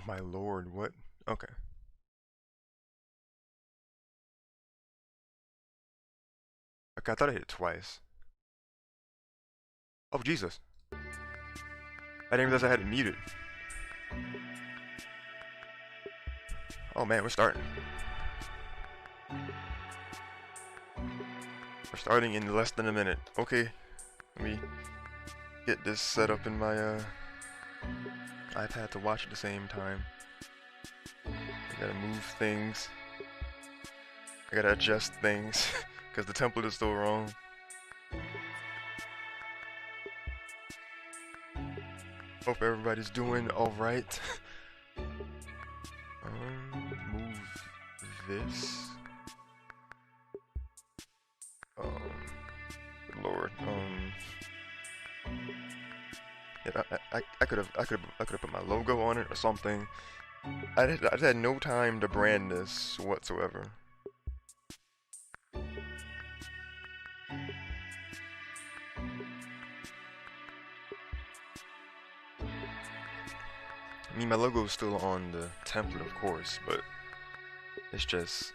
my lord, what? Okay. Okay, I thought I hit it twice. Oh, Jesus. I didn't realize I had it muted. Oh man, we're starting. We're starting in less than a minute. Okay, let me get this set up in my iPad to watch at the same time. I gotta move things. I gotta adjust things because the template is still wrong. Hope everybody's doing alright. Move this. Good lord. Yeah, I could have put my logo on it or something. I just had no time to brand this whatsoever. I mean, my logo is still on the template, of course, but it's just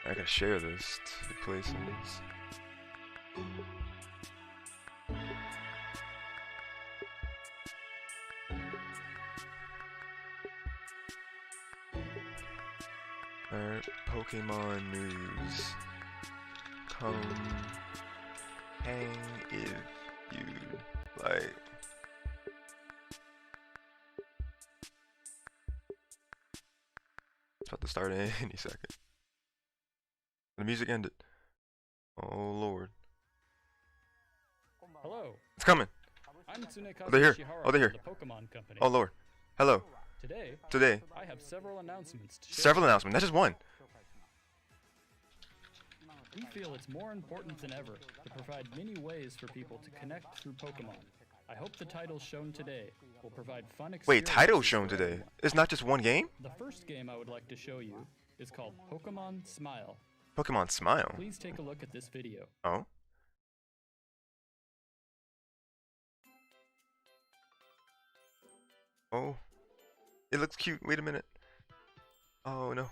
I gotta share this to places. Alright, Pokemon news. Come hang if you like. It's about to start any second. The music ended. Oh lord. Hello. It's coming. I'm Tsunekazu Oh, they're here. Ishihara Oh, they're here. from the Pokemon Company. Oh lord. Hello. Today, I have several announcements to share. Several announcements. That's just one. We feel it's more important than ever to provide many ways for people to connect through Pokemon. I hope the titles shown today will provide fun experiences. Wait, titles shown today? It's not just one game? The first game I would like to show you is called Pokemon Smile. Pokemon Smile? Please take a look at this video. Oh? Oh. It looks cute. Wait a minute. Oh no.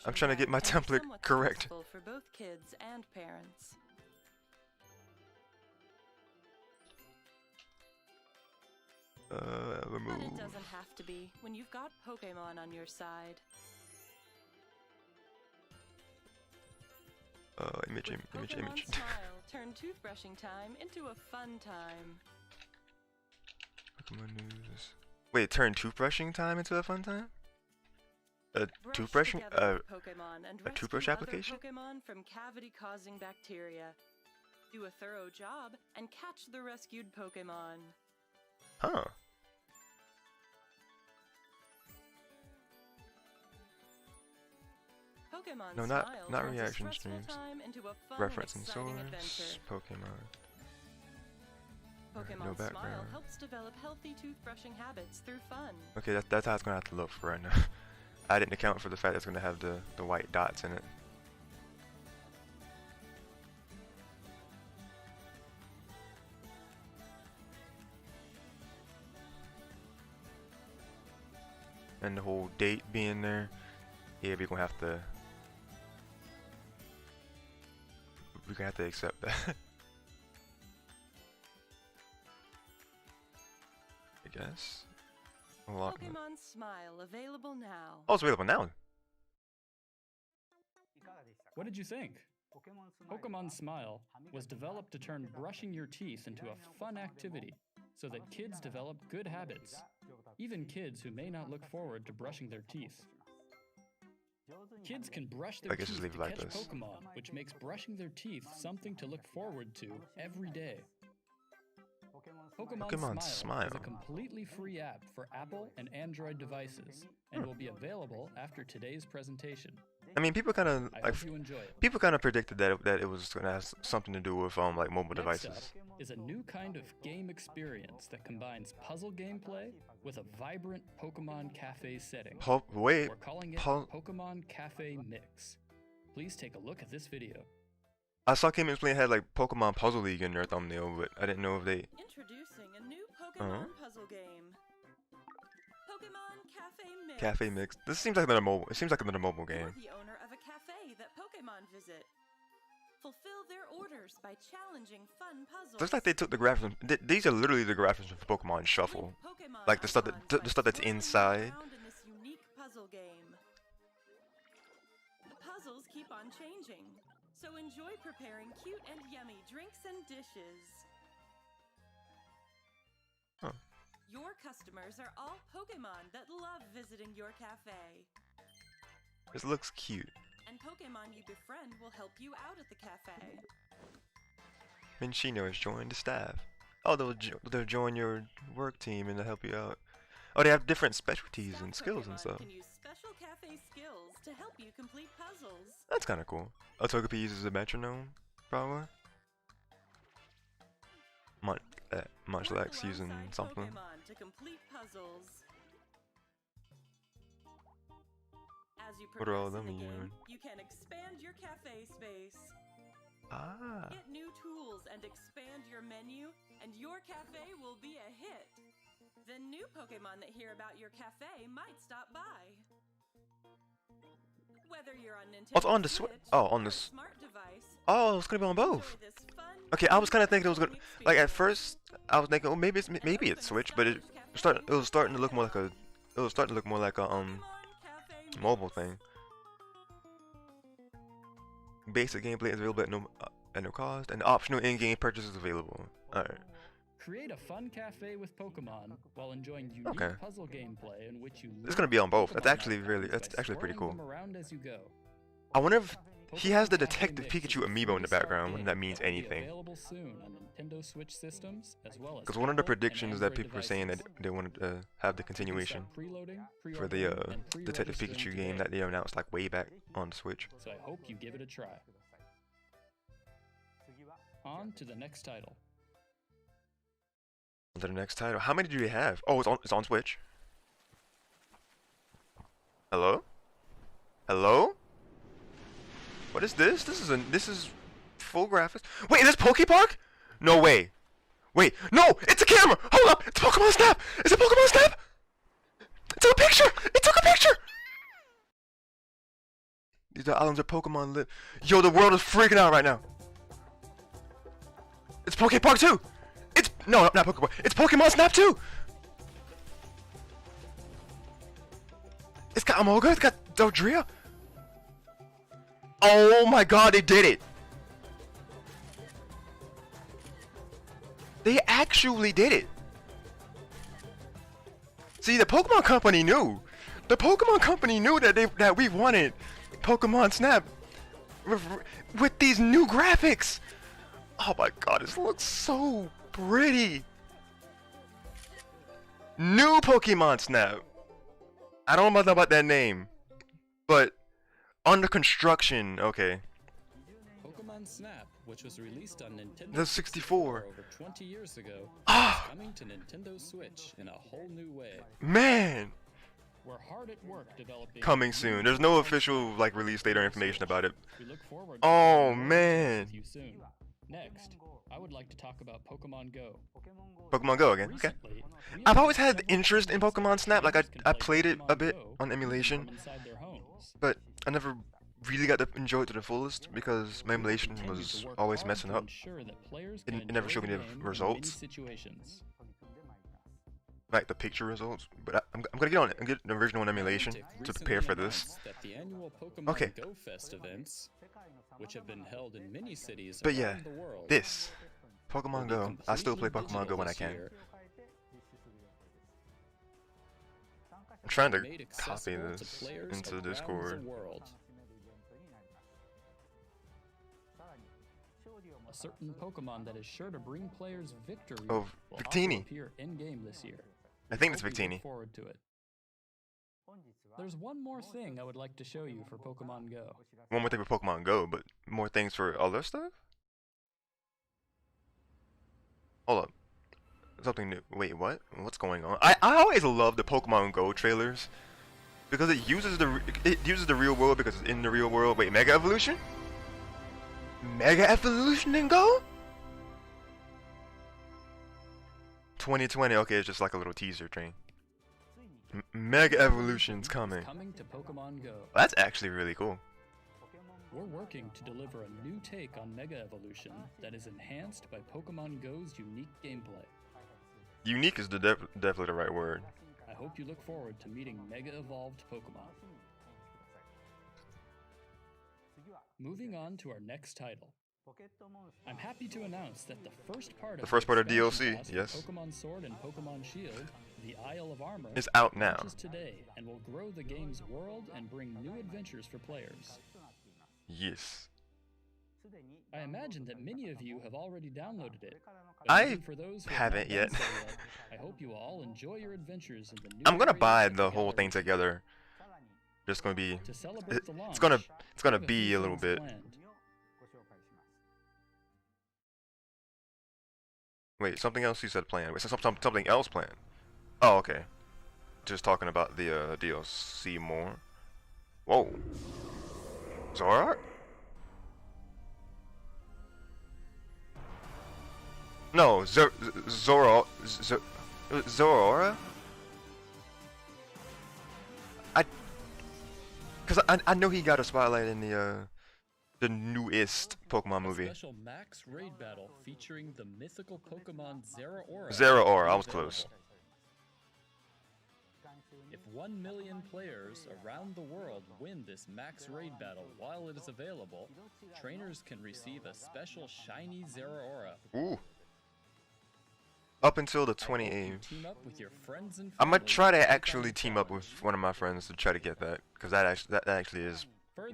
I'm trying to get my template correct. For both kids and parents. Remove. But it doesn't have to be when you've got Pokemon on your side. Image. Smile, turn toothbrushing time into a fun time. Pokemon news. Wait, turn toothbrushing time into a fun time? A toothbrushing? A toothbrush application? Pokemon from cavity-causing bacteria. Do a thorough job and catch the rescued Pokemon. Huh. Pokemon No, Smile not turns a reaction stressful streams. time into a fun, Referencing exciting source. adventure. Pokemon. Pokemon No Smile background. helps develop healthy toothbrushing habits through fun. Okay, that's how it's gonna have to look for right now. I didn't account for the fact that it's gonna have the white dots in it. And the whole date being there. Yeah, we're gonna have to accept that. I guess. Unlock Pokemon Smile available now. Oh, it's available now. What did you think? Pokemon Smile was developed to turn brushing your teeth into a fun activity so that kids develop good habits, even kids who may not look forward to brushing their teeth. Kids can brush their teeth to catch Pokemon, which makes brushing their teeth something to look forward to every day. Pokemon Smile is a completely free app for Apple and Android devices and will be available after today's presentation. I mean, people kind of predicted that it was gonna have something to do with like mobile devices. Next up is a new kind of game experience that combines puzzle gameplay with a vibrant Pokemon Cafe setting. We're calling it Pokemon Cafe Mix. Please take a look at this video. I saw Kim explain had like Pokemon Puzzle League in their thumbnail, but I didn't know if they Pokemon puzzle game. Pokemon Cafe Mix. Cafe Mix. This seems like another mobile. It seems like another mobile game. You're the owner of a cafe that Pokemon visit. Fulfill their orders by challenging fun puzzles. Looks like they took the graphics. These are literally the graphics from Pokemon Shuffle. Pokemon Like the stuff that's inside. in this unique puzzle game. The puzzles keep on changing, so enjoy preparing cute and yummy drinks and dishes. Huh. Your customers are all Pokemon that love visiting your cafe. This looks cute. And Pokemon you befriend will help you out at the cafe. Minchino has joined the staff. Oh, they'll join your work team and they'll help you out. Oh, they have different specialties and skills and stuff. Can use special cafe skills to help you complete puzzles. That's kind of cool. Togepi uses a metronome, probably. Munchlax using something. Pokemon to complete puzzles. As you What are all progress in them the game, doing? you can expand your cafe space. Ah. Get new tools and expand your menu, and your cafe will be a hit. Then new Pokemon that hear about your cafe might stop by. Whether you're on Nintendo Oh, it's on the Switch. Oh, on the smart device. Oh, it's gonna be on both. Enjoy this fun, Okay, I was kind of thinking it was gonna. experience. Like at first, I was thinking, oh, maybe it's Switch, but it was starting to look more like a. It was starting to look more like a Pokemon Cafe mobile Mix. thing. Basic gameplay is available at no cost, and optional in-game purchases available. Alright. Create a fun cafe with Pokemon while enjoying unique Okay. puzzle gameplay in which you. It's gonna be on both. That's Pokemon actually really. icons That's by actually pretty swirling cool. them around as you go. I wonder if he has the Pokemon Cafe Detective Mix is Pikachu a amiibo in the free-to-start background. When game that means that will be anything. Available soon on Nintendo Switch systems as well as. Because one of the Apple and predictions that Android people were saying that devices. they wanted to have the You can continuation start preloading, for the pre-ordering, and Detective pre-registering Pikachu game today. that they announced like way back on the Switch. So I hope you give it a try. On to the next title. On to the next title. How many do they have? Oh, it's on Switch. Hello? Hello? What is this? This is full graphics. Wait, is this Pokepark? No way. Wait, no! It's a camera! Hold up! It's Pokemon Snap! Is it Pokemon Snap? It took a picture! It took a picture! These are islands of Pokemon live. Yo, the world is freaking out right now. It's Pokepark 2! It's no, not Pokemon. It's Pokemon Snap 2! It's got Amoga, it's got Dodria. Oh my god, they did it! They actually did it! See, the Pokemon Company knew. The Pokemon Company knew that we wanted Pokemon Snap with these new graphics. Oh my god, this looks so pretty. New Pokemon Snap. I don't know about that name, but under construction. Okay. Pokemon Snap, which was released on Nintendo The 64. over 20 years ago, Ah. is coming to Nintendo Switch in a whole new way. Man, We're hard at work developing. coming soon. There's no official like release date or information about it. We look forward Oh, sharing more man. with you soon. Next, I would like to talk about Pokemon Go. Pokemon Go again. Okay. Recently, we I've have always had discovered interest in Pokemon Snap. Like players can I play played it a Pokemon bit Go on emulation, from inside their homes. but I never really got to enjoy it to the fullest because my emulation Continue was to work always hard messing to up. ensure that players It- can it never enjoy showed me the the game in results. many situations. Like the picture results. But I'm gonna get on it and get the original on emulation Niantic to prepare for recently this. announced that the annual Pokemon Okay. Go Fest events, which have been held in many cities But around yeah, the world, this will Pokemon be Go. I still play completely Pokemon Go when I digital can. this year. I'm trying to Made copy accessible to this players into around Discord. the world. A certain Pokemon that is sure to bring players victory Oh, will Victini. also appear in-game this year. I think it's Hope you look Victini. forward to it. There's one more thing I would like to show you for Pokemon Go. One more thing for Pokemon Go, but more things for other stuff? Hold up. Something new. Wait, what? What's going on? I always love the Pokemon Go trailers because it uses the real world because it's in the real world. Wait, Mega Evolution? Mega Evolution in Go? 2020. Okay, it's just like a little teaser train. Mega Evolution's coming. Coming to Pokemon Go. That's actually really cool. We're working to deliver a new take on Mega Evolution that is enhanced by Pokemon Go's unique gameplay. Unique is definitely the right word. I hope you look forward to meeting Mega Evolved Pokemon. Moving on to our next title. I'm happy to announce that the first part of DLC, yes, Pokemon Sword and Pokemon Shield, the Isle of Armor, is out now. Launches today and will grow the game's world and bring new adventures for players. Yes. I imagine that many of you have already downloaded it. I for those who haven't yet. I hope you all enjoy your adventures in the new I'm gonna areas buy of the whole thing gallery. together. Just gonna be. To celebrate the launch, It's gonna we have be few a little things bit. planned. Wait, something else you said planned. Wait, something else planned. Oh, okay. Just talking about the DLC more. Whoa. Zoroark? No, Zoroark? Cause I know he got a spotlight in the newest Pokemon movie. A special Max Raid battle featuring the mythical Pokemon Zeraora. Zeraora, I was is close. available. If 1 million players around the world win this Max Raid battle while it is available, trainers can receive a special shiny Zeraora. Ooh. Up until the I hope you 28th. team up with your friends and I'm gonna family try to take on actually the team up with challenge. one of my friends to try to get that, because that actually is.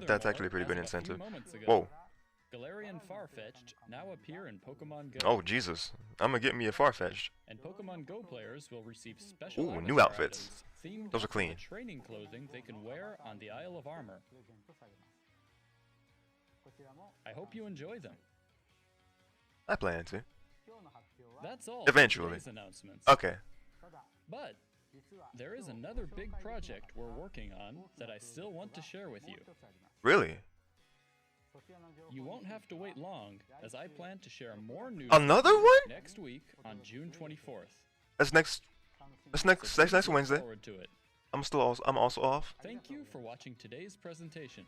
That's actually a pretty good Furthermore, as of a few incentive. moments ago, Whoa. Galarian Farfetch'd now appear in Pokemon Go. Oh Jesus. I'm gonna get me a Farfetch'd. And Pokemon Go players will receive special Ooh, avatar new outfits. items themed Those are after clean. the training clothing they can wear on the Isle of Armor. I hope you enjoy them. I plan to. That's all. Eventually. For today's announcements. Okay. But there is another big project we're working on that I still want to share with you. Really? You won't have to wait long, as I plan to share more news Another one? next week on June 24th. That's next So please next look Wednesday. forward to it. I'm also off. Thank you for watching today's presentation.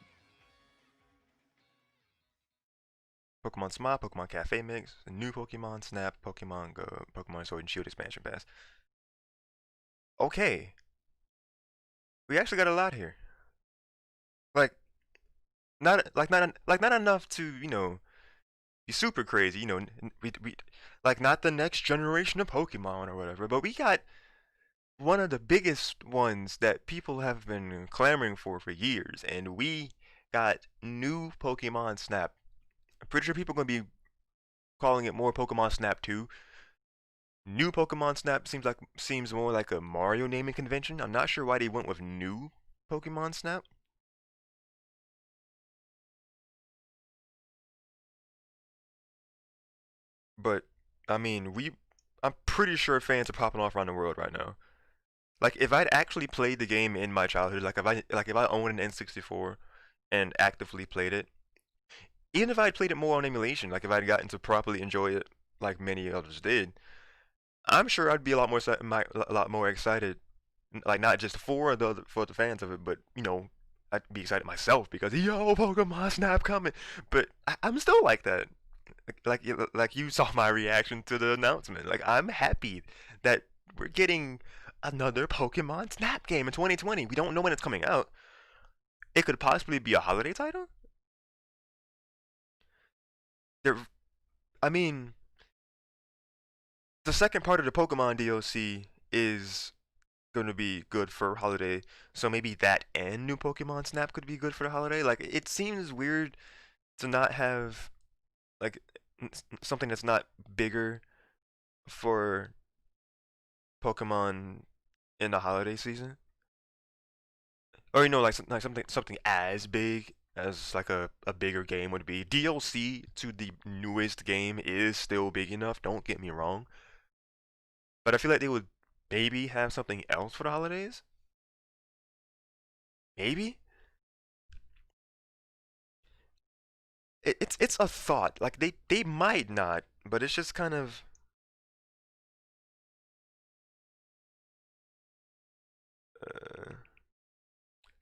Pokemon Smile, Pokemon Cafe Mix, the new Pokemon Snap, Pokemon Go, Pokemon Sword and Shield expansion pass. Okay. We actually got a lot here. Like not enough to, you know, be super crazy, you know, we like not the next generation of Pokemon or whatever, but we got one of the biggest ones that people have been clamoring for years, and we got new Pokemon Snap. I'm pretty sure people are going to be calling it more Pokemon Snap 2. New Pokemon Snap seems more like a Mario naming convention. I'm not sure why they went with new Pokemon Snap. But I mean, I'm pretty sure fans are popping off around the world right now. Like if I'd actually played the game in my childhood, like if I owned an N64 and actively played it, even if I'd played it more on emulation, like if I'd gotten to properly enjoy it like many others did, I'm sure I'd be a lot more excited, like not just for the fans of it, but you know, I'd be excited myself because yo, Pokemon Snap coming. But I'm still like that. Like you saw my reaction to the announcement. Like I'm happy that we're getting another Pokemon Snap game in 2020. We don't know when it's coming out. It could possibly be a holiday title. I mean, the second part of the Pokemon DLC is going to be good for holiday, so maybe that and new Pokemon Snap could be good for the holiday. Like it seems weird to not have like something that's not bigger for Pokemon in the holiday season, or you know, like something as big as like a bigger game would be. DLC to the newest game is still big enough, don't get me wrong, but I feel like they would maybe have something else for the holidays. Maybe it's a thought. Like they might not, but it's just kind of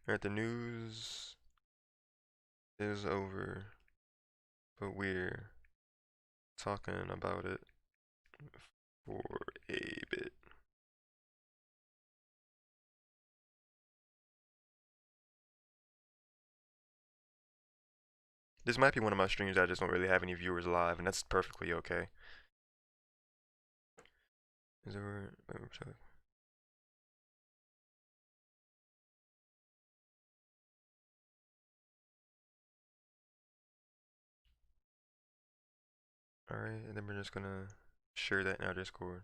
Alright, the news is over, but we're talking about it for a bit. This might be one of my streams that I just don't really have any viewers live, and that's perfectly okay. Is there... Alright, and then we're just gonna share that in our Discord.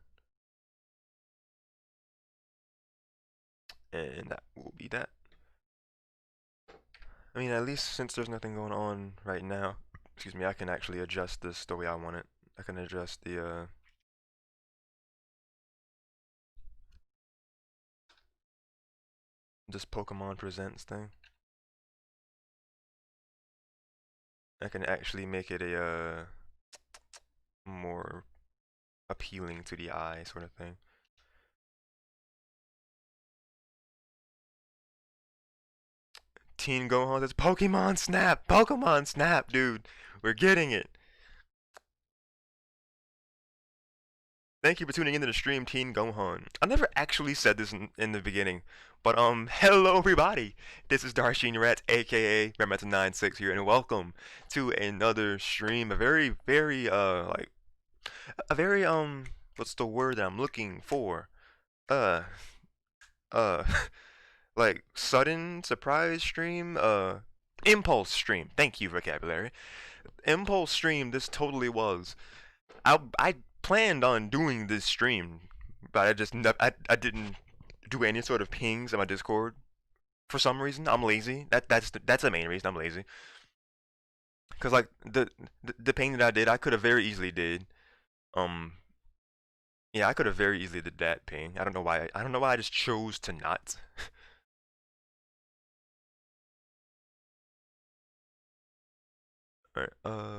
And that will be that. I mean, at least since there's nothing going on right now, excuse me, I can actually adjust this the way I want it. I can adjust the, this Pokemon Presents thing. I can actually make it a, more appealing to the eye sort of thing. Teen Gohan says, Pokemon Snap! Pokemon Snap, dude! We're getting it! Thank you for tuning into the stream, Teen Gohan. I never actually said this in the beginning, but hello everybody! This is Darshin Rhett, aka RhettMaster96 here, and welcome to another stream. A very, very, what's the word that I'm looking for? Like, sudden surprise stream? Impulse stream. Thank you, vocabulary. Impulse stream, this totally was. I planned on doing this stream, but I didn't do any sort of pings on my Discord. For some reason, I'm lazy. That's the main reason I'm lazy. Cause like the ping that I did, I could have very easily did. Yeah, I could have very easily did that ping. I don't know why. I don't know why I just chose to not. Alright,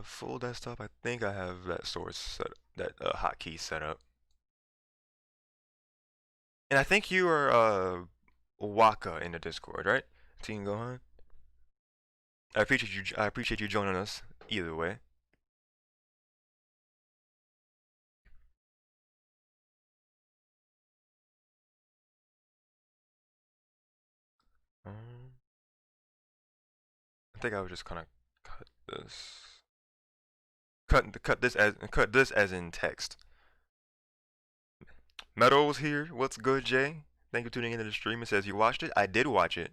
full desktop. I think I have that source set, that hotkey set up. And I think you are Waka in the Discord, right? Teen Gohan. I appreciate you joining us either way. I think I would just kind of cut this. Cut this as in text. Meadows here. What's good, Jay? Thank you for tuning into the stream. It says you watched it. I did watch it.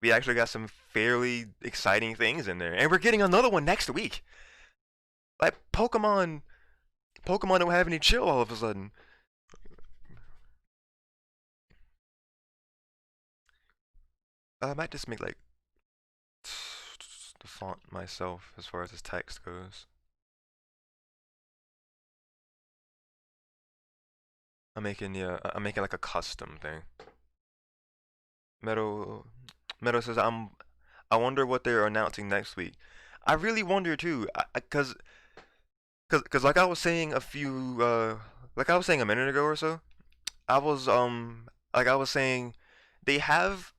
We actually got some fairly exciting things in there, and we're getting another one next week. Like Pokemon don't have any chill all of a sudden. I might just make like the font myself as far as this text goes. I'm making like a custom thing. Meadow says I wonder what they're announcing next week. I really wonder too, cause like I was saying a minute ago or so, I was saying they have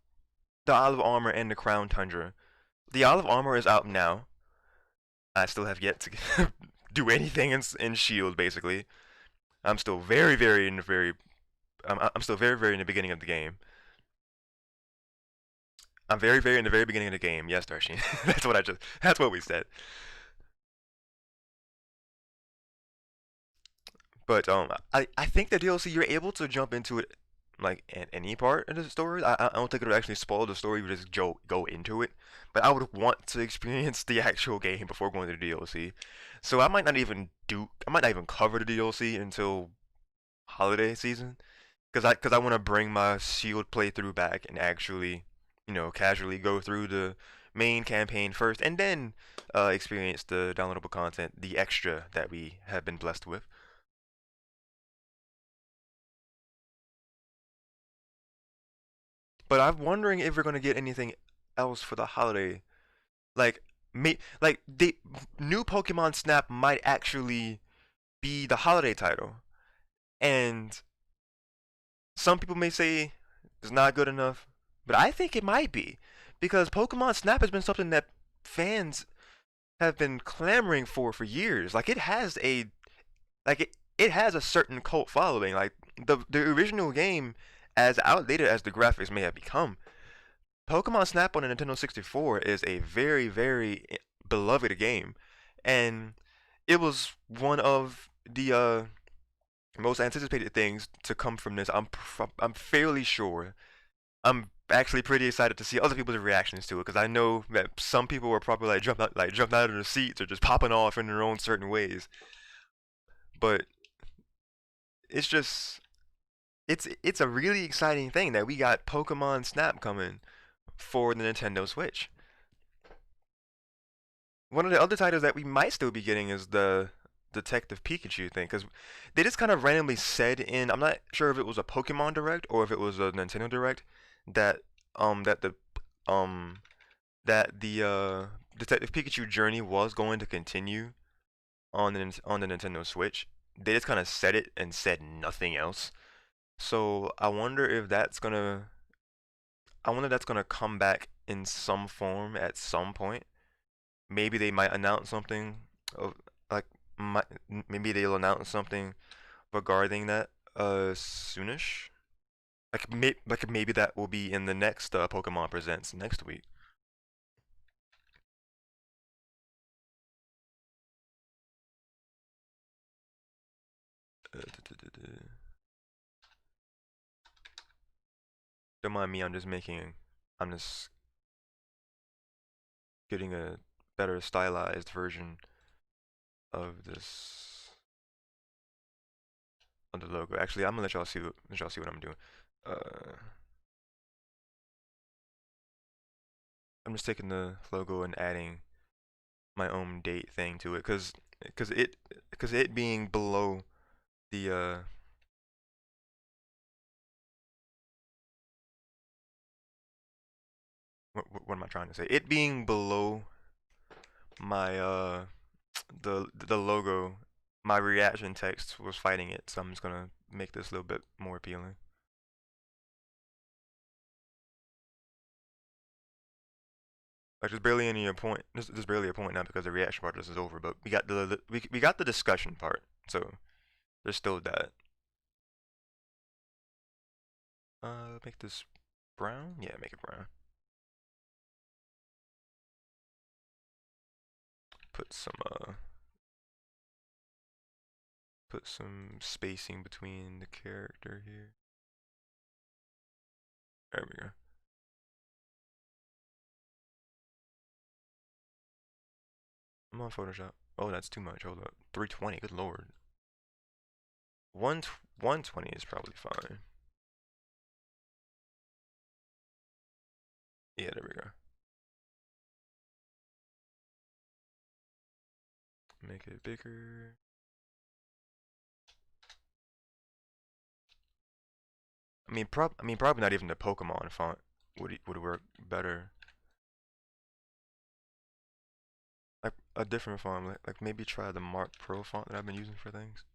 the Olive Armor and the Crown Tundra. The Olive Armor is out now. I still have yet to do anything in Shield basically. I'm still very in the beginning of the game. I'm very in the very beginning of the game. Yes, Darshin. That's what we said. But I think the DLC you're able to jump into it like in any part of the story. I don't think it'll actually spoil the story. You just go into it. But I would want to experience the actual game before going to the DLC. So I might not even cover the DLC until holiday season, because I want to bring my Shield playthrough back and actually, casually go through the main campaign first, and then experience the downloadable content, the extra that we have been blessed with. But I'm wondering if we're gonna get anything else for the holiday. Like the new Pokemon Snap might actually be the holiday title. And some people may say is not good enough, but I think it might be because Pokemon Snap has been something that fans have been clamoring for years. Like it has a certain cult following. Like the original game, as outdated as the graphics may have become, Pokemon Snap on the Nintendo 64 is a very beloved game, and it was one of the most anticipated things to come from this. I'm fairly sure. I'm actually pretty excited to see other people's reactions to it because I know that some people were probably jumped out of their seats or just popping off in their own certain ways. But it's just it's a really exciting thing that we got Pokemon Snap coming for the Nintendo Switch. One of the other titles that we might still be getting is the Detective Pikachu thing, because they just kind of randomly said in, I'm not sure if it was a Pokemon Direct or if it was a Nintendo Direct, that um that the um that the Detective Pikachu journey was going to continue on the Nintendo Switch. They just kind of said it and said nothing else. So I wonder if that's gonna come back in some form at some point. Maybe they might announce something of like might, maybe they'll announce something regarding that soonish. Like maybe that will be in the next Pokemon Presents next week. Don't mind me. I'm just getting a better stylized version of this of the logo. Actually, I'm gonna let y'all see what I'm doing. Uh, I'm just taking the logo and adding my own date thing to it, cause it cause it being below the what am I trying to say? It being below my the logo, my reaction text was fighting it, so I'm just gonna make this a little bit more appealing. Like there's barely any a point. There's barely a point now because the reaction part of this is over. But we got we got the discussion part, so there's still that. Make this brown. Yeah, make it brown. Put some put some spacing between the character here. There we go. I'm on Photoshop. Oh, that's too much. Hold up. 320. Good lord. 120 is probably fine. Yeah, there we go. Make it bigger. I mean, probably not even the Pokemon font would work better. Like a different font, like maybe try the Mark Pro font that I've been using for things.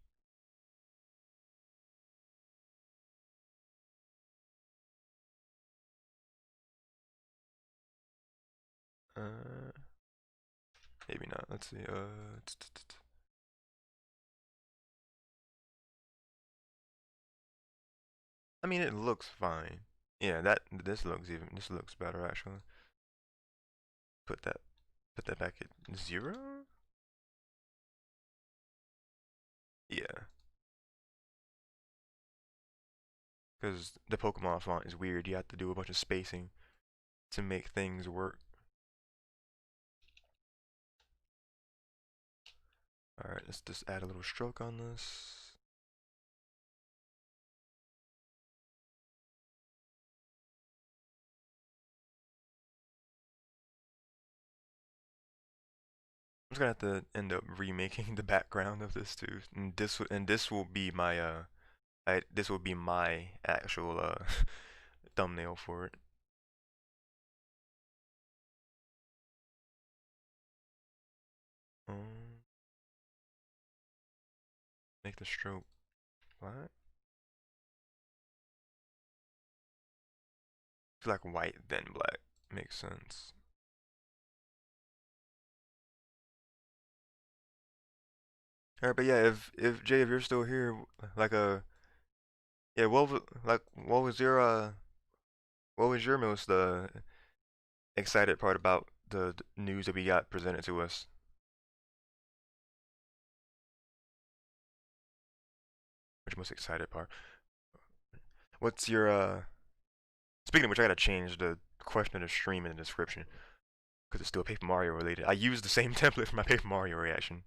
Uh, maybe not. Let's see. I mean, it looks fine. Yeah, this looks better actually. Put that put that back at 0. Yeah, because the Pokemon font is weird. You have to do a bunch of spacing to make things work. All right, let's just add a little stroke on this. I'm just gonna have to end up remaking the background of this too, and this will be my this will be my actual thumbnail for it. Um, make the stroke black. feel like white then black makes sense. Alright, but yeah, if Jay, if you're still here, like yeah, what was your most excited part about the news that we got presented to us? Which most excited part? What's your Speaking of which, I gotta change the question of the stream in the description because it's still Paper Mario related. I used the same template for my Paper Mario reaction.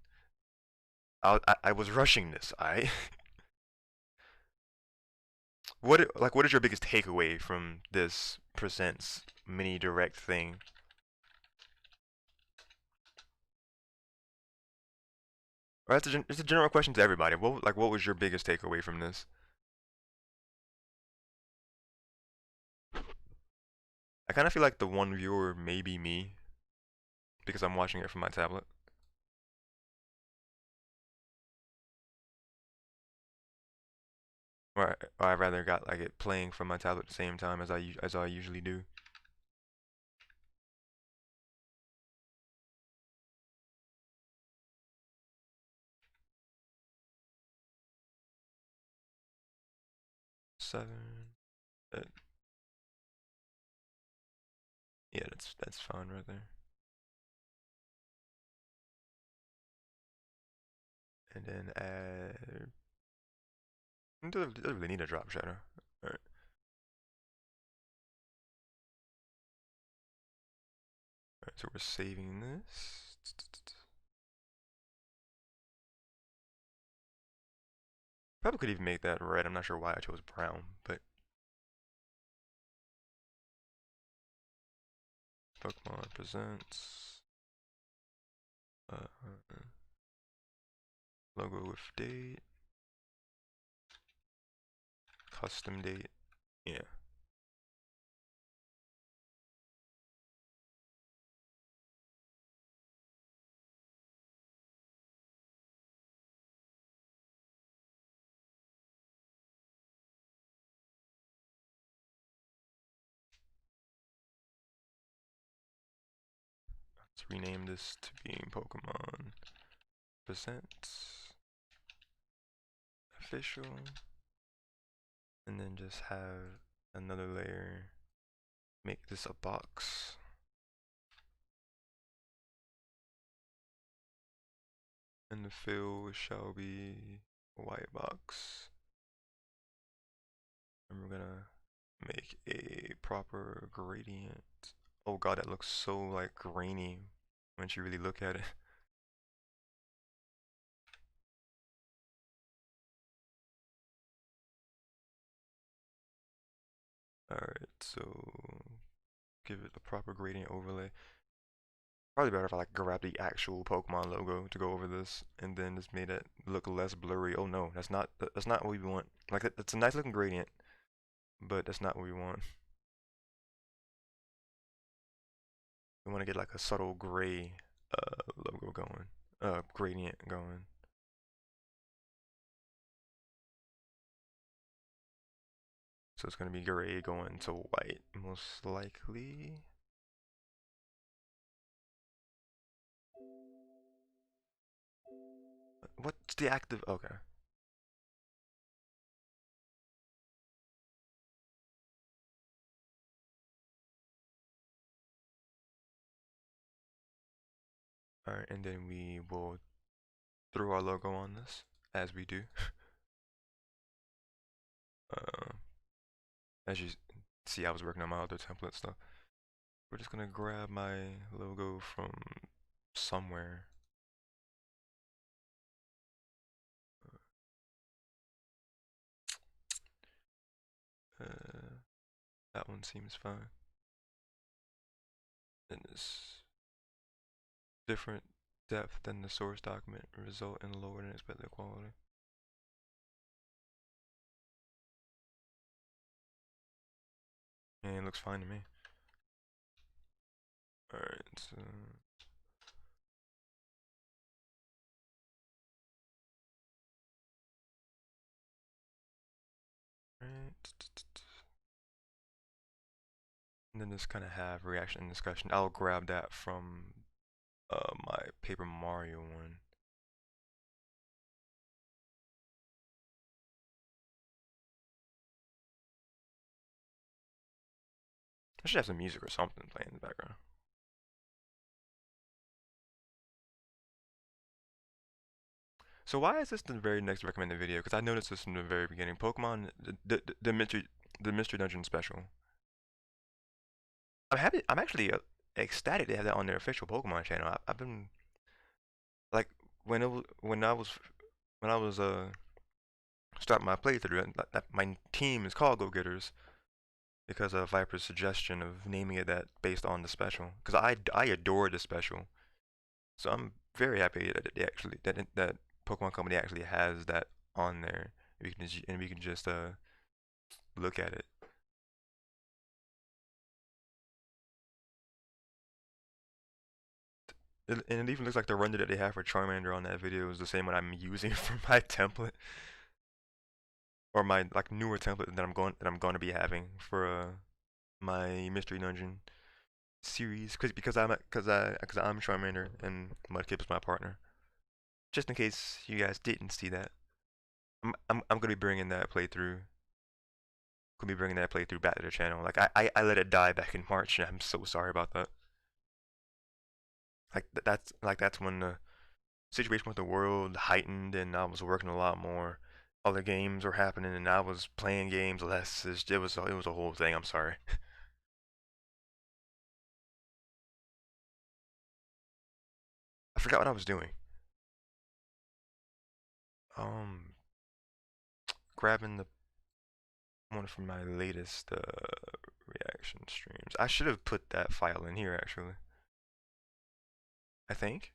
I was rushing this. I what is your biggest takeaway from this presents mini direct thing? Or it's a general question to everybody. What was your biggest takeaway from this? I kind of feel like the one viewer may be me because I'm watching it from my tablet. Or I rather got like it playing from my tablet at the same time as I usually do. Seven. Uh, yeah, that's fine right there. And then add. Doesn't really need a drop shadow. Alright. Alright, so we're saving this. Probably could even make that red. I'm not sure why I chose brown, but Pokemon presents logo with date, custom date. Yeah. Let's rename this to being Pokemon presents official, and then just have another layer. Make this a box. And the fill shall be a white box. And we're gonna make a proper gradient. Oh god, that looks so like grainy once you really look at it. Alright, so give it a proper gradient overlay. Probably better if I like grab the actual Pokemon logo to go over this and then just made it look less blurry. Oh no, that's not what we want. Like it's a nice looking gradient, but that's not what we want. We want to get like a subtle gray logo going, gradient going. So it's gonna be gray going to white, most likely. What's the active? Okay. Alright, and then we will throw our logo on this, as we do. uh, as you see, I was working on my other template stuff. We're just gonna grab my logo from somewhere. Uh, that one seems fine. And this different depth than the source document result in lower than expected quality. And it looks fine to me. Alright, so right. and then just kind of have reaction and discussion. I'll grab that from my Paper Mario one. I should have some music or something playing in the background. So why is this the very next recommended video? Because I noticed this from the very beginning. Pokemon, the mystery dungeon special. I'm happy. I'm actually ecstatic to have that on their official Pokemon channel. I've been like when I was starting my playthrough. My team is called Go Getters because of Viper's suggestion of naming it that based on the special. Because I adore the special, so I'm very happy that they actually that Pokemon Company actually has that on there. We can just look at it. And it even looks like the render that they have for Charmander on that video is the same one I'm using for my template, or my like newer template that I'm going to be having for my Mystery Dungeon series. Because I'm Charmander and Mudkip is my partner. Just in case you guys didn't see that, I'm gonna be bringing that playthrough. Gonna be bringing that playthrough back to the channel. Like I let it die back in March, and I'm so sorry about that. That's when the situation with the world heightened and I was working a lot more. Other games were happening and I was playing games less. It was a whole thing. I'm sorry. I forgot what I was doing. Um, Grabbing the one from my latest reaction streams. I should have put that file in here actually. I think.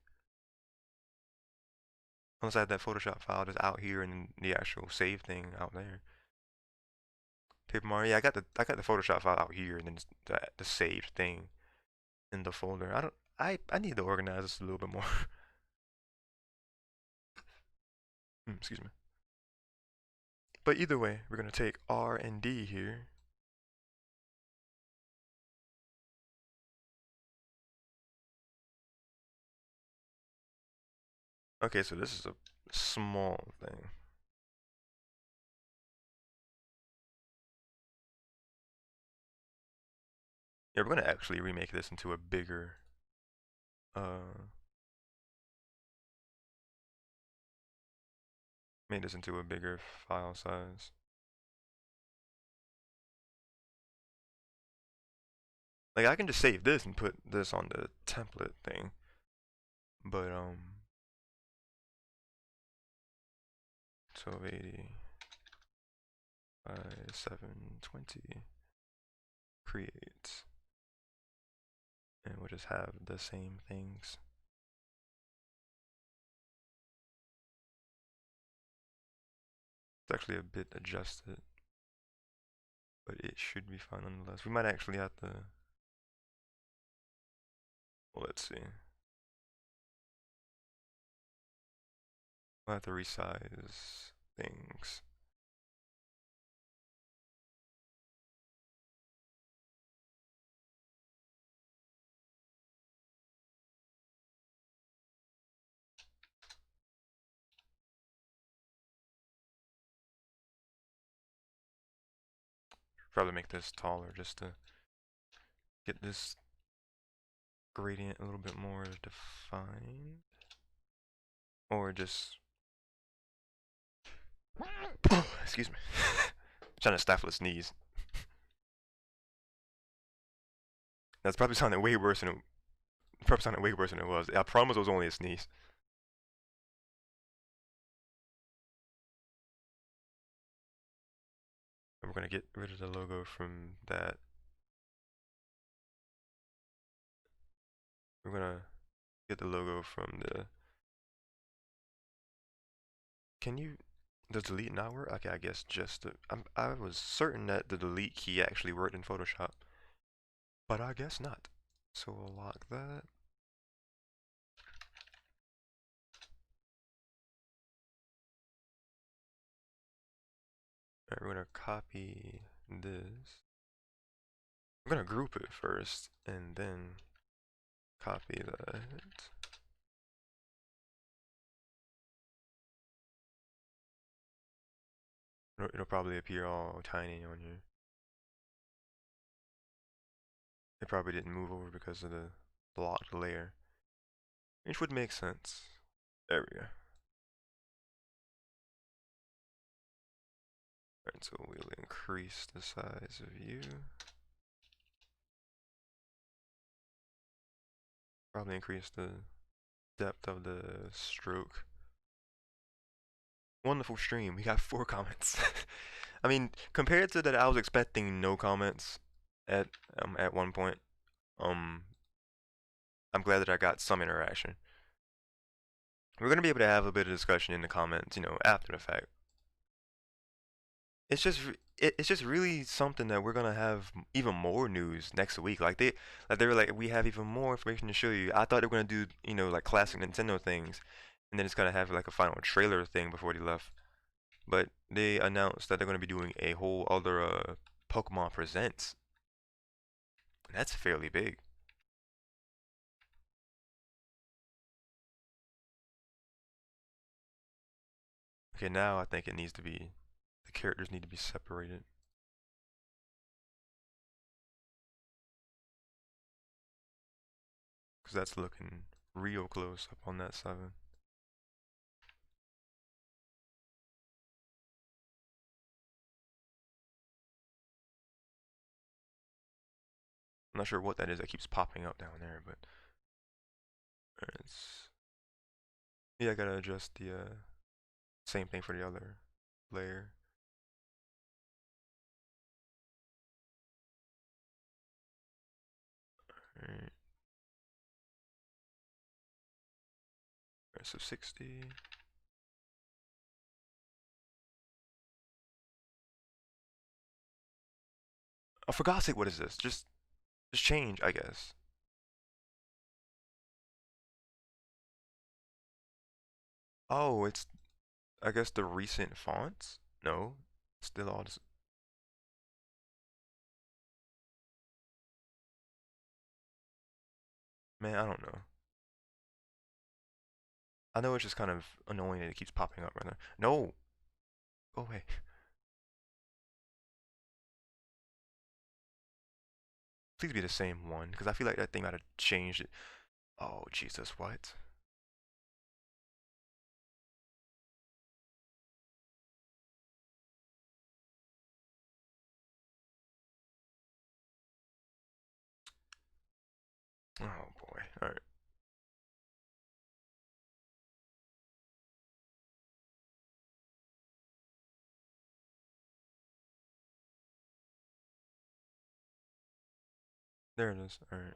Unless I had that Photoshop file just out here and the actual save thing out there. Paper Mario, yeah, I got the Photoshop file out here and then the saved thing in the folder. I need to organize this a little bit more. Excuse me. But either way, we're gonna take R and D here. Okay, so this is a small thing. Yeah, we're gonna actually remake this into a bigger make this into a bigger file size. Like I can just save this and put this on the template thing. But 1280 by 720 create. And we'll just have the same things. It's actually a bit adjusted, but it should be fine nonetheless. We might actually have to, well, let's see. We'll have to resize things. Probably make this taller just to get this gradient a little bit more defined. Or just excuse me. I'm trying to stifle a sneeze. That's probably sounded way worse than it was. I promise it was only a sneeze. And we're gonna get rid of the logo from that. We're gonna get the logo from the. Can you? Does delete not work? Okay, I guess just the. I was certain that the delete key actually worked in Photoshop, but I guess not. So we'll lock that. Alright, we're gonna copy this. I'm gonna group it first and then copy that. It'll probably appear all tiny on you. It probably didn't move over because of the blocked layer, which would make sense. There we go. Alright, so we'll increase the size of you. Probably increase the depth of the stroke. Wonderful stream. We got 4 comments. I mean, compared to that, I was expecting no comments at one point. I'm glad that I got some interaction. We're gonna be able to have a bit of discussion in the comments, you know, after the fact. It's just really something that we're gonna have even more news next week. Like they were like, we have even more information to show you. I thought they were gonna do, you know, like classic Nintendo things, and then it's gonna have like a final trailer thing before they left. But they announced that they're gonna be doing a whole other Pokemon Presents. That's fairly big. Okay, now I think it needs to be, the characters need to be separated. Because that's looking real close up on that 7. I'm not sure what that is that keeps popping up down there, but it's, yeah, I gotta adjust the same thing for the other layer. Alright. So 60. Oh, for God's sake, what is this? Just change, I guess. Oh, it's, I guess, the recent fonts? No, still all this. Man, I don't know. I know it's just kind of annoying that it keeps popping up right there. No! Go away. Please be the same one, because I feel like that thing might have changed it. Oh, Jesus, what? Oh, boy. Alright. There it is. Alright.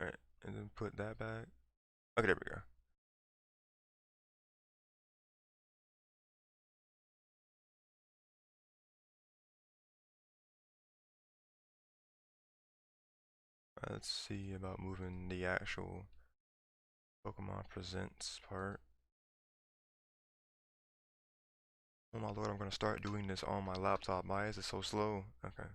Alright, and then put that back. Okay, there we go. Let's see about moving the actual Pokemon Presents part. Oh my lord, I'm gonna start doing this on my laptop. Why is it so slow? Okay.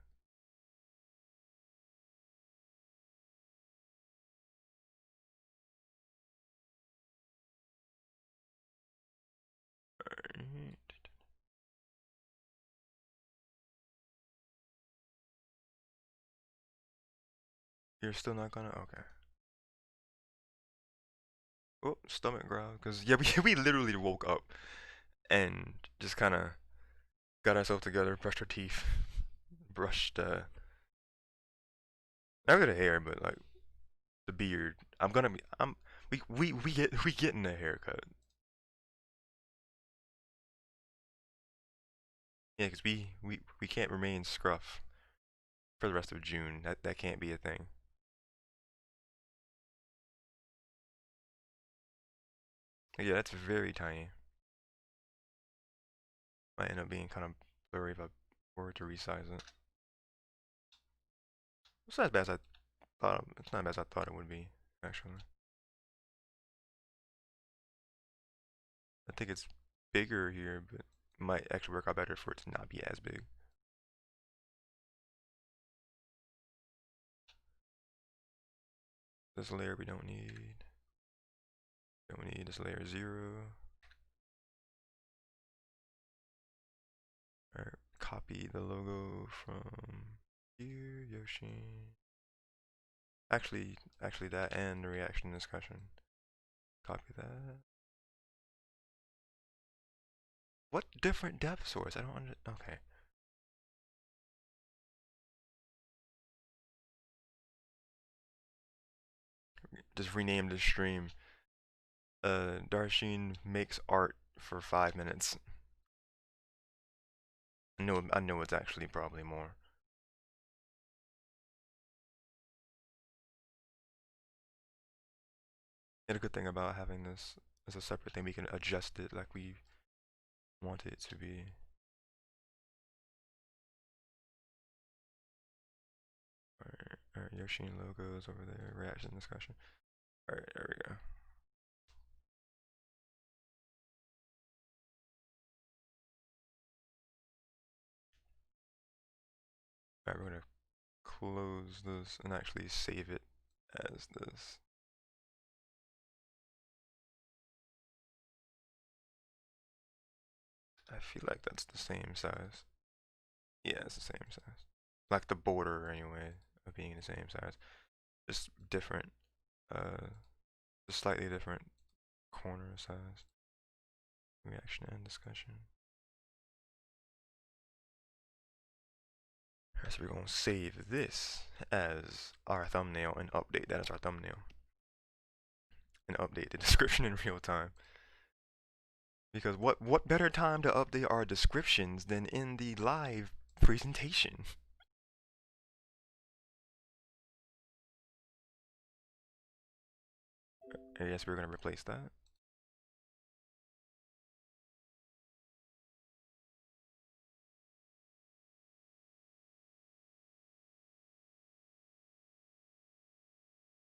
Alright. You're still not gonna? Okay. Oh, stomach growl. Because, yeah, we literally woke up and just kind of got ourselves together, brushed our teeth, brushed, not really the hair, but like the beard. We getting a haircut. Yeah, because we can't remain scruff for the rest of June. That can't be a thing. Yeah, that's very tiny. Might end up being kind of blurry if I were to resize it. It's not as bad as I thought. It's not as bad as I thought it would be, actually. I think it's bigger here, but it might actually work out better for it to not be as big. This layer we don't need. Don't need this layer 0. Alright, copy the logo from here, Yoshi. Actually that and the reaction discussion. Copy that. What different depth source? I don't understand. Okay. Just rename the stream. Darshin makes art for 5 minutes. I know it's actually probably more. And a good thing about having this as a separate thing, we can adjust it like we want it to be. Alright, Yoshin logos over there, reaction discussion. Alright, there we go. Alright, we're gonna close this and actually save it as this. I feel like that's the same size. Yeah, it's the same size. Like the border anyway of being the same size. Just different, just slightly different corner size. Reaction and discussion. Alright, so we're gonna save this as our thumbnail and update that as our thumbnail. And update the description in real time. Because what better time to update our descriptions than in the live presentation? I guess we're gonna replace that.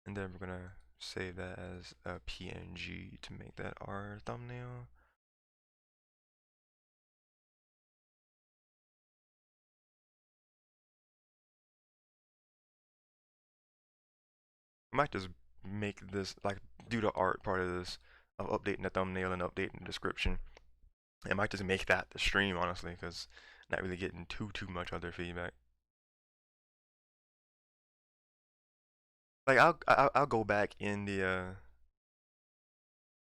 And then we're gonna save that as a PNG to make that our thumbnail. I might just make this, like, do the art part of this, of updating the thumbnail and updating the description. I might just make that the stream, honestly, because not really getting too much other feedback. Like, I'll go back in the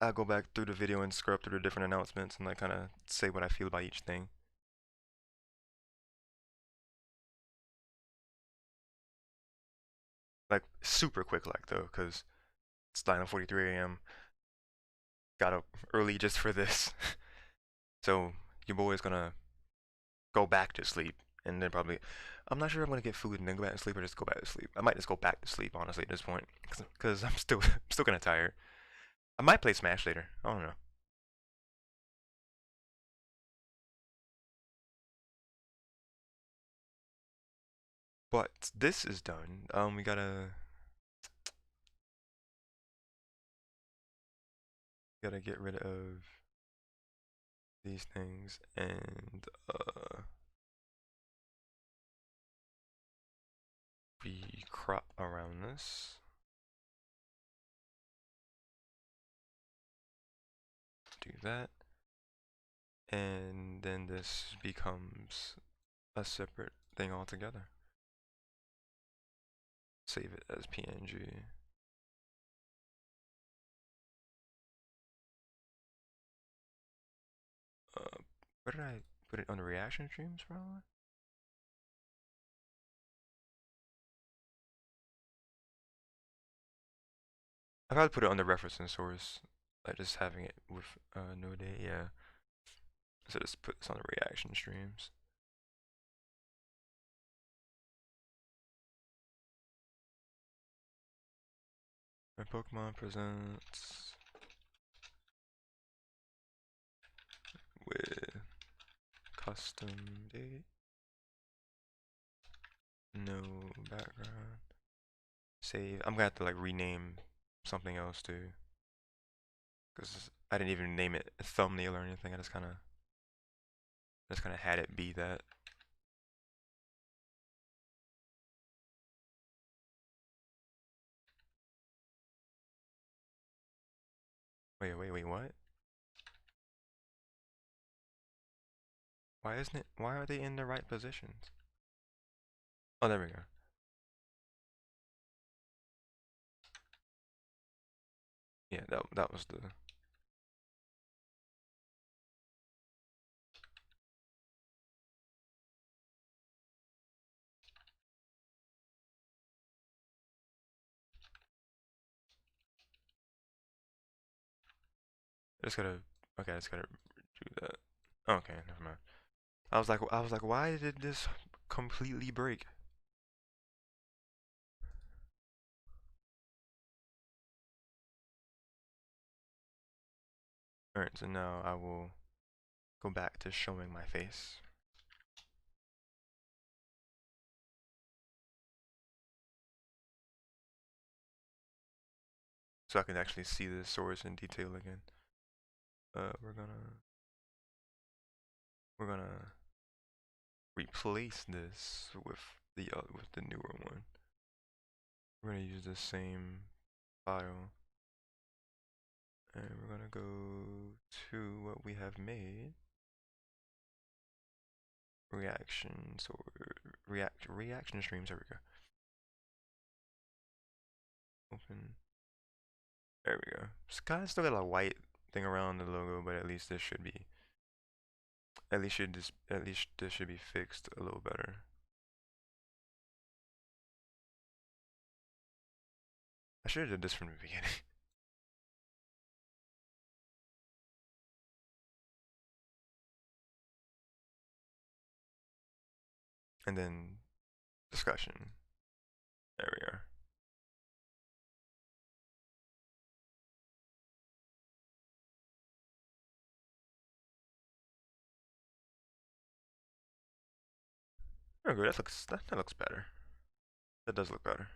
I'll go back through the video and scrub through the different announcements and like kind of say what I feel about each thing. Like super quick, like though, because it's 9:43 a.m. Got up early just for this, so your boy is gonna go back to sleep and then probably. I'm not sure if I'm gonna get food and then go back to sleep or just go back to sleep. I might just go back to sleep honestly at this point, because I'm still still kind of tired. I might play Smash later. I don't know. But this is done. We gotta get rid of these things and re-crop around this. Do that. And then this becomes a separate thing altogether. Save it as PNG. Where did I put it? On the reaction streams, probably? I probably put it on the reference source, like just having it with no date, yeah. So just put this on the reaction streams. My Pokemon presents with custom date, no background. Save. I'm gonna have to like rename something else too. because I didn't even name it a thumbnail or anything. I just kind of had it be that. Wait, what? Why isn't it? Why are they in the right positions? Oh, there we go. Yeah, that was the. I just gotta. Okay, I just gotta do that. Okay, never mind. I was like, why did this completely break? Alright, so now I will go back to showing my face. So I can actually see the source in detail again. We're gonna replace this with the newer one. We're gonna use the same file, and we're gonna go to what we have made. Reactions or reaction streams. There we go. Open. There we go. It's kind of still got a white thing around the logo, but at least this should be. At least this should be fixed a little better. I should have did this from the beginning. And then discussion. There we are. Okay, that looks better. That does look better.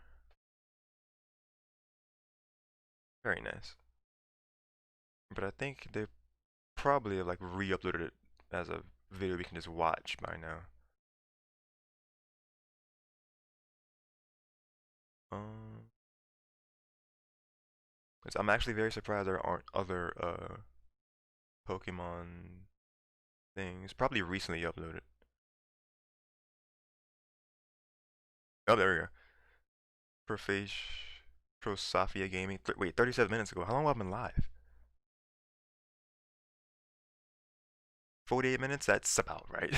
Very nice. But I think they probably have like re-uploaded it as a video we can just watch by now. Um, I'm actually very surprised there aren't other Pokemon things. Probably recently uploaded. Oh, there we go. Prosafia Gaming. Wait, 37 minutes ago. How long have I been live? 48 minutes? That's about right.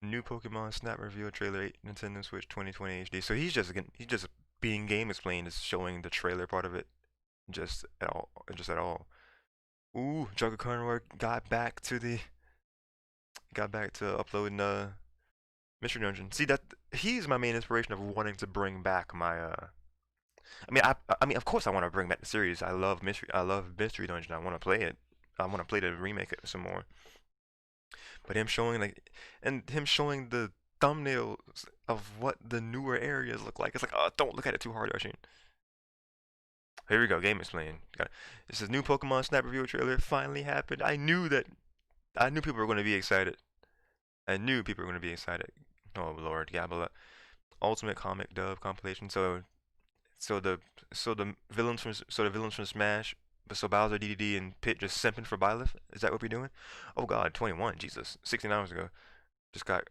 New Pokemon Snap reveal trailer 8 Nintendo Switch 2020 HD. So he's just being game explained is showing the trailer part of it just at all. Ooh, Jugga Carnivore got back to uploading Mystery Dungeon. See that he's my main inspiration of wanting to bring back my I mean of course I want to bring back the series. I love Mystery Dungeon. I want to play it. I want to play the remake it some more. But him showing the thumbnails of what the newer areas look like. It's like, oh, don't look at it too hard, Arshin. Here we go, game explain. This is new Pokemon Snap review trailer. It finally happened. I knew people were going to be excited. I knew people were going to be excited. Oh Lord, Gabala. Ultimate Comic Dub compilation. So the villains from Smash, so Bowser, DDD, and Pit just simping for Byleth. Is that what we're doing? Oh God, 21. Jesus, 16 hours ago. Just got.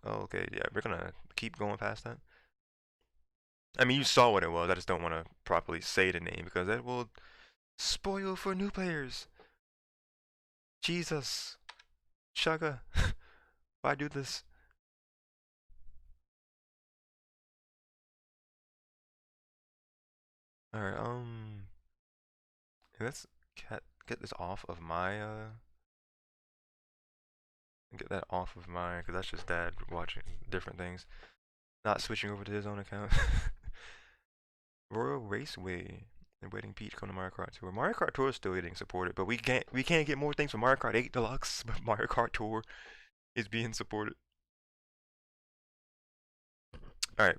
Oh, okay, yeah, we're gonna keep going past that. I mean, you saw what it was. I just don't want to properly say the name because that will spoil for new players. Jesus, Chugga, why do this? All right, let's get this off of my get that off of mine because that's just dad watching different things, not switching over to his own account. Royal Raceway and Wedding Peach come to Mario Kart Tour. Mario Kart Tour is still getting supported, but we can't get more things from Mario Kart 8 Deluxe, but Mario Kart Tour is being supported. All right,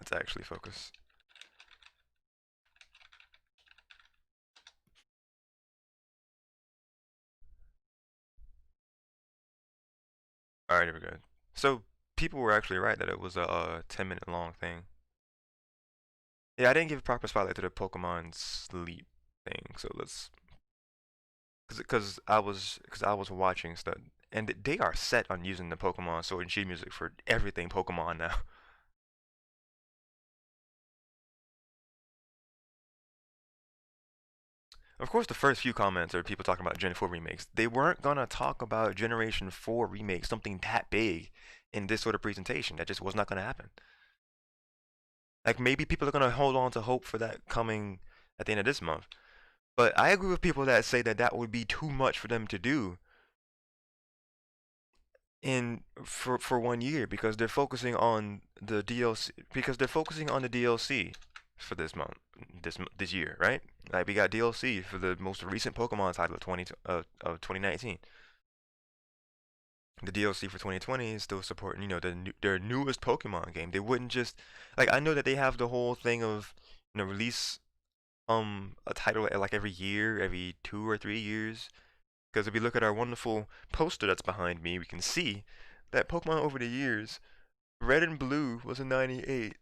Let's actually focus. Alright, here we go. So, people were actually right that it was a 10-minute long thing. Yeah, I didn't give proper spotlight to the Pokemon sleep thing, so let's... Because I was watching stuff, and they are set on using the Pokemon Sword and Shield music for everything Pokemon now. Of course, the first few comments are people talking about Gen 4 remakes. They weren't gonna talk about Generation 4 remakes, something that big, in this sort of presentation. That just was not gonna happen. Like, maybe people are gonna hold on to hope for that coming at the end of this month. But I agree with people that say that that would be too much for them to do for 1 year, because they're focusing on the DLC, for this month, this year, right? Like, we got DLC for the most recent Pokemon title of 2019. The DLC for 2020 is still supporting, their newest Pokemon game. They wouldn't just, like, I know that they have the whole thing of, release a title like every year, every 2 or 3 years. Because if we look at our wonderful poster that's behind me, we can see that Pokemon over the years, Red and Blue was in 98,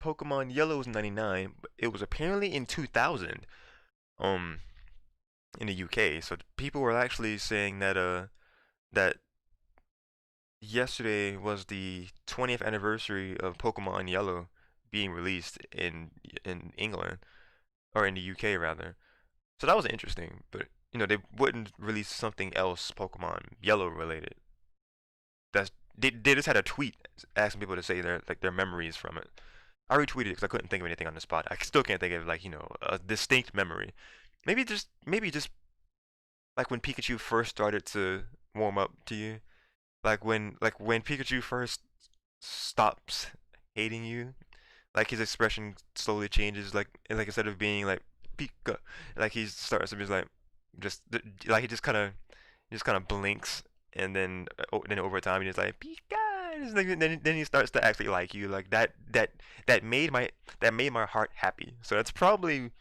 Pokemon Yellow was in 99, but it was apparently in 2000, um, in the UK. So people were actually saying that yesterday was the 20th anniversary of Pokemon Yellow being released in England, or in the UK rather. So that was interesting, but they wouldn't release something else Pokemon Yellow related. They just had a tweet asking people to say their memories from it. I retweeted it because I couldn't think of anything on the spot. I still can't think of a distinct memory. Maybe just like when Pikachu first started to warm up to you, like when Pikachu first stops hating you, like his expression slowly changes, like instead of being like Pika, like he starts to be just like he just kind of blinks, and then over time he's like Pika, and then he starts to actually like you, like that made my heart happy. So that's probably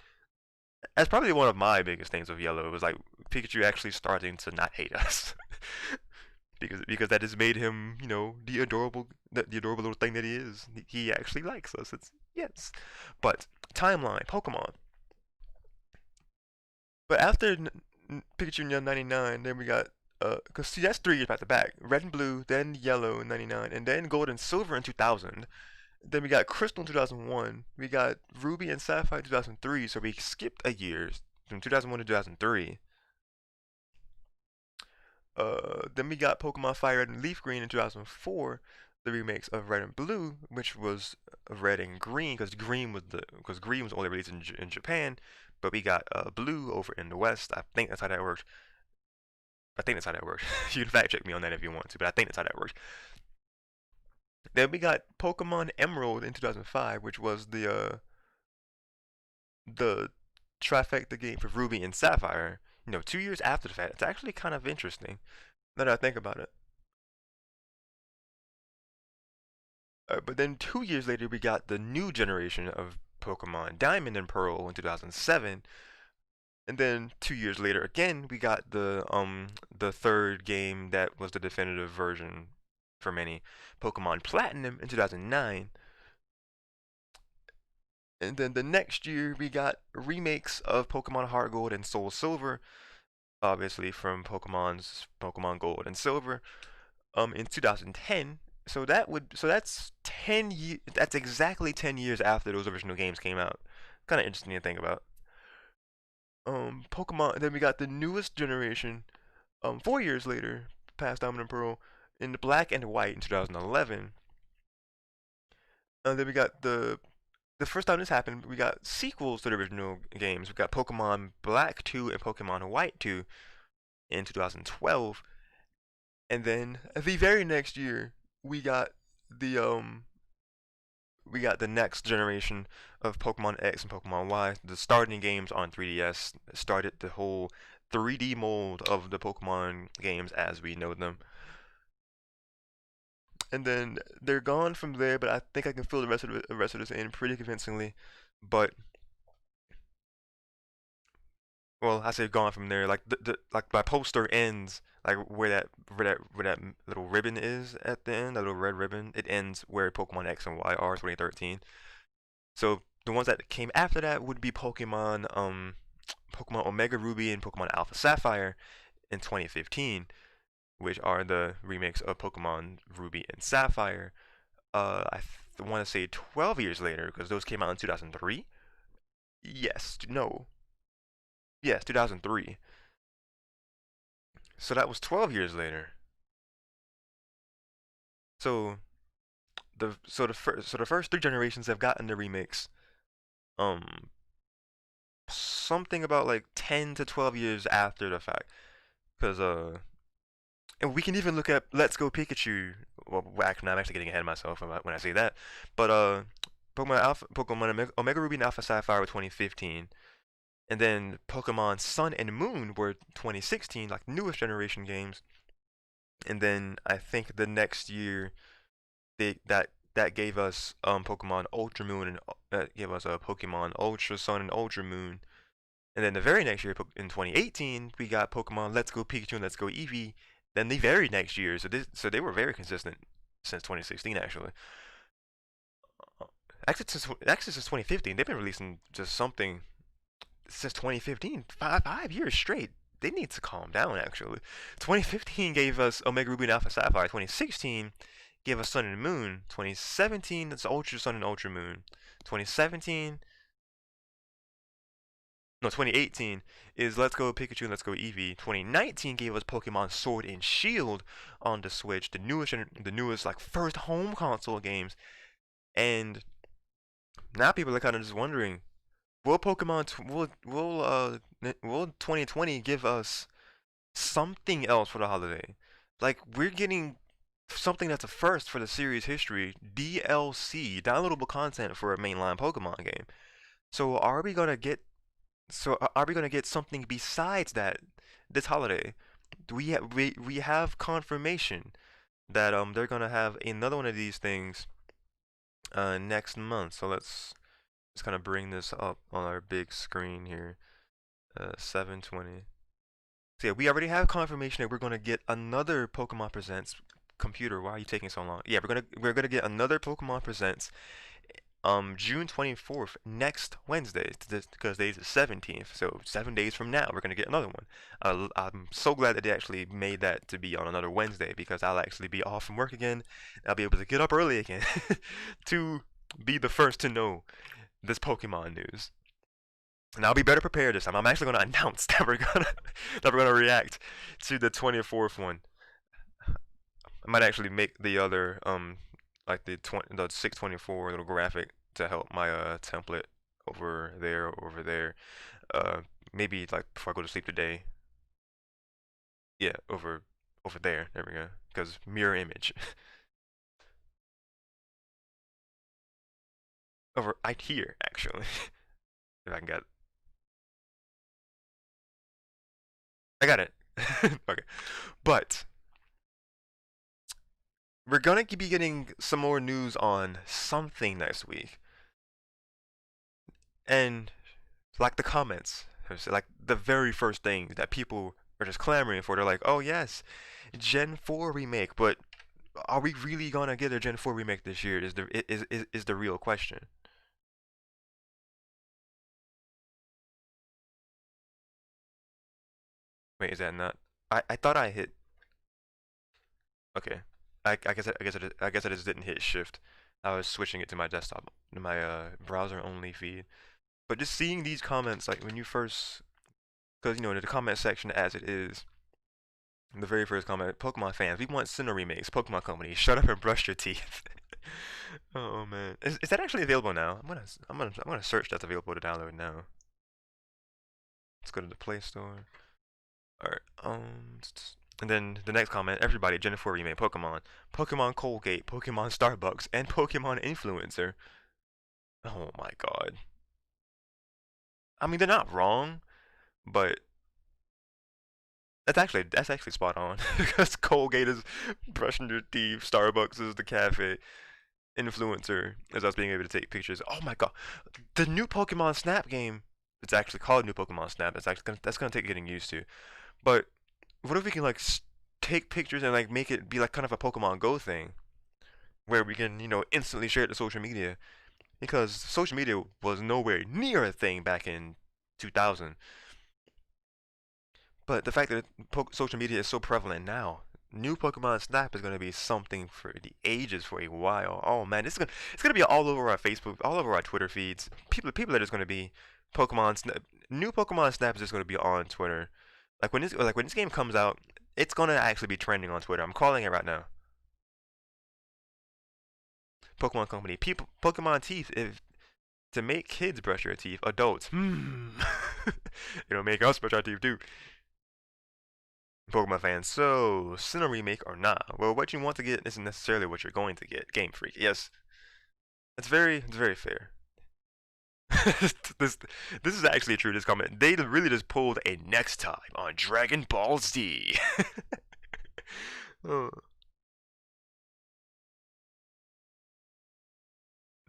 one of my biggest things with Yellow. It was like Pikachu actually starting to not hate us. Because that has made him, the adorable little thing that he is. He actually likes us. It's yes. But timeline, Pokemon. But after Pikachu in 99, then we got cause see that's 3 years back to back. Red and Blue, then Yellow in 99, and then Gold and Silver in 2000. Then we got Crystal in 2001. We got Ruby and Sapphire in 2003. So we skipped a year from 2001 to 2003. Then we got Pokemon Fire Red and Leaf Green in 2004, the remakes of Red and Blue, which was Red and Green, because Green was only released in Japan, but we got Blue over in the West. I think that's how that worked. You can fact check me on that if you want to, but I think that's how that worked. Then we got Pokemon Emerald in 2005, which was the trifecta game for Ruby and Sapphire. 2 years after the fact. It's actually kind of interesting now that I think about it. But then 2 years later, we got the new generation of Pokemon Diamond and Pearl in 2007, and then 2 years later again, we got the third game that was the definitive version for many, Pokemon Platinum in 2009. And then the next year, we got remakes of Pokemon Heart Gold and Soul Silver, obviously from Pokemon Gold and Silver, in 2010. So that's 10 years. That's exactly 10 years after those original games came out. Kind of interesting to think about. Pokemon. Then we got the newest generation. 4 years later, past Diamond and Pearl, in the Black and White in 2011. And then we got the first time this happened, we got sequels to the original games. We got Pokemon Black 2 and Pokemon White 2 in 2012. And then the very next year, we got the next generation of Pokemon X and Pokemon Y. The starting games on 3DS started the whole 3D mold of the Pokemon games as we know them. And then they're gone from there, but I think I can fill the rest of this in pretty convincingly. But well, I say gone from there. Like like my poster ends like where that little ribbon is at the end, that little red ribbon. It ends where Pokemon X and Y are 2013. So the ones that came after that would be Pokemon Omega Ruby and Pokemon Alpha Sapphire in 2015, which are the remakes of Pokemon Ruby and Sapphire. I want to say 12 years later because those came out in 2003. Yes, no, yes, 2003. So that was 12 years later. So the first three generations have gotten the remakes. Um, Something about like 10 to 12 years after the fact, because and we can even look at Let's Go Pikachu. Well, actually, I'm actually getting ahead of myself when I say that. But Pokemon Omega Ruby and Alpha Sapphire were 2015, and then Pokemon Sun and Moon were 2016, like newest generation games. And then I think the next year that gave us Pokemon Ultra Moon and that gave us a Pokemon Ultra Sun and Ultra Moon. And then the very next year, in 2018, we got Pokemon Let's Go Pikachu and Let's Go Eevee. Then the very next year, so they were very consistent since 2016 actually. Actually since 2015, they've been releasing just something since 2015, five years straight. They need to calm down actually. 2015 gave us Omega Ruby and Alpha Sapphire. 2016 gave us Sun and Moon. 2017 it's Ultra Sun and Ultra Moon. 2017 no, 2018 is Let's Go Pikachu and Let's Go Eevee. 2019 gave us Pokemon Sword and Shield on the Switch, the newest like first home console games. And now people are kind of just wondering, will will 2020 give us something else for the holiday? Like we're getting something that's a first for the series history, DLC, downloadable content for a mainline Pokemon game. So are we gonna get something besides that this holiday? We have confirmation that they're gonna have another one of these things next month. So let's just kind of bring this up on our big screen here. 720. So yeah, we already have confirmation that we're gonna get another Pokemon Presents. Computer, why are you taking so long? Yeah, we're gonna get another Pokemon Presents June 24th, next Wednesday, because today's the 17th, so 7 days from now we're gonna get another one. I'm so glad that they actually made that to be on another Wednesday because I'll actually be off from work again. I'll be able to get up early again to be the first to know this Pokemon news. And I'll be better prepared this time. I'm actually gonna announce that we're gonna react to the 24th one. I might actually make the other like the 624 little graphic to help my template over there. Maybe like before I go to sleep today. Yeah, over there. There we go. Because mirror image. Over right here actually. If I can get it. I got it. Okay. But we're gonna be getting some more news on something next week. And like the comments, like the very first thing that people are just clamoring for, they're like, oh yes, Gen 4 remake, but are we really gonna get a Gen 4 remake this year is the real question. Wait, is that not? I thought I hit. Okay. I guess I just didn't hit shift. I was switching it to my desktop, my browser only feed. But just seeing these comments, like when you first, because you know, in the comment section as it is, the very first comment, Pokemon fans, we want Sinnoh remakes. Pokemon Company, shut up and brush your teeth. Oh man, is that actually available now? I'm gonna search that's available to download now. Let's go to the Play Store. All right, and then the next comment, everybody, Gen 4 remake, Pokemon, Pokemon Colgate, Pokemon Starbucks, and Pokemon Influencer. Oh my god. I mean, they're not wrong, but That's actually spot on because Colgate is brushing your teeth, Starbucks is the cafe, influencer is us being able to take pictures. Oh my god, the new Pokemon Snap game. It's actually called New Pokemon Snap. That's gonna take getting used to. But what if we can like take pictures and like make it be like kind of a Pokemon Go thing, where we can instantly share it to social media because social media was nowhere near a thing back in 2000. But the fact that social media is so prevalent now, new Pokemon Snap is going to be something for the ages for a while. Oh man, it's gonna be all over our Facebook, all over our Twitter feeds. People are just going to be Pokemon Snap. New Pokemon Snap is just going to be on Twitter. Like when this game comes out, it's going to actually be trending on Twitter. I'm calling it right now. Pokemon Company, people, Pokemon Teeth. If to make kids brush their teeth, adults, it'll make us brush our teeth too. Pokemon fans, so Sinnoh remake or not? Well, what you want to get isn't necessarily what you're going to get. Game Freak, yes, it's very fair. this this is actually true. This comment, they really just pulled a next time on Dragon Ball Z. Oh.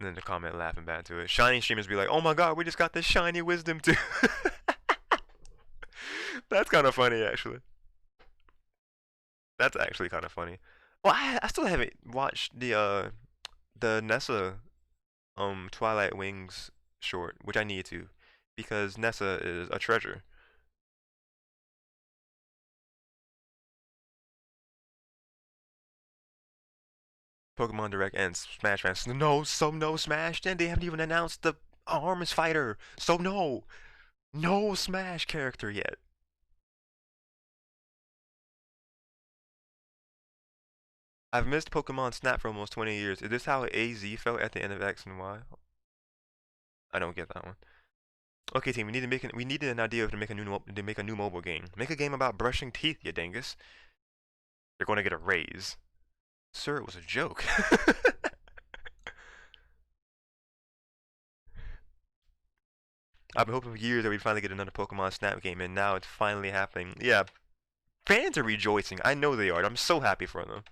And then the comment laughing back to it. Shiny streamers be like, "Oh my God, we just got this shiny wisdom too." That's kind of funny, actually. That's actually kind of funny. Well, I still haven't watched the Nessa Twilight Wings short, which I need to, because Nessa is a treasure. Pokemon Direct and Smash fans. No, so no Smash. Then they haven't even announced the Arms fighter. So no Smash character yet. I've missed Pokemon Snap for almost 20 years. Is this how AZ felt at the end of X and Y? I don't get that one. Okay, team, we needed an idea to make a new mobile game. Make a game about brushing teeth, you dingus. You're going to get a raise. Sir, it was a joke. I've been hoping for years that we'd finally get another Pokemon Snap game, and now it's finally happening. Yeah, fans are rejoicing. I know they are. I'm so happy for them.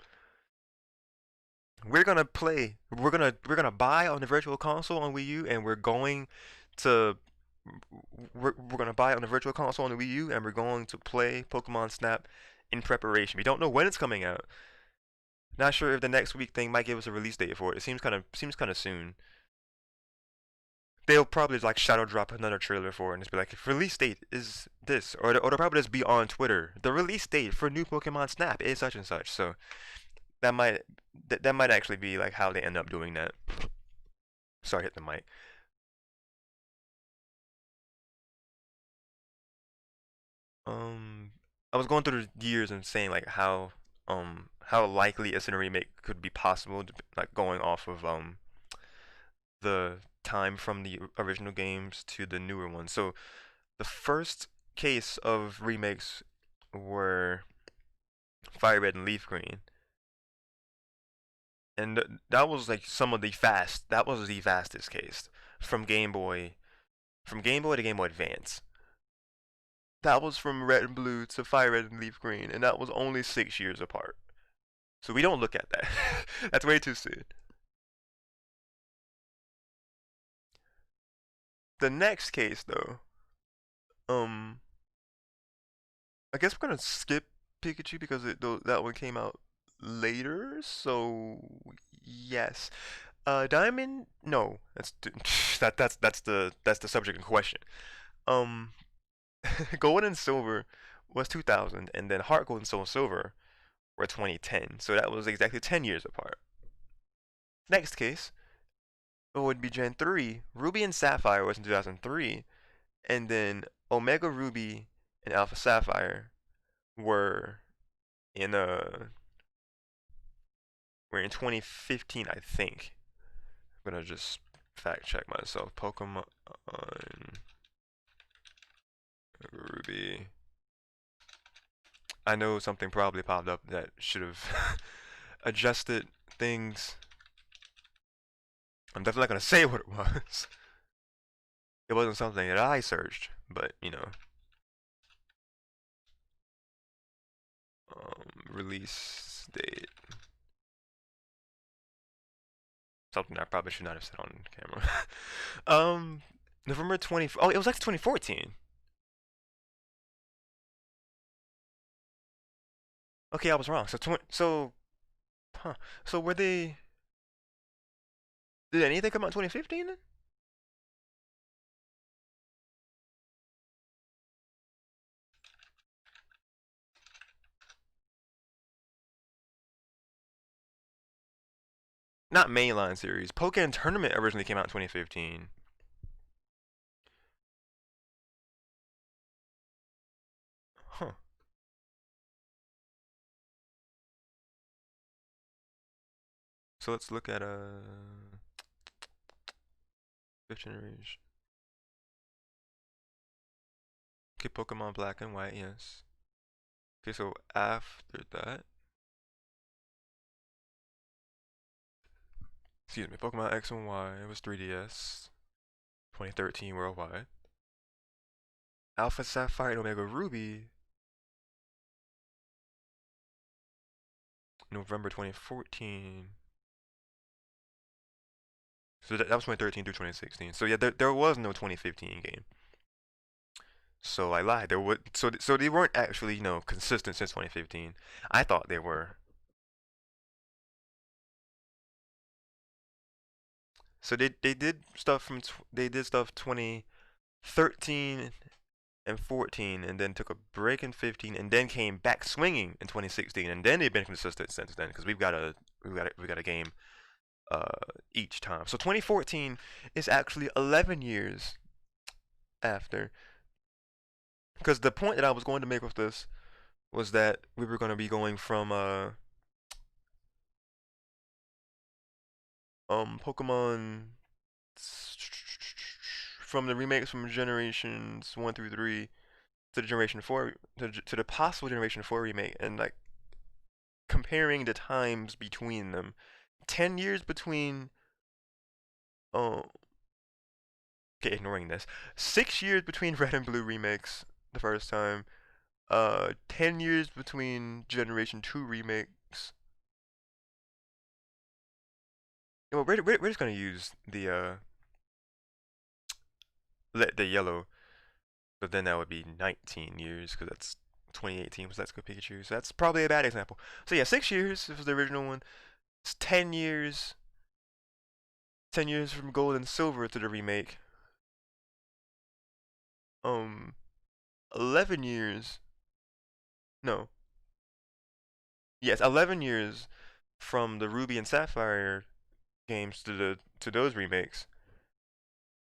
We're gonna play. We're gonna buy on the Virtual Console on Wii U, and to we're gonna buy it on the Virtual Console on the Wii U, and we're going to play Pokemon Snap in preparation. We don't know when it's coming out. Not sure if the next week thing might give us a release date for it. It seems kind of soon. They'll probably like shadow drop another trailer for it and just be like, release date is this, or they'll probably just be on Twitter. The release date for new Pokemon Snap is such and such. So that might that might actually be like how they end up doing that. Sorry, hit the mic. Um, I was going through the years and saying like how likely a Sinnoh remake could be possible, like going off of the time from the original games to the newer ones. So the first case of remakes were Fire Red and Leaf Green, and that was like that was the fastest case from Game Boy, to Game Boy Advance. That was from Red and Blue to Fire Red and Leaf Green, and that was only 6 years apart. So we don't look at that. That's way too soon. The next case, though, um, I guess we're gonna skip Pikachu because that one came out later. So yes, Diamond. No, that's the subject in question. Um, Gold and Silver was 2000, and then Heart Gold and Soul Silver were 2010. So that was exactly 10 years apart. Next case, it would be Gen 3. Ruby and Sapphire was in 2003, and then Omega Ruby and Alpha Sapphire were in were in 2015, I think. I'm gonna just fact check myself. Pokemon Ruby. I know something probably popped up that should have adjusted things. I'm definitely not gonna say what it was. It wasn't something that I searched, but Release date. Something I probably should not have said on camera. November 20. Oh, it was like 2014. Okay, I was wrong. Huh. So were they? Did anything come out in 2015 then? Not mainline series. Pokemon Tournament originally came out in 2015. Huh. So let's look at fifth generation. Okay, Pokemon Black and White, yes. Okay, so after that, excuse me, Pokemon X and Y, it was 3DS, 2013 worldwide. Alpha Sapphire and Omega Ruby, November 2014. So that was 2013 through 2016. So yeah, there was no 2015 game. So I lied. There would so they weren't actually consistent since 2015. I thought they were. So they did stuff they did stuff 2013 and 14, and then took a break in 15, and then came back swinging in 2016, and then they've been consistent since then because we got a game each time. So 2014 is actually 11 years after. Because the point that I was going to make with this was that we were going to be going from Pokemon from the remakes from generations 1 through 3 to the generation 4 to the possible generation 4 remake, and like comparing the times between them. 10 years between oh okay, ignoring this. 6 years between Red and Blue remakes the first time. 10 years between generation 2 remakes. Well, we're just gonna use the yellow, but then that would be 19 years because that's 2018 was Let's Go Pikachu. So that's probably a bad example. So yeah, 6 years was the original one. It's 10 years. 10 years from Gold and Silver to the remake. Um, 11 years. No. Yes, 11 years from the Ruby and Sapphire games to those remakes.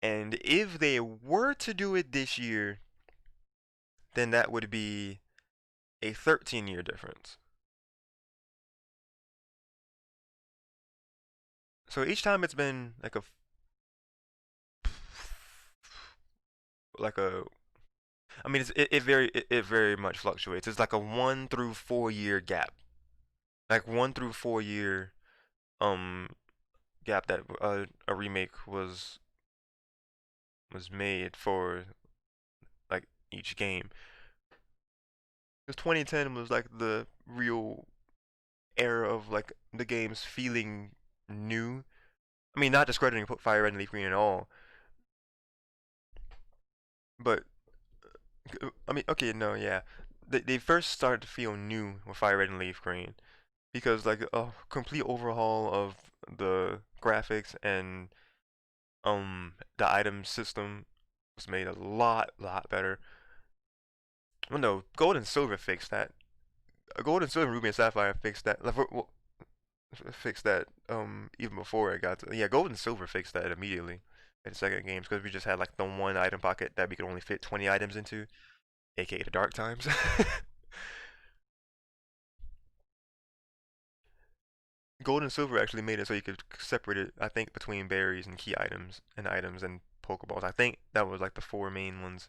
And if they were to do it this year, then that would be a 13-year difference. So each time it's been like a I mean it very much fluctuates. It's like a 1 through 4 year gap. Like 1 through 4 year um gap that a remake was made for like each game. Because 2010 was like the real era of like the games feeling new. I mean, not discrediting Fire Red and Leaf Green at all, but I mean, okay, no, yeah, they first started to feel new with Fire Red and Leaf Green because like a complete overhaul of the graphics and the item system was made a lot better. Well, no, Gold and Silver fixed that. Gold and Silver, Ruby and Sapphire fixed that. Like, well, fixed that even before it got to yeah, Gold and Silver fixed that immediately in the second games because we just had like the one item pocket that we could only fit 20 items into, aka the dark times. Gold and Silver actually made it so you could separate it, I think, between berries and key items and Pokeballs. I think that was like the four main ones.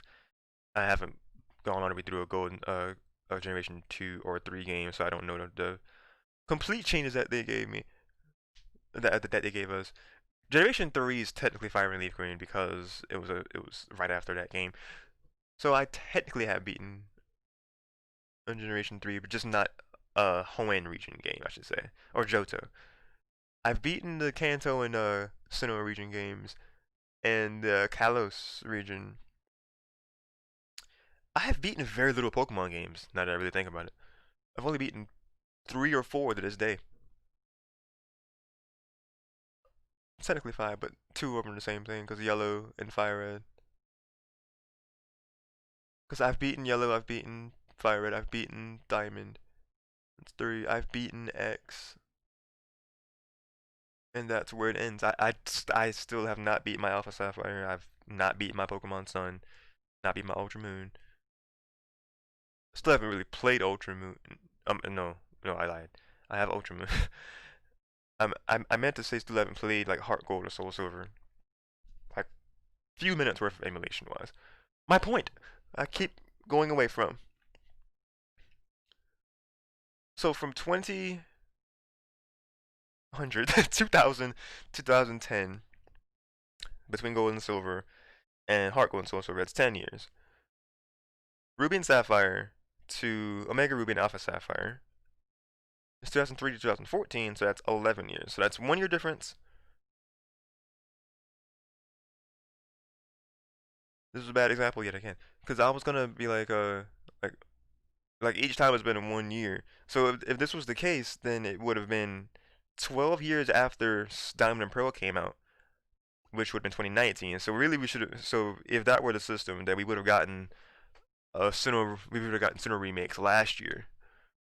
I haven't gone all the way through a Golden a Generation 2 or 3 game, so I don't know the complete changes that they gave me. That they gave us. Generation 3 is technically Fire and Leaf Green because it was right after that game. So I technically have beaten on Generation 3, but just not a Hoenn region game, I should say, or Johto. I've beaten the Kanto and Sinnoh region games and the Kalos region. I have beaten very little Pokemon games, now that I really think about it. I've only beaten 3 or 4 to this day. Technically 5, but 2 of them are the same thing, because Yellow and Fire Red. Because I've beaten Yellow, I've beaten Fire Red, I've beaten Diamond. That's 3. I've beaten X. And that's where it ends. I still have not beat my Alpha Sapphire. I've not beat my Pokemon Sun. Not beat my Ultra Moon. Still haven't really played Ultra Moon. No, I lied. I have Ultra Moon. I meant to say still haven't played like Heart Gold or Soul Silver. Like few minutes worth of emulation wise. My point. I keep going away from. So from 2000, 2000, 2010, between Gold and Silver and Heart Gold and Soul Silver, it's 10 years. Ruby and Sapphire to Omega Ruby and Alpha Sapphire. It's 2003 to 2014, so that's 11 years. So that's 1 year difference. This is a bad example yet again, because I was gonna be like each time it's been 1 year. So if this was the case, then it would have been 12 years after Diamond and Pearl came out, which would have been 2019. So really, we should have. So if that were the system, then we would have gotten we would have gotten Sinnoh remakes last year,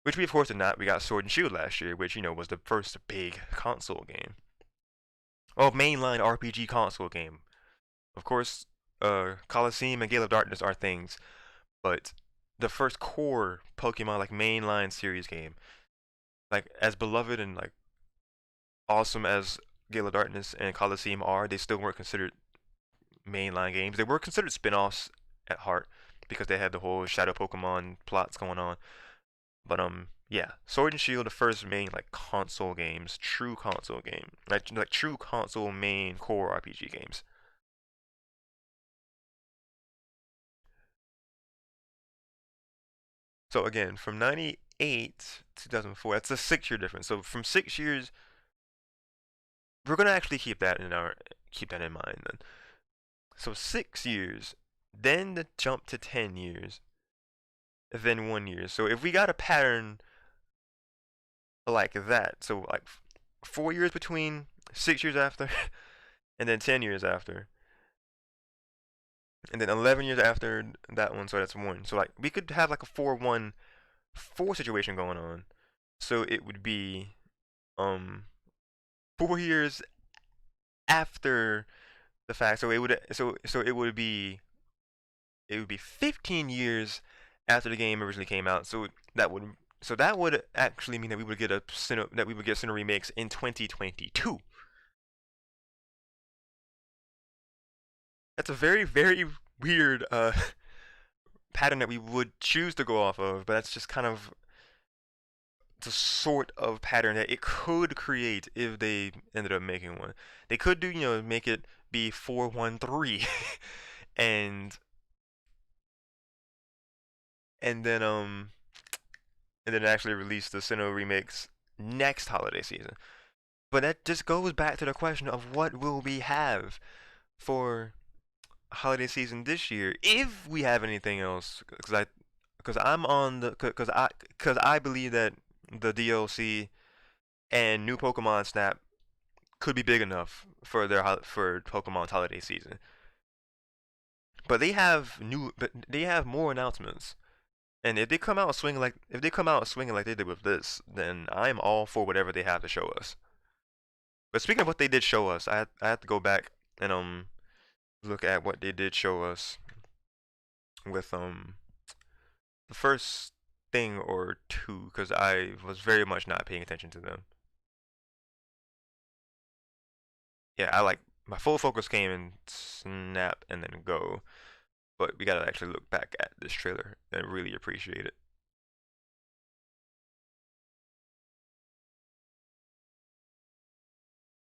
which we of course did not. We got Sword and Shield last year, which was the first big console game. Oh, mainline RPG console game. Of course, Coliseum and Gale of Darkness are things, but the first core Pokemon like mainline series game, like as beloved and like awesome as Gale of Darkness and Coliseum are, they still weren't considered mainline games. They were considered spin-offs at heart because they had the whole Shadow Pokemon plots going on. But yeah, Sword and Shield, the first main like console games, true console game, like true console main core RPG games. So again, from 98 to 2004, that's a 6-year difference. So from 6 years, we're gonna actually keep that in mind then. So 6 years, then the jump to 10 years, then 1 year. So if we got a pattern like that, so like 4 years between 6 years after, and then 10 years after, and then 11 years after that one, so that's 1. So like we could have like a 4-1-4 situation going on. So it would be 4 years after the fact. So it would be 15 years after the game originally came out. So that would actually mean that we would get Sinnoh remakes in 2022. That's a very, very weird pattern that we would choose to go off of, but that's just kind of the sort of pattern that it could create if they ended up making one. They could do, make it be 4-1-3 and and then um and then actually release the Sinnoh remakes next holiday season. But that just goes back to the question of what will we have for holiday season this year if we have anything else, because I believe that the DLC and new Pokemon Snap could be big enough for for Pokemon's holiday season. But they have more announcements. And if they come out swinging like they did with this, then I'm all for whatever they have to show us. But speaking of what they did show us, I have to go back and look at what they did show us with the first thing or two, because I was very much not paying attention to them. Yeah, my full focus came in Snap and then Go, but we gotta actually look back at this trailer and really appreciate it.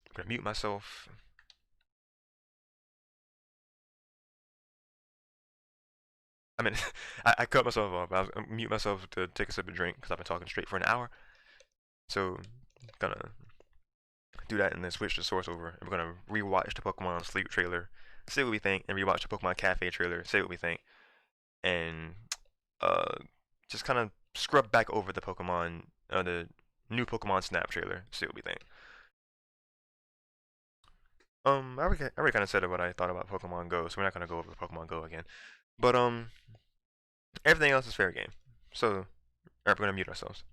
I'm gonna mute myself. I mean, I cut myself off. I was mute myself to take a sip of drink because I've been talking straight for an hour. So, gonna do that and then switch the source over. And we're gonna rewatch the Pokemon Sleep trailer, say what we think, and rewatch the Pokemon Cafe trailer, say what we think, and uh, just kind of scrub back over the new Pokemon Snap trailer, see what we think. I already kind of said what I thought about Pokemon Go, so we're not gonna go over Pokemon Go again. But everything else is fair game. So, alright, we're gonna mute ourselves.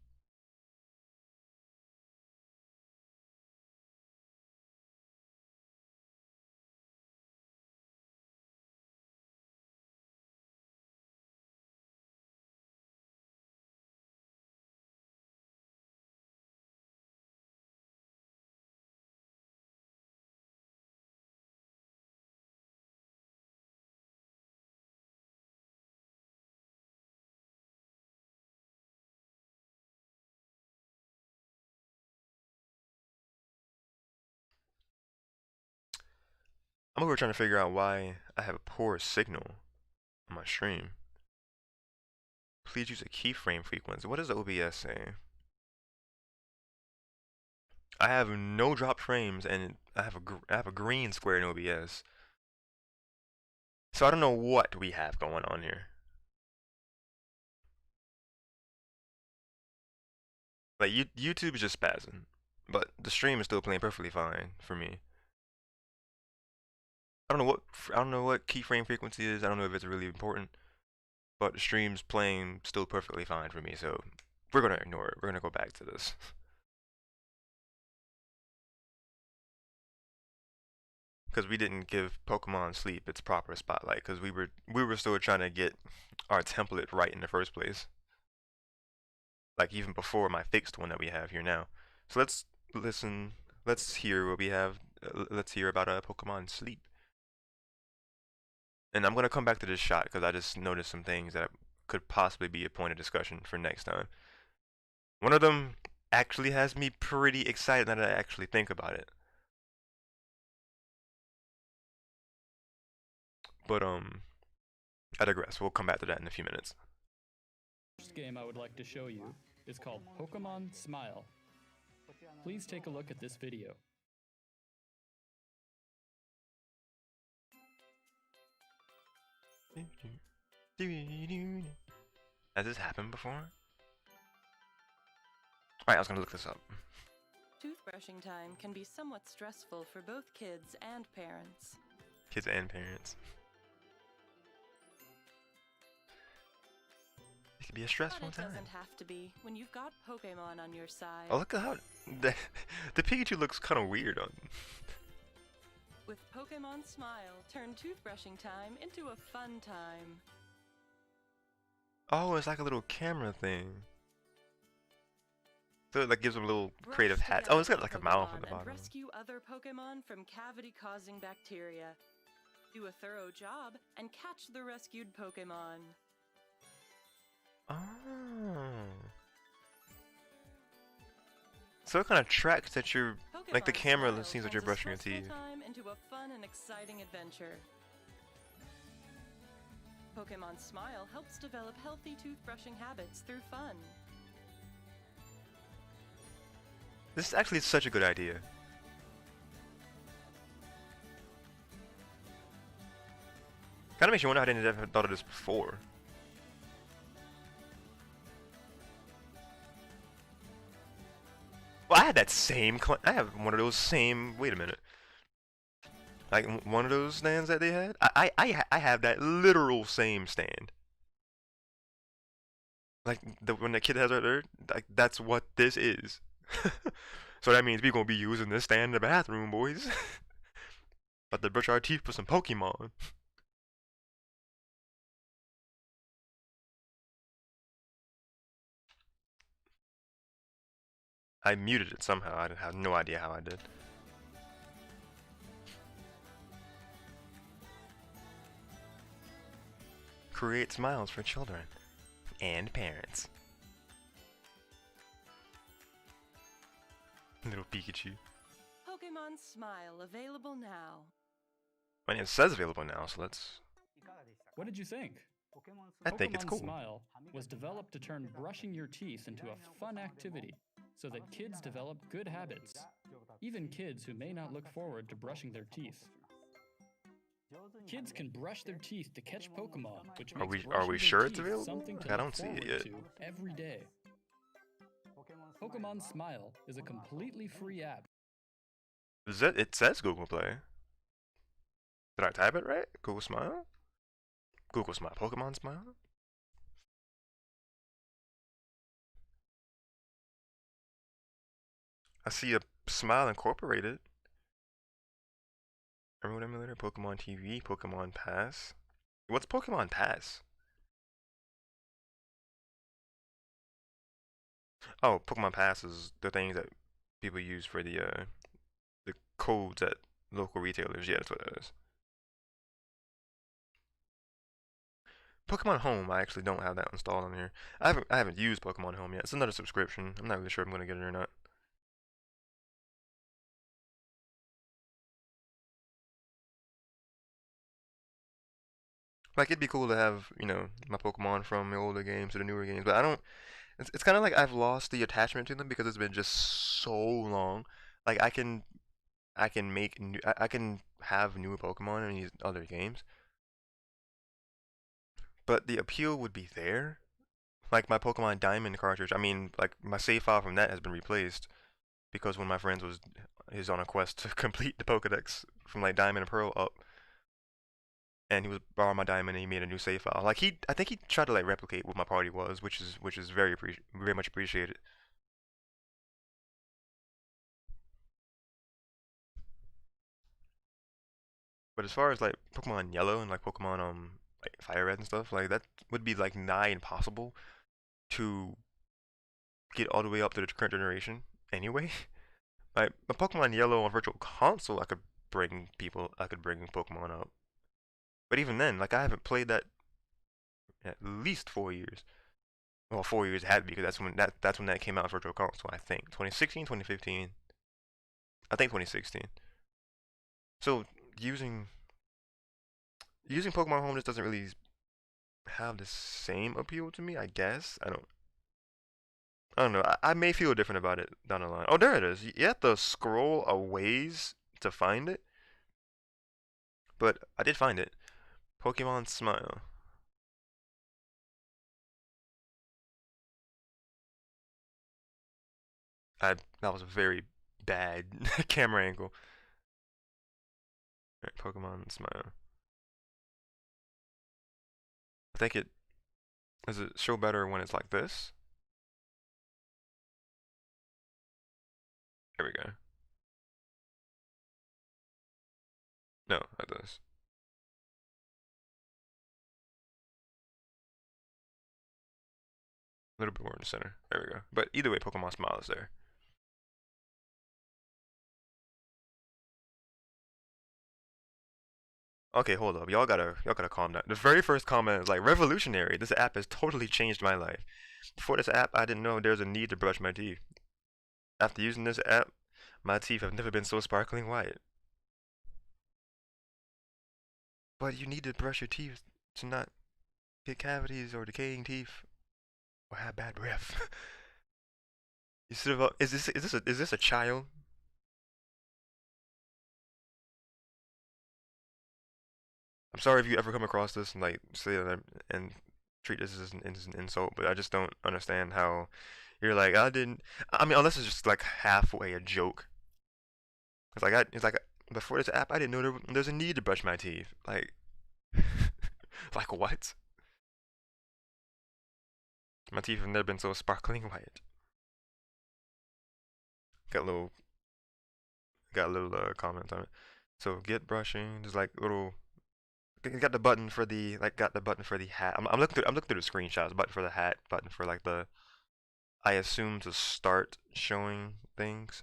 I'm over trying to figure out why I have a poor signal on my stream. Please use a keyframe frequency. What does the OBS say? I have no dropped frames and I have a green square in OBS. So I don't know what we have going on here. Like YouTube is just spazzing, but the stream is still playing perfectly fine for me. I don't know what keyframe frequency is. I don't know if it's really important, but the stream's playing still perfectly fine for me. So we're gonna ignore it. We're gonna go back to this. Because we didn't give Pokemon Sleep its proper spotlight, because we were still trying to get our template right in the first place. Like even before my fixed one that we have here now. So let's listen. Let's hear what we have. Let's hear about Pokemon Sleep. And I'm gonna come back to this shot because I just noticed some things that could possibly be a point of discussion for next time. One of them actually has me pretty excited now that I actually think about it. But I digress. We'll come back to that in a few minutes. First game I would like to show you is called Pokemon Smile. Please take a look at this video. Has this happened before? Alright, I was gonna look this up. Toothbrushing time can be somewhat stressful for both kids and parents. Kids and parents. It can be a stressful But it time. doesn't have to be when you've got Pokemon on your side. Oh, look at how the Pikachu looks kind of weird on. With Pokemon Smile, turn toothbrushing time into a fun time. Oh, it's like a little camera thing. So it like gives them little creative hats. Oh, it's got like a mouth at the bottom. Rescue other Pokemon from cavity-causing bacteria. Do a thorough job and catch the rescued Pokemon. Oh. So it kind of tracks that you're like the camera seems that you're brushing your teeth. Time into a fun and exciting adventure. Pokemon Smile helps develop healthy toothbrushing habits through fun. This is actually such a good idea. Kind of makes you wonder how I didn't ever thought of this before. Well, I had that same. I have one of those same. Wait a minute. Like one of those stands that they had. I have that literal same stand. Like when the kid has right there. Like that's what this is. So that means we're gonna be using this stand in the bathroom, boys. About to brush our teeth for some Pokemon. I muted it somehow. I have no idea how I did. Create smiles for children and parents. Little Pikachu. Pokemon Smile available now. I mean, it says available now, so let's. What did you think? I think it's Pokemon cool. Smile was developed to turn brushing your teeth into a fun activity so that kids develop good habits, even kids who may not look forward to brushing their teeth. Kids can brush their teeth to catch Pokemon, which makes Are we brushing sure their it's teeth available? something to I look don't see it forward yet. to every day. Pokemon Smile is a completely free app. It says Google Play. Did I type it right? Google Smile? Google Smile. Pokemon Smile? I see a Smile Incorporated. Remote emulator, Pokemon TV, Pokemon Pass. What's Pokemon Pass? Oh, Pokemon Pass is the things that people use for the codes at local retailers. Yeah, that's what that is. Pokemon Home, I actually don't have that installed on here. I haven't used Pokemon Home yet. It's another subscription. I'm not really sure if I'm gonna get it or not. Like, it'd be cool to have, you know, my Pokemon from the older games to the newer games, but I don't. It's kind of like I've lost the attachment to them because it's been just so long. Like, I can make new, I can have newer Pokemon in these other games, but the appeal would be there. Like my Pokemon Diamond cartridge. I mean, like my save file from that has been replaced because one of my friends is on a quest to complete the Pokedex from like Diamond and Pearl up, and he was borrowing my Diamond and he made a new save file. Like I think he tried to like replicate what my party was, which is very much appreciated. But as far as like Pokemon Yellow and like Pokemon like Fire Red and stuff, like that would be like nigh impossible to get all the way up to the current generation anyway. Like my Pokemon Yellow on Virtual Console, I could bring Pokemon up. But even then, like I haven't played that in at least 4 years. Well, 4 years it had to be because that's when that came out on Virtual Console. I think 2016, 2015. I think 2016. So using Pokemon Home just doesn't really have the same appeal to me. I guess I don't know. I may feel different about it down the line. Oh, there it is. You have to scroll a ways to find it, but I did find it. Pokemon Smile. That was a very bad camera angle. Right, Pokemon Smile. I think does it show better when it's like this? There we go. No, that does. A little bit more in the center. There we go. But either way, Pokemon Smile is there. Okay, hold up. Y'all gotta calm down. The very first comment is like revolutionary. This app has totally changed my life. Before this app, I didn't know there's a need to brush my teeth. After using this app, my teeth have never been so sparkling white. But you need to brush your teeth to not get cavities or decaying teeth or have bad breath. You sort of is this a child? I'm sorry if you ever come across this and like say that and treat this as an insult, but I just don't understand how you're like I didn't. I mean, unless it's just like halfway a joke. It's like before this app, I didn't know there's a need to brush my teeth. Like, like what? My teeth have never been so sparkling white. Got a little comment on it. So get brushing. There's like little. Got the button for the hat. I'm looking through the screenshots. Button for the hat. Button for like the. I assume to start showing things.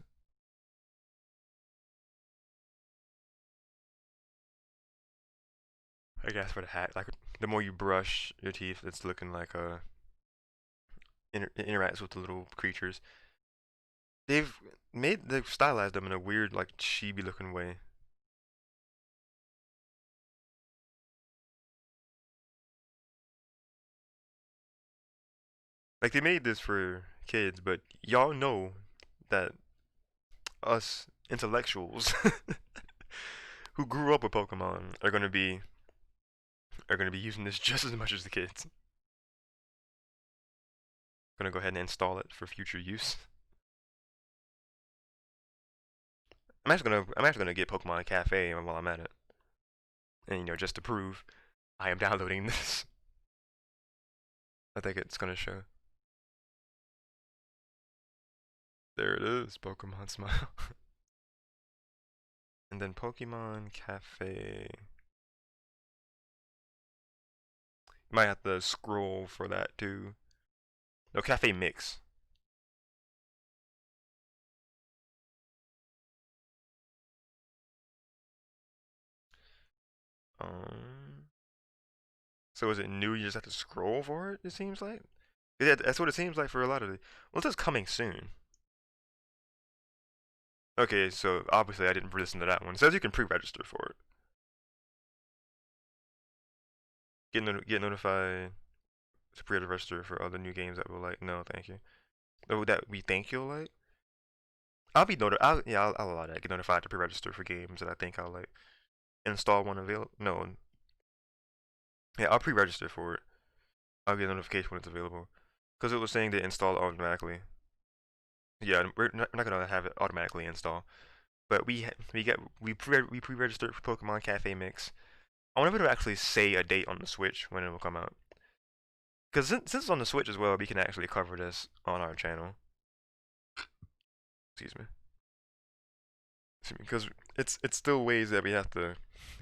I guess for the hat, like the more you brush your teeth, it's looking like it interacts with the little creatures. They've stylized them in a weird like chibi looking way. Like, they made this for kids, but y'all know that us intellectuals who grew up with Pokemon are gonna be using this just as much as the kids. Gonna go ahead and install it for future use. I'm actually gonna get Pokemon Cafe while I'm at it, and you know, just to prove I am downloading this. I think it's gonna show. There it is, Pokemon Smile. And then Pokemon Cafe. You might have to scroll for that too. No, Cafe Mix. So is it new? You just have to scroll for it. It seems like. Yeah, that's what it seems like for a lot of it. Well, it says coming soon. Okay, so obviously I didn't listen to that one. It says you can pre-register for it. Get notified to pre-register for other new games that we'll like. No, thank you. Oh, that we think you'll like. I'll be notified. I'll allow that. Get notified to pre-register for games that I think I'll like. Install one available. No. Yeah, I'll pre-register for it. I'll get a notification when it's available. Because it was saying to install it automatically. Yeah, we're not gonna have it automatically install. But we pre-registered for Pokemon Cafe Mix. I wonder if it'll actually say a date on the Switch when it will come out. Because since it's on the Switch as well, we can actually cover this on our channel. Excuse me. Because it's still ways that we have to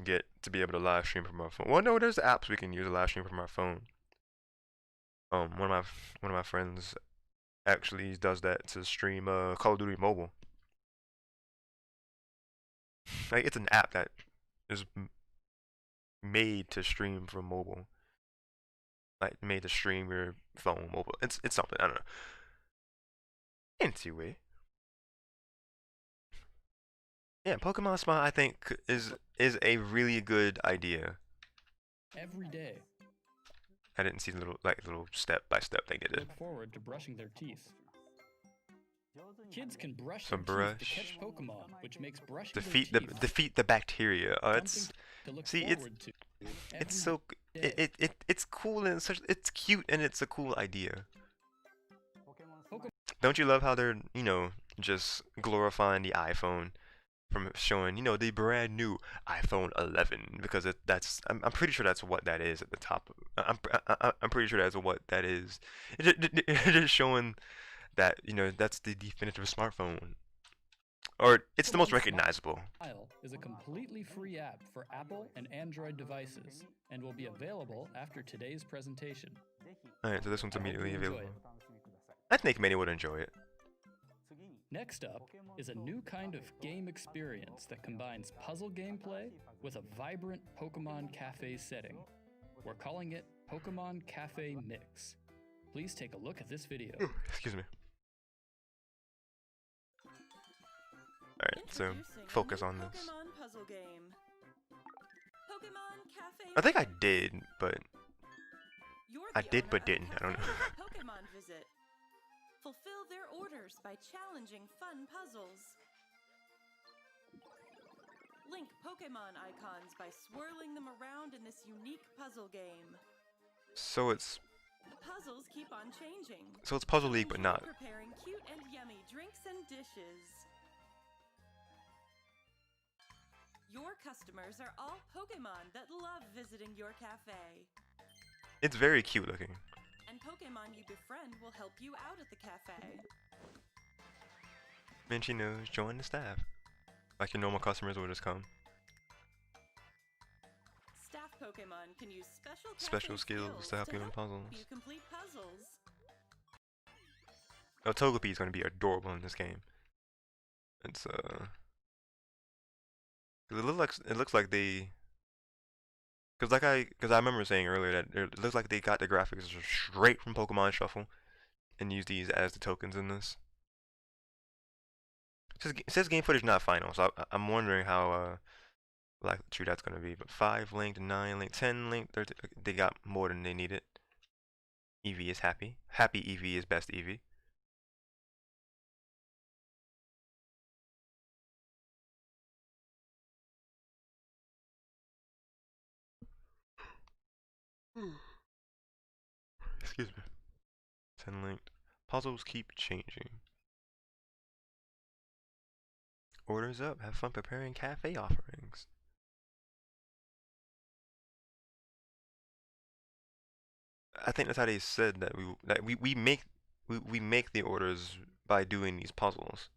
get to be able to live stream from our phone. Well, no, there's apps we can use to live stream from our phone. One of my friends actually does that to stream Call of Duty Mobile. Like, it's an app that is made to stream from mobile. Like, made to stream your phone mobile. It's something, I don't know. Anyway. Yeah, Pokemon Smile I think is a really good idea. Every day. I didn't see the little step-by-step thing it did. Look forward to brushing their teeth. Kids can brush Some their teeth to catch Pokemon, which makes brushing defeat their teeth defeat the bacteria. It's to look see forward to it's so day. it's cool and it's cute and it's a cool idea. Pokemon Don't you love how they're, you know, just glorifying the iPhone from showing, you know, the brand new iPhone 11 because I'm pretty sure that's what that is at the top. I'm pretty sure that's what that is. It's just showing that, you know, that's the definitive smartphone. Or it's the most recognizable. Smile is a completely free app for Apple and Android devices and will be available after today's presentation. Alright, so this one's I hope you immediately enjoy available. it. I think many would enjoy it. Next up is a new kind of game experience that combines puzzle gameplay with a vibrant Pokemon Cafe setting. We're calling it Pokemon Cafe Mix. Please take a look at this video. Ooh, excuse me. Alright, so focus on this. Pokemon puzzle game. Pokemon Cafe. I think I did, but You're I the did owner but of didn't. I don't know. Cafe Pokemon visit. Fulfill their orders by challenging fun puzzles. Link Pokemon icons by swirling them around in this unique puzzle game. So it's The puzzles keep on changing. Puzzle League, but Enjoy not. preparing cute and yummy drinks and dishes. Your customers are all Pokemon that love visiting your cafe. It's very cute looking. And Pokemon you befriend will help you out at the cafe. And she knows, join the staff. Like your normal customers will just come. Staff Pokemon can use Special skills to help you in puzzles. you complete puzzles. Oh, Togepi is going to be adorable in this game. It's it looks like they, cause I remember saying earlier that it looks like they got the graphics straight from Pokemon Shuffle, and used these as the tokens in this. It says game footage not final, so I'm wondering how like true that's gonna be. But 5 linked, 9 linked, 10 linked, 13, they got more than they needed. Eevee is happy. Happy Eevee is best Eevee. Excuse me. 10 linked. Puzzles keep changing. Orders up. Have fun preparing cafe offerings. I think that's how they said that we make the orders by doing these puzzles.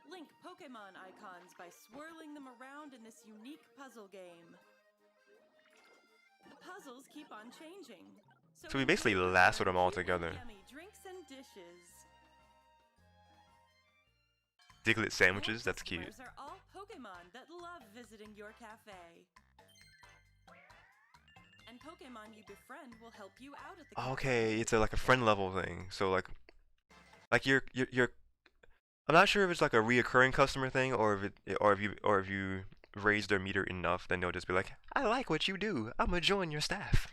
Link Pokemon icons by swirling them around in this unique puzzle game. The puzzles keep on changing. So we basically lassoed them all together. Yummy drinks and dishes. Diglett sandwiches, that's cute. Customers are all Pokemon that love visiting your cafe. And Pokemon you befriend will help you out at the cafe. Okay, it's like a friend level thing. So like you're I'm not sure if it's like a reoccurring customer thing or if you raise their meter enough, then they'll just be like, I like what you do. I'm gonna join your staff.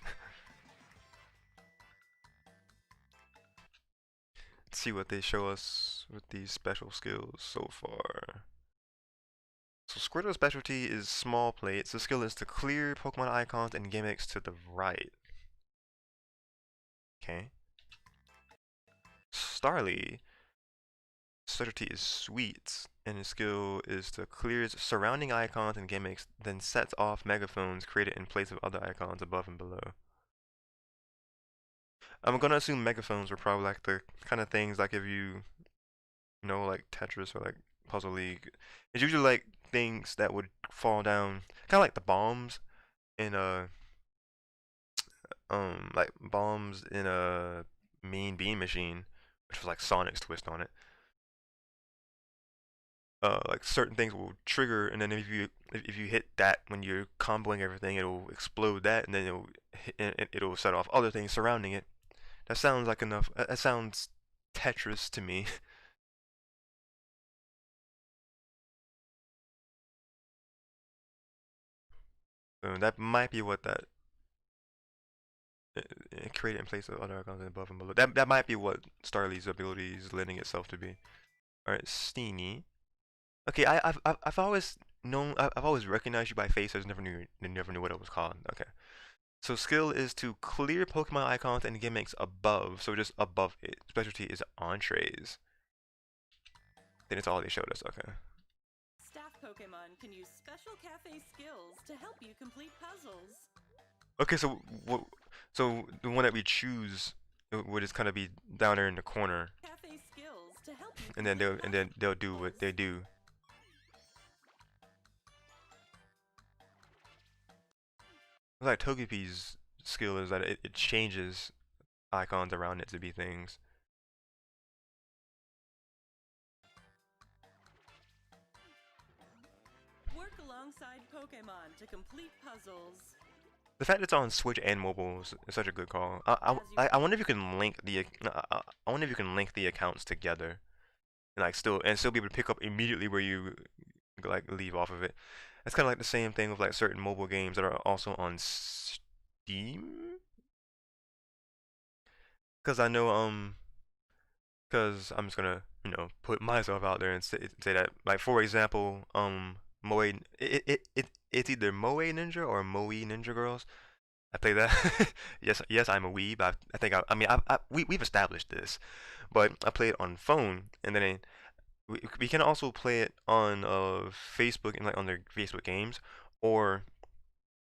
Let's see what they show us with these special skills so far. So Squirtle's specialty is small plates. The skill is to clear Pokemon icons and gimmicks to the right. Okay. Starly specialty is sweets, and his skill is to clear surrounding icons and gimmicks, then sets off megaphones created in place of other icons above and below. I'm gonna assume megaphones are probably like the kind of things like if you know like Tetris or like Puzzle League. It's usually like things that would fall down, kind of like the bombs in like bombs in a Mean Bean Machine, which was like Sonic's twist on it. Like certain things will trigger, and then if you hit that when you're comboing everything, it'll explode that, and then it'll set off other things surrounding it. That sounds like enough. That sounds Tetris to me. So that might be what that created in place of other icons above and below. That might be what Starly's ability is lending itself to be. All right, Steenie. Okay, I've always known, I've always recognized you by face. I just never knew what it was called. Okay, so skill is to clear Pokemon icons and gimmicks above, so just above it. Specialty is entrees. Then it's all they showed us. Okay. Staff Pokemon can use special cafe skills to help you complete puzzles. Okay, so so the one that we choose would just kind of be down there in the corner, Cafe skills to help you and then they'll do what they do. Like Togepi's skill is that it changes icons around it to be things. Work alongside Pokemon to complete puzzles. The fact it's on Switch and mobile is such a good call. I wonder if you can link the I wonder if you can link the accounts together and like still be able to pick up immediately where you like leave off of it. It's kind of like the same thing with like certain mobile games that are also on Steam. Cause I know cause I'm just gonna put myself out there and say that like for example Moe it's either Moe Ninja or Moe Ninja Girls. I play that. Yes, I'm a weeb. I think I mean we've established this, but I play it on phone, and then we can also play it on Facebook and like on their Facebook games, or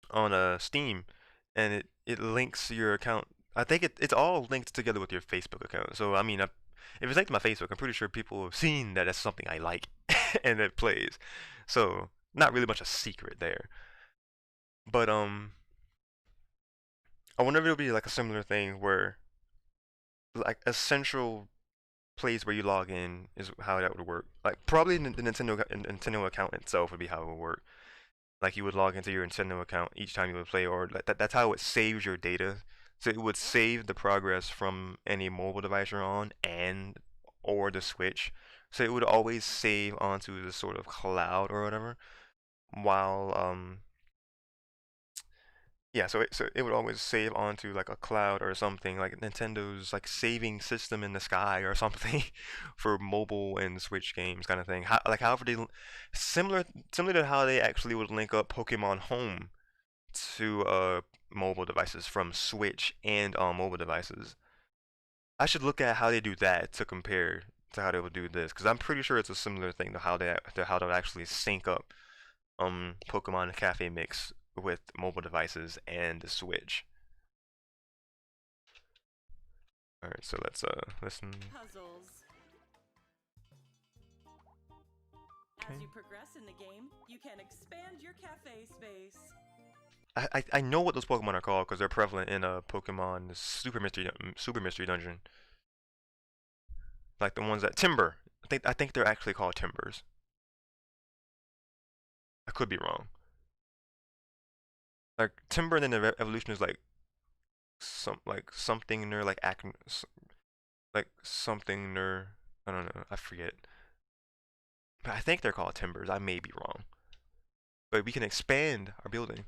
on Steam, and it links your account. I think it's all linked together with your Facebook account. So I mean, if it's linked to my Facebook, I'm pretty sure people have seen that that's something I like, and it plays. So not really much a secret there. But I wonder if it'll be like a similar thing where like a central place where you log in is how that would work. Like probably the Nintendo account itself would be how it would work. Like you would log into your Nintendo account each time you would play, or like that's how it saves your data. So it would save the progress from any mobile device you're on and or the Switch. So it would always save onto the sort of cloud or whatever. While Yeah, so it would always save onto like a cloud or something, like Nintendo's like saving system in the sky or something for mobile and Switch games kind of thing. However similar similar to how they actually would link up Pokemon Home to mobile devices from Switch and mobile devices. I should look at how they do that to compare to how they would do this, because I'm pretty sure it's a similar thing to how they'll actually sync up Pokemon Cafe Mix with mobile devices and the Switch. Alright, so let's listen. Puzzles. Okay. As you progress in the game, you can expand your cafe space. I know what those Pokemon are called because they're prevalent in Pokemon Super Mystery Dungeon. Like the ones that Timber. I think they're actually called Timbers. I could be wrong. Like Timber and then the evolution is like something ner like something ner, I don't know, I forget. But I think they're called Timbers. I may be wrong. But we can expand our building.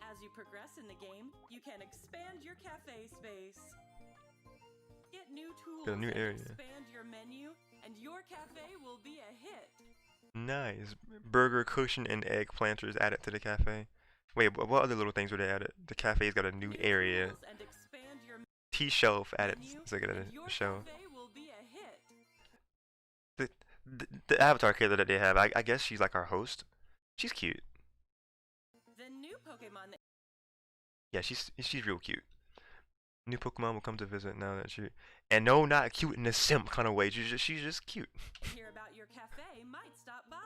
As you progress in the game, you can expand your cafe space. Get new tools Get a new area. expand your menu, and your cafe will be a hit. Nice. Burger, cushion, and egg planters added to the cafe. Wait, what other little things were they added? The cafe's got a new area. Tools and expand your Tea shelf added. menu, So I got and a your shelf. cafe will be a hit. The avatar killer that they have, I guess she's like our host. She's cute. The new Pokemon that Yeah, she's real cute. New Pokemon will come to visit now that she, and no, not cute in a simp kind of way. She's just cute. hear about your cafe might stop by.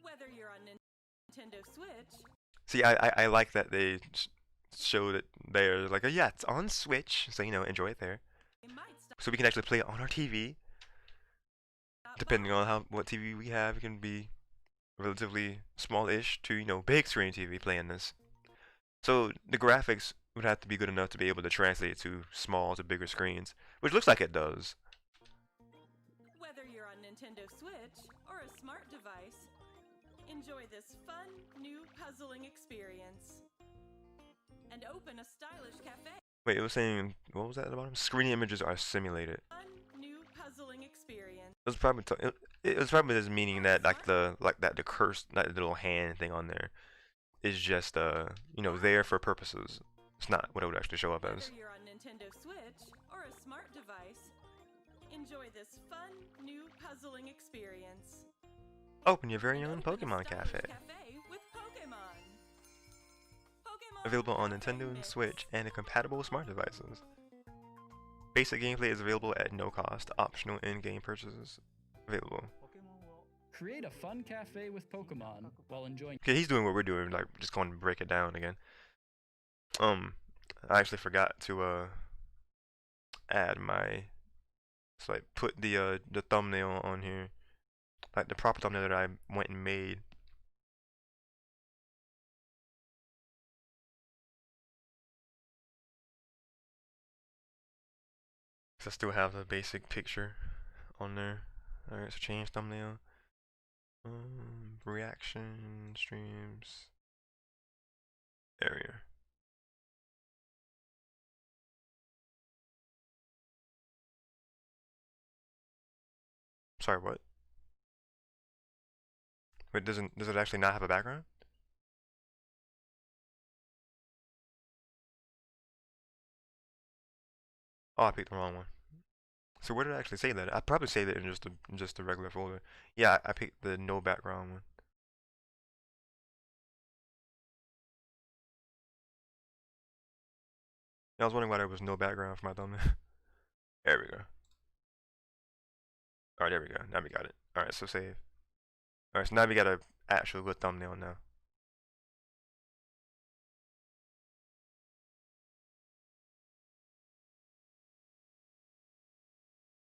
Whether you're on Nintendo Switch, See, I like that they show that they're like, oh yeah, it's on Switch, so enjoy it there. they might stop So we can actually play it on our TV. Depending by. on what TV we have, it can be relatively small-ish to big screen TV playing this. So the graphics would have to be good enough to be able to translate to small to bigger screens, which looks like it does. Whether you're on Nintendo Switch or a smart device, enjoy this fun, new puzzling experience. And open a stylish cafe. Wait, it was saying, what was that at the bottom? Screen images are simulated. Fun, new puzzling experience. It was probably it was probably just meaning that the curse, that little hand thing on there is just there for purposes. It's not what it would actually show up as. Whether you're on Nintendo Switch or a smart device, enjoy this fun, new puzzling experience. Open your very And own open a Pokemon stylish Cafe. cafe with Pokemon. Pokemon Available on Cafe Nintendo and Mix. Switch and compatible smart devices. Basic gameplay is available at no cost. Optional in-game purchases available. Create a fun cafe with Pokemon while enjoying. Okay, he's doing what we're doing, like just going to break it down again. I actually forgot to add my, so I put the thumbnail on here, like the proper thumbnail that I went and made. I still have the basic picture on there. Alright, so change thumbnail. Reaction streams area. Sorry, what? Wait, does it actually not have a background? Oh, I picked the wrong one. So where did I actually save that? I probably saved it in just a regular folder. Yeah, I picked the no background one. I was wondering why there was no background for my thumbnail. There we go. Alright, there we go. Now we got it. Alright, so save. Alright, so now we got an actual good thumbnail now.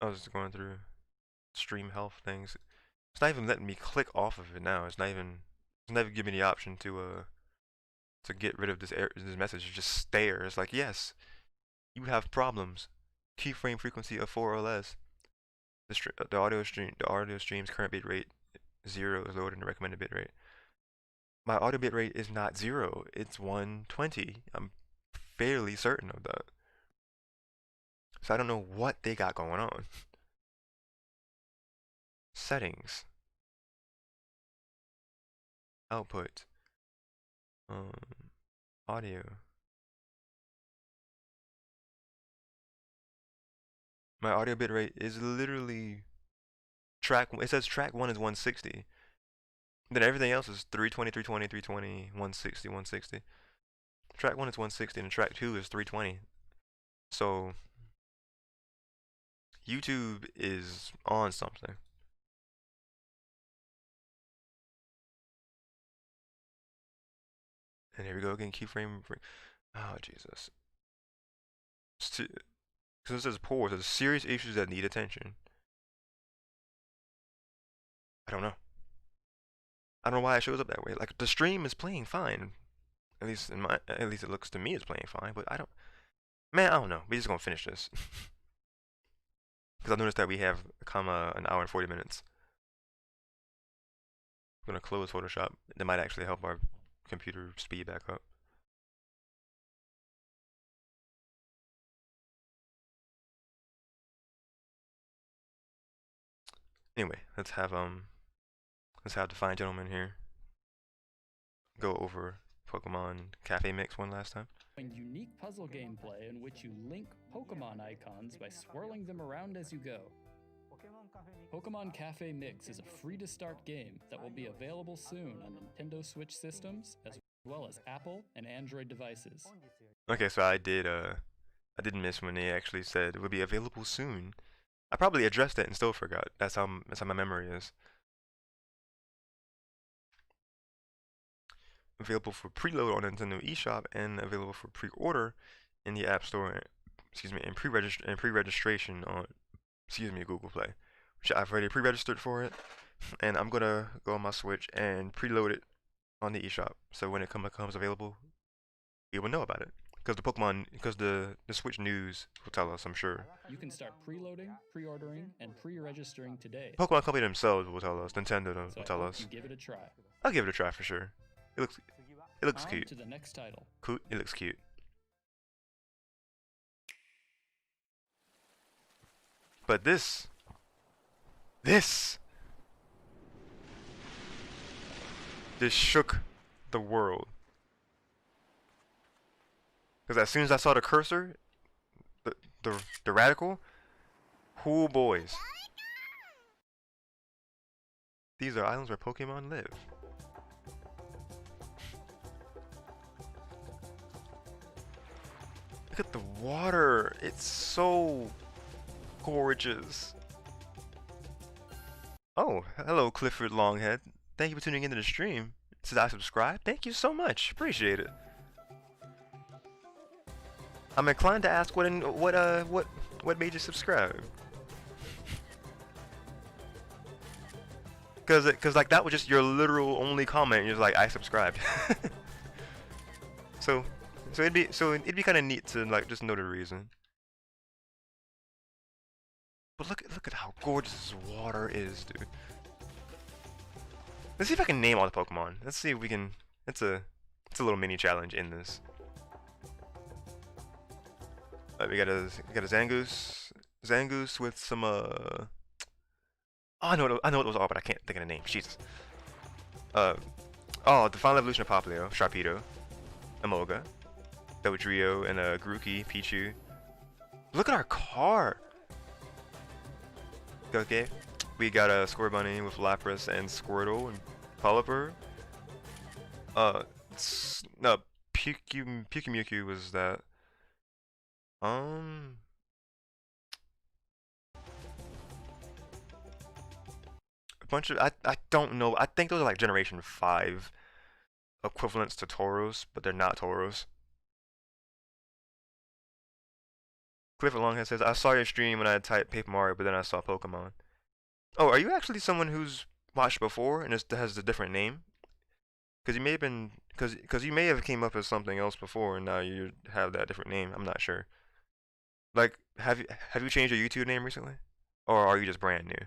I was just going through stream health things. It's not even letting me click off of it now. It's not even giving me the option to get rid of this message. It just stare. It's like, yes, you have problems. Keyframe frequency of 4 or less. The audio stream's current bitrate 0 is lower than the recommended bitrate. my audio bit rate is not 0, it's 120. I'm fairly certain of that. So I don't know what they got going on. Settings. Output. Audio. My audio bit rate is literally it says track 1 is 160. Then everything else is 320, 320, 320, 160, 160. Track 1 is 160 and track 2 is 320. So YouTube is on something. And here we go again, keyframe. Oh, Jesus. Because it says poor, there's serious issues that need attention. I don't know. I don't know why it shows up that way. Like, the stream is playing fine. At least it looks to me it's playing fine, but I don't know. We're just gonna finish this. Because I noticed that we have an hour and 40 minutes. I'm gonna close Photoshop. That might actually help our computer speed back up. Anyway, let's have the fine gentleman here go over Pokemon Cafe Mix one last time. Unique puzzle gameplay in which you link Pokemon icons by swirling them around as you go. Pokemon Cafe Mix is a free-to-start game that will be available soon on Nintendo Switch systems as well as Apple and Android devices. Okay, so I did miss when they actually said it would be available soon. I probably addressed it and still forgot. That's how my memory is. Available for preload on Nintendo eShop and available for pre-order in the App Store. And pre-registration on Google Play, which I've already pre-registered for it, and I'm gonna go on my Switch and preload it on the eShop. So when it becomes available, you will know about it. Because the Switch news will tell us, I'm sure. You can start preloading, pre-ordering, and pre-registering today. Pokemon Company themselves will tell us. Nintendo will tell us. You give it a try. I'll give it a try for sure. It looks cute. To the next title. It looks cute. But this shook the world. Because as soon as I saw the cursor, the radical, oh boys. These are islands where Pokemon live. Look at the water. It's so gorgeous. Oh, hello Clifford Longhead. Thank you for tuning into the stream. Since I subscribed, thank you so much. Appreciate it. I'm inclined to ask what made you subscribe? Cause like that was just your literal only comment. You're like, I subscribed. so it'd be kind of neat to like just know the reason. But look at how gorgeous this water is, dude. Let's see if I can name all the Pokemon. Let's see if we can. It's a little mini challenge in this. We got a Zangoose with some Oh, I know what those are, but I can't think of the name. Jesus. The final evolution of Popplio, Sharpedo, Emolga, Dodrio, and Grookey, Pichu. Look at our car. Okay, we got a Scorbunny with Lapras and Squirtle and Pelipper. No, Pukemukey was that. A bunch of I don't know. I think those are like Generation 5 equivalents to Tauros, but they're not Tauros. Clifford Longhead says, I saw your stream when I typed Paper Mario, but then I saw Pokemon. Oh, are you actually someone who's watched before and has a different name? Because you may have been, because you may have came up as something else before, and now you have that different name. I'm not sure. Like, have you changed your YouTube name recently, or are you just brand new?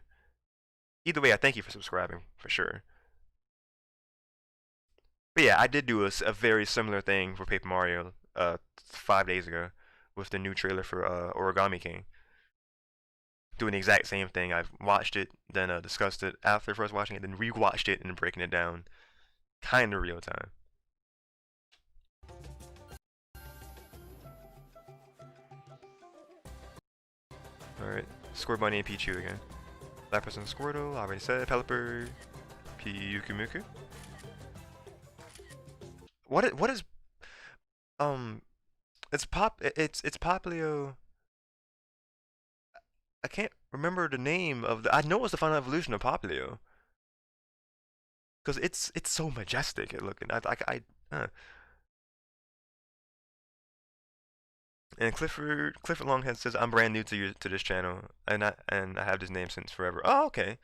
Either way, I thank you for subscribing for sure. But yeah, I did do a very similar thing for Paper Mario 5 days ago with the new trailer for Origami King. Doing the exact same thing. I've watched it, then discussed it after first watching it, then rewatched it and breaking it down, kind of real time. All right, Squirt Bunny and Pichu again. Lapras and Squirtle. Already said. Pelipper, Pyukumuku. What is it's Poplio. I can't remember the name of the. I know it's the final evolution of Poplio. Cause it's so majestic at looking. And Clifford Longhead says I'm brand new to this channel and I have this name since forever. Oh, okay.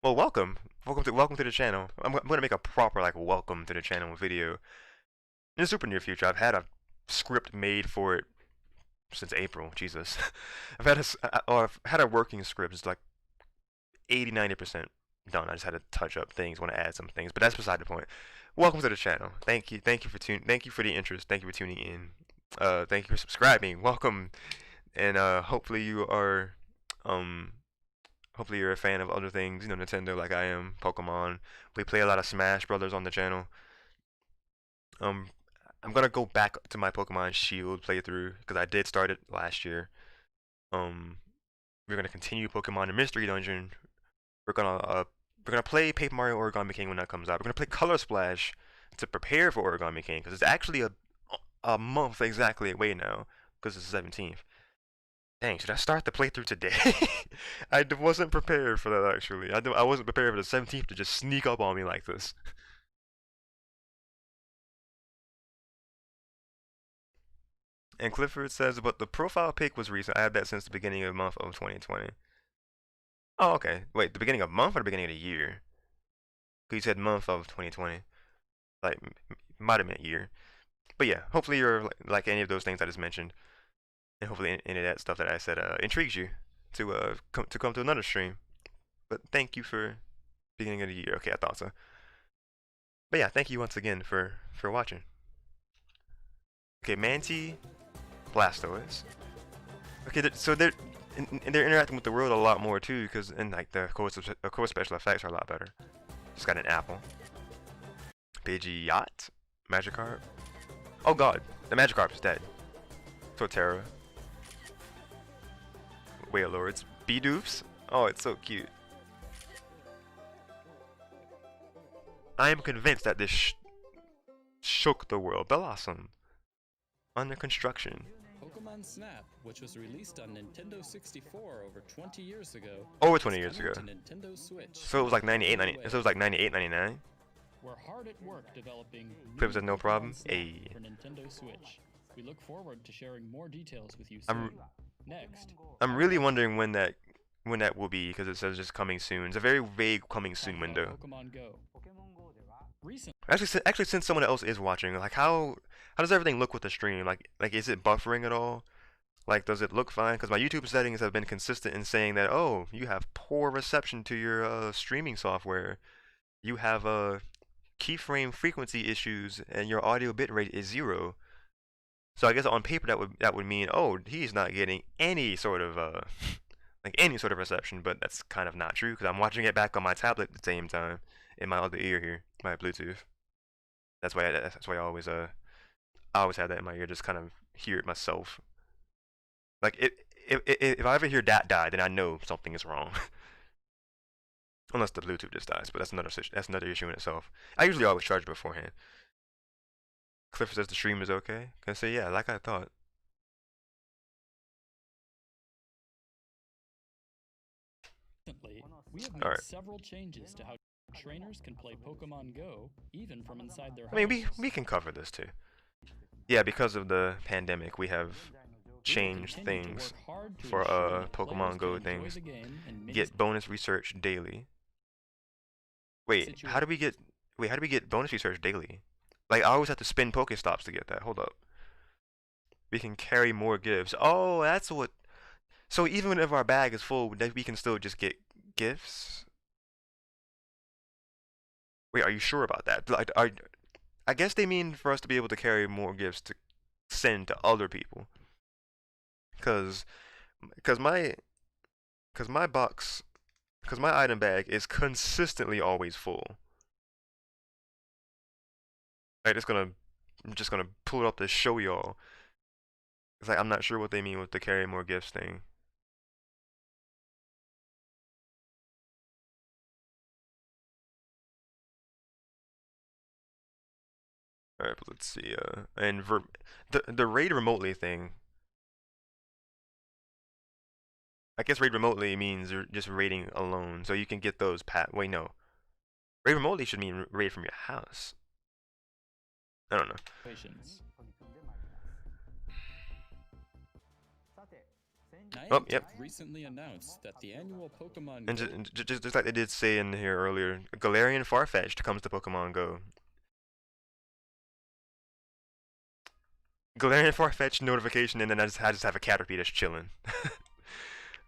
Well, welcome to the channel. I'm gonna make a proper like welcome to the channel video in the super near future. I've had a script made for it since April. Jesus, I've had a working script. It's like 80-90% done. I just had to touch up things. Want to add some things, but that's beside the point. Welcome to the channel. Thank you for the interest. Thank you for tuning in. Thank you for subscribing. Welcome, and hopefully you are hopefully you're a fan of other things, you know, Nintendo like I am, Pokemon. We play a lot of Smash Brothers on the channel. I'm gonna go back to my Pokemon Shield playthrough because I did start it last year. We're gonna continue Pokemon the Mystery Dungeon. We're gonna play Paper Mario Origami King when that comes out. We're gonna play Color Splash to prepare for Origami King because it's actually a month exactly away now because it's the 17th. Dang, should I start the playthrough today? I wasn't prepared for that actually. I wasn't prepared for the 17th to just sneak up on me like this. And Clifford says, but the profile pic was recent. I had that since the beginning of the month of 2020. Oh, okay. Wait, the beginning of month or the beginning of the year? Because you said month of 2020. Like, might have meant year. But yeah, hopefully you're like any of those things I just mentioned. And hopefully any of that stuff that I said intrigues you to come to another stream. But thank you for beginning of the year. Okay, I thought so. But yeah, thank you once again for watching. Okay, Manti, Blastoise. Okay, so they're interacting with the world a lot more too, because like the core special effects are a lot better. Just got an apple. Pidgeot, Magikarp. Oh god, the Magikarp is dead. Torterra. Wailords. Bidoofs. Oh, it's so cute. I am convinced that this shook the world. Bellossom. Under construction. Pokemon Snap, which was released on Nintendo 64 over 20 years ago. Over 20 years ago. Nintendo Switch. So it was like 98.99. We're hard at work developing Clip said no problem. Hey. For Nintendo Switch. We look forward to sharing more details with you soon. Next. I'm really wondering when that will be because it says just coming soon. It's a very vague coming soon window. Pokemon Go. Actually, since someone else is watching, like how does everything look with the stream? Like is it buffering at all? Like does it look fine? Because my YouTube settings have been consistent in saying that oh you have poor reception to your streaming software. You have keyframe frequency issues and your audio bitrate is 0. So I guess on paper that would mean oh he's not getting any sort of like any sort of reception, but that's kind of not true because I'm watching it back on my tablet at the same time in my other ear here, my Bluetooth. That's why I always have that in my ear, just kind of hear it myself. Like if I ever hear that die, then I know something is wrong. Unless the Bluetooth just dies, but that's another issue in itself. I usually always charge it beforehand. Cliff says the stream is okay. Can I say yeah, like I thought. We have made several changes to how trainers can play Pokemon Go, even from inside their homes. I mean, we can cover this too. Yeah, because of the pandemic, we have changed things for Pokemon Go things. Get bonus research daily. Wait, how do we get bonus research daily? Like I always have to spin Pokestops to get that. Hold up. We can carry more gifts. Oh, that's what. So even if our bag is full, we can still just get gifts. Wait, are you sure about that? Like, I guess they mean for us to be able to carry more gifts to send to other people. Cause, cause my, cause my box, cause my item bag is consistently always full. Like I'm just gonna pull it up to show y'all. It's like I'm not sure what they mean with the carry more gifts thing. Alright, but let's see. And the raid remotely thing. I guess raid remotely means you're just raiding alone, so you can get those wait, no. Raid remotely should mean raid from your house. I don't know. Oh, yep. Recently announced that the annual Pokemon And just like they did say in here earlier, Galarian Farfetch'd comes to Pokemon Go. Galarian Farfetch'd notification, and then I just have a Caterpie that's chilling.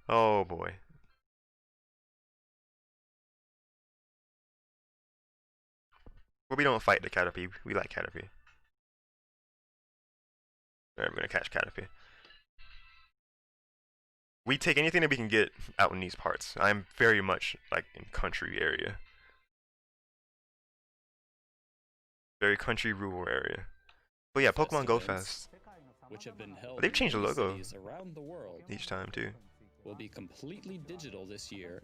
Oh boy. Well, we don't fight the Caterpie. We like Caterpie. Alright, we're gonna catch Caterpie. We take anything that we can get out in these parts. I'm very much like in country area. Very country rural area. But yeah, Pokemon Go Fest. Which have been held They've changed the logo around the world each time too. Will be completely digital this year.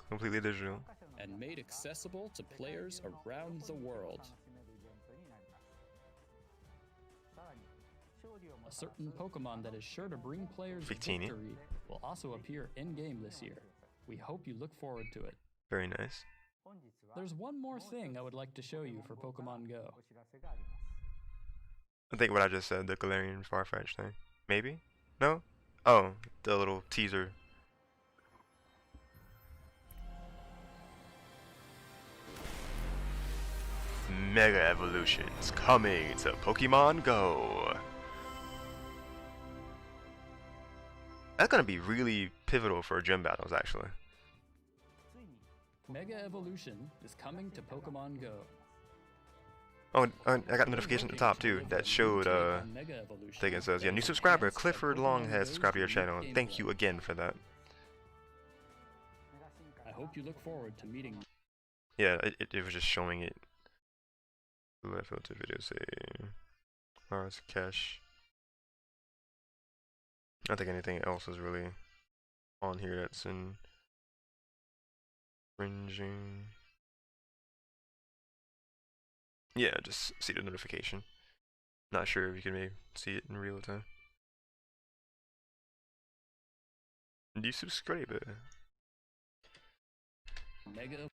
Completely digital. And made accessible to players around the world. A certain Pokemon that is sure to bring players victory will also appear in-game this year. We hope you look forward to it. Very nice. There's one more thing I would like to show you for Pokemon Go. I think what I just said, the Galarian Farfetch thing. Maybe? No? Oh, the little teaser. Mega Evolutions coming to Pokemon Go. That's gonna be really pivotal for gym battles, actually. Mega Evolution is coming to Pokemon Go. Oh, I got a notification at the top too that showed thing. It says, yeah, new subscriber Clifford Long has subscribed to your channel. Thank you again for that. I hope you look forward to meeting. Yeah, it was just showing it. Let filter video say Mars cache. I don't think anything else is really on here that's infringing. Yeah, just see the notification. Not sure if you can maybe see it in real time. Do you subscribe it? Mega.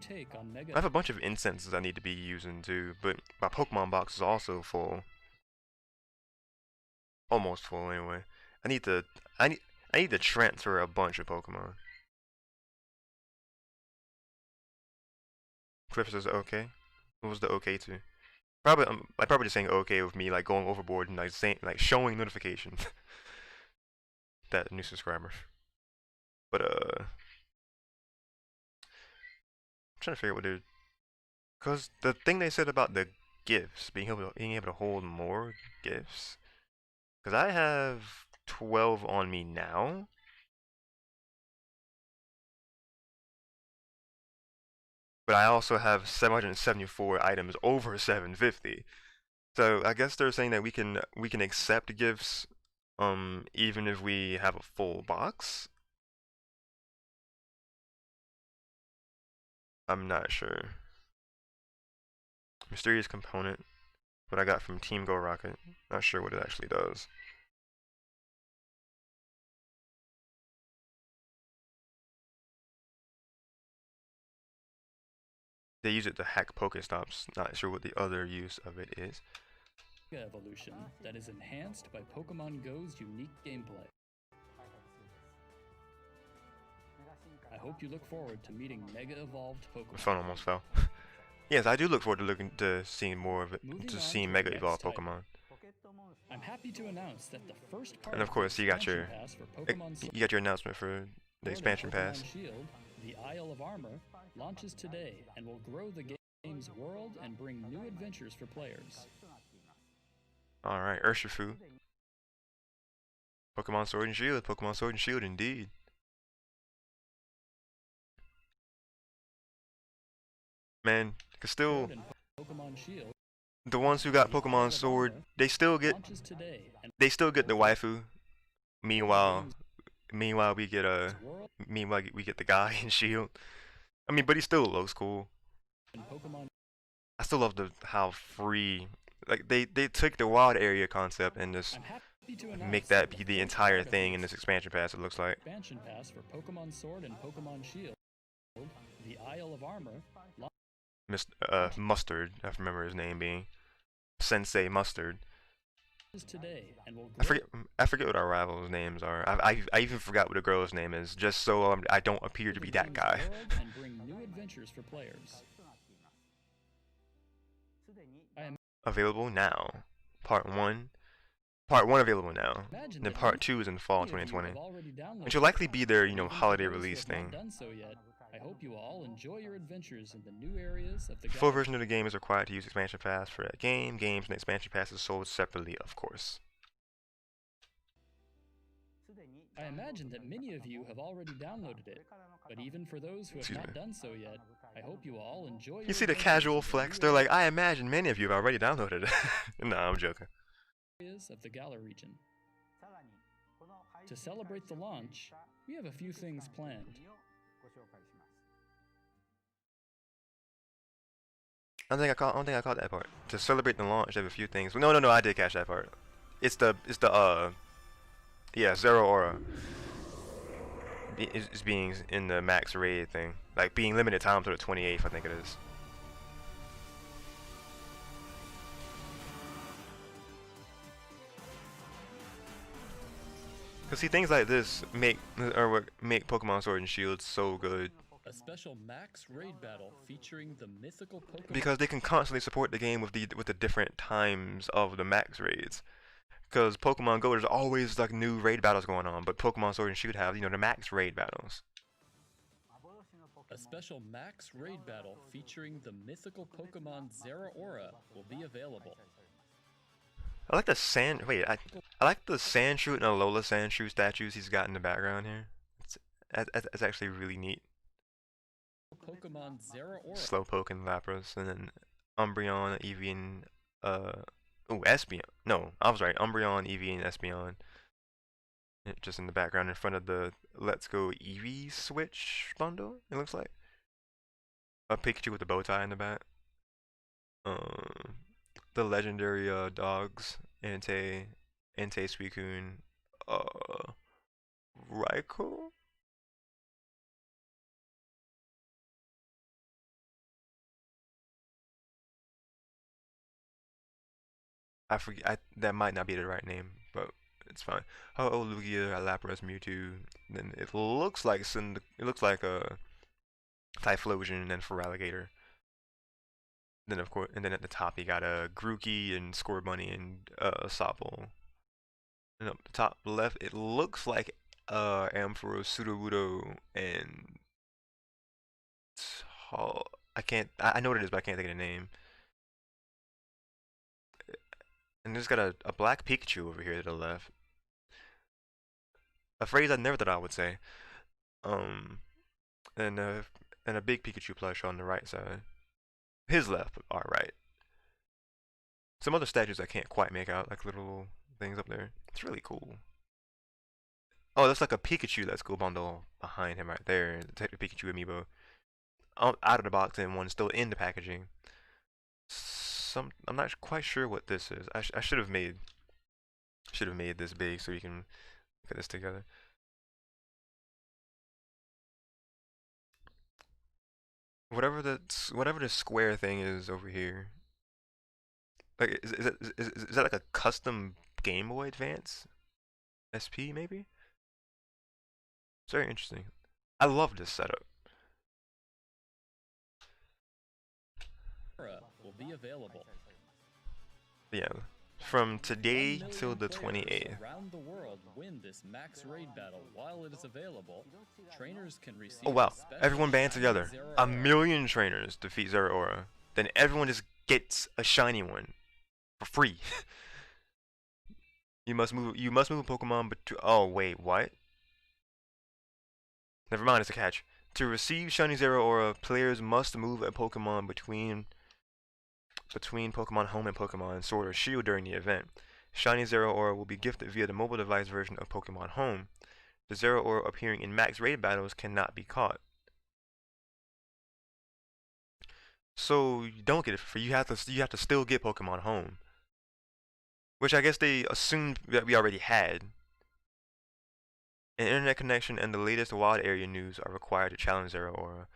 Take on Mega. I have a bunch of incenses I need to be using too, but my Pokemon box is also full. Almost full anyway. I need to transfer a bunch of Pokemon. Cliff says okay. What was the okay to? Probably like probably just saying okay with me like going overboard and like saying like showing notifications. That new subscriber. But I'm trying to figure out what they're, cause the thing they said about the gifts being able to hold more gifts. Cause I have 12 on me now. But I also have 774 items over 750. So I guess they're saying that we can accept gifts even if we have a full box. I'm not sure. Mysterious component. What I got from Team Go Rocket. Not sure what it actually does. They use it to hack Pokestops. Not sure what the other use of it is. Mega Evolution that is enhanced by Pokemon Go's unique gameplay. I hope you look forward to meeting Mega Evolved Pokemon. My phone almost fell. Yes, I do look forward to seeing more of it, to seeing Mega Evolved Pokemon. I'm happy to announce that the first part and of course, you got your announcement for expansion pass. The Isle of Armor launches today and will grow the game's world and bring new adventures for players. Alright, Urshifu. Pokemon Sword and Shield. Pokemon Sword and Shield indeed. Man, cause still, Pokemon Shield the ones who got Pokemon Sword, they still get the waifu. Meanwhile we get the guy in Shield. I mean, but he's still low school. I still love how free, like they took the wild area concept and just make that be the entire thing in this expansion pass. It looks like. Expansion pass for Pokemon Sword and Pokemon Shield. The Isle of Armor. Mustard. I remember his name being Sensei Mustard. Today and will I forget what our rivals' names are. I even forgot what the girl's name is, just so I don't appear to be that guy. And bring new adventures for players. Available now. Part 1 available now. And then Part 2 is in fall 2020. Which will likely be their, holiday release thing. I hope you all enjoy your adventures in the new areas of the full version of the game is required to use expansion pass for that game. Games and expansion passes sold separately, of course. I imagine that many of you have already downloaded it, but even for those who have not done so yet, I hope you all enjoy your You see the casual flex? They're like, I imagine many of you have already downloaded it. No, I'm joking. Of the Galar region. To celebrate the launch, we have a few things planned. I don't think I caught that part. To celebrate the launch, they have a few things. No, I did catch that part. It's the Zero Aura. It's being in the max raid thing, like being limited time to the 28th, I think it is. Cause see, things like this make Pokemon Sword and Shield so good. A special max raid battle featuring the mythical Pokemon. Because they can constantly support the game with the different times of the max raids. Because Pokemon Go, there's always like new raid battles going on, but Pokemon Sword and Shield have the max raid battles. A special max raid battle featuring the mythical Pokemon Zera Aura will be available. I like the I like the Sandshrew and Alola Sandshrew statues he's got in the background here. It's actually really neat. Pokemon Zera Aura. Slowpoke and Lapras, and then Umbreon, Eevee, and Espeon. No, I was right. Umbreon, Eevee, and Espeon. Just in the background, in front of the Let's Go Eevee Switch bundle. It looks like a Pikachu with a bow tie in the back. The legendary dogs, Entei, Suicune, Raikou. I forget. That might not be the right name, but it's fine. Oh, Lugia, Lapras, Mewtwo. Then it looks like a Typhlosion and then Feraligatr. Then of course, and then at the top you got a Grookey and Scorbunny and Sobble. And up the top left, it looks like Ampharos, Sudowoodo, and I know what it is, but I can't think of the name. And there's got a black Pikachu over here to the left. A phrase I never thought I would say. And a big Pikachu plush on the right side. His left, alright. Some other statues I can't quite make out, like little things up there. It's really cool. Oh, that's like a Pikachu Let's Go bundle behind him right there. The Detective Pikachu amiibo. Out of the box and one still in the packaging. I'm not quite sure what this is. I should have made this big so you can put this together. Whatever the square thing is over here. Like is that like a custom Game Boy Advance SP maybe? It's very interesting. I love this setup. Will be available. Yeah, from today 1 till million the players 28th. around the world win this max raid battle while it is available. Trainers can receive Oh wow, a special everyone band shiny together. Zero A Aura. million trainers defeat Zero Aura. Then everyone just gets a shiny one for free. You must move a Pokemon oh wait, what? Never mind, it's a catch. To receive shiny Zero Aura, players must move a Pokemon between Pokemon Home and Pokemon Sword or Shield during the event. Shiny Zero Aura will be gifted via the mobile device version of Pokemon Home. The Zero Aura appearing in max raid battles cannot be caught. So you don't get it for free. You have to still get Pokemon Home, which I guess they assumed that we already had. An internet connection and the latest wild area news are required to challenge Zero Aura.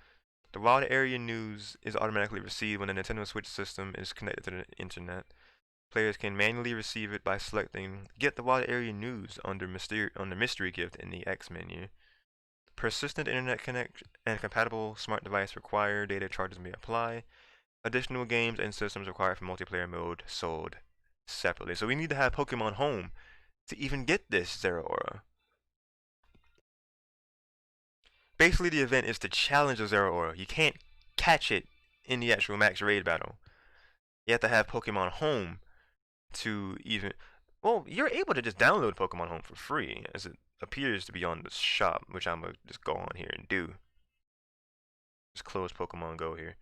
The wild area news is automatically received when the Nintendo Switch system is connected to the internet. Players can manually receive it by selecting Get the Wild Area News under Mystery Gift in the X menu. Persistent internet connection and compatible smart device require data charges may apply. Additional games and systems required for multiplayer mode sold separately. So we need to have Pokemon Home to even get this Zero Aura. Basically, the event is to challenge the Zero Aura. You can't catch it in the actual max raid battle. You have to have Pokemon Home to even. Well, you're able to just download Pokemon Home for free, as it appears to be on the shop, which I'm gonna just go on here and do. Just close Pokemon Go here.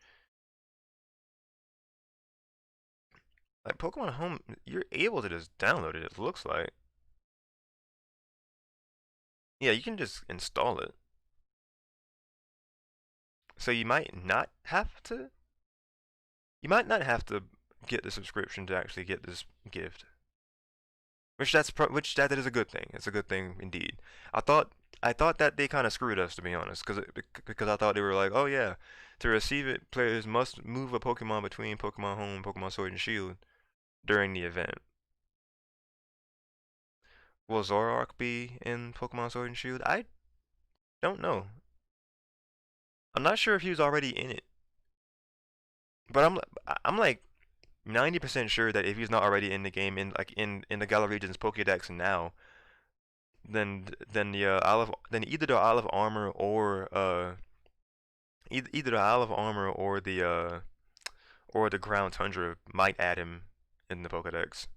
Like Pokemon Home, you're able to just download it. It looks like. Yeah, you can just install it. So you might not have to. You might not have to get the subscription to actually get this gift. Which that is a good thing. It's a good thing indeed. I thought that they kind of screwed us, to be honest, because I thought they were like, oh yeah, to receive it, players must move a Pokemon between Pokemon Home and Pokemon Sword and Shield during the event. Will Zoroark be in Pokemon Sword and Shield? I don't know. I'm not sure if he was already in it, but I'm like 90% sure that if he's not already in the game in the Galar region's Pokédex now, then either the Isle of Armor or either the Isle of Armor or the Ground Tundra might add him in the Pokédex.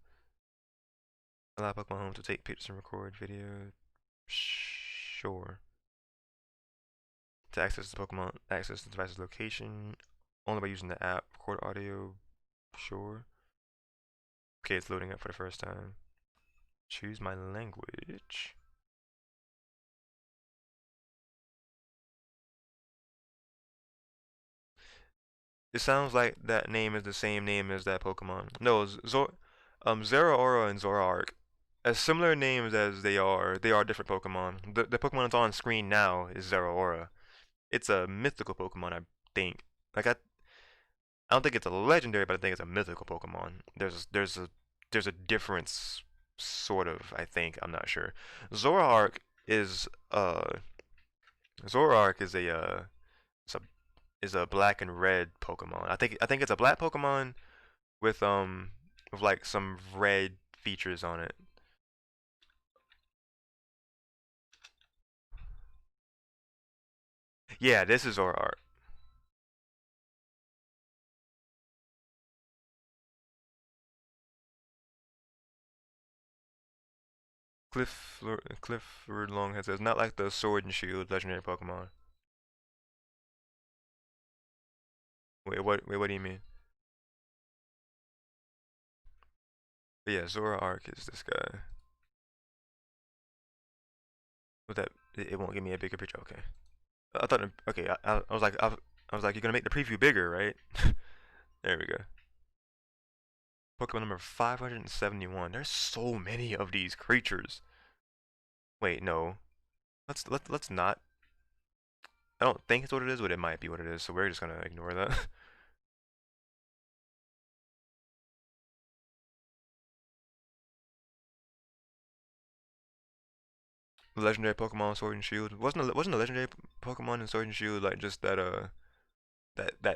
Allow Pokemon Home to take pictures and record video. Sure. To access the device's location only by using the app. Record audio. Sure. Okay, it's loading up for the first time. Choose my language. It sounds like that name is the same name as that Pokemon. No, Zero Aura and Zoroark, as similar names as they are different Pokemon. The Pokemon that's on screen now is Zero Aura. It's a mythical Pokemon, I think. Like I don't think it's a legendary, but I think it's a mythical Pokemon. There's a difference, sort of. I think, I'm not sure. Zoroark is is a black and red Pokemon. I think it's a black Pokemon with like some red features on it. Yeah, this is Zoroark. Clifford Longhead says, not like the Sword and Shield legendary Pokemon. What do you mean? But yeah, Zoroark is this guy. With that, it won't give me a bigger picture. Okay. I thought, okay, I was like, you're gonna make the preview bigger, right? There we go. Pokemon number 571. There's so many of these creatures. Wait, no. Let's not. I don't think it's what it is, but it might be what it is, so we're just gonna ignore that. Legendary Pokemon Sword and Shield. Wasn't a legendary Pokemon in Sword and Shield like just that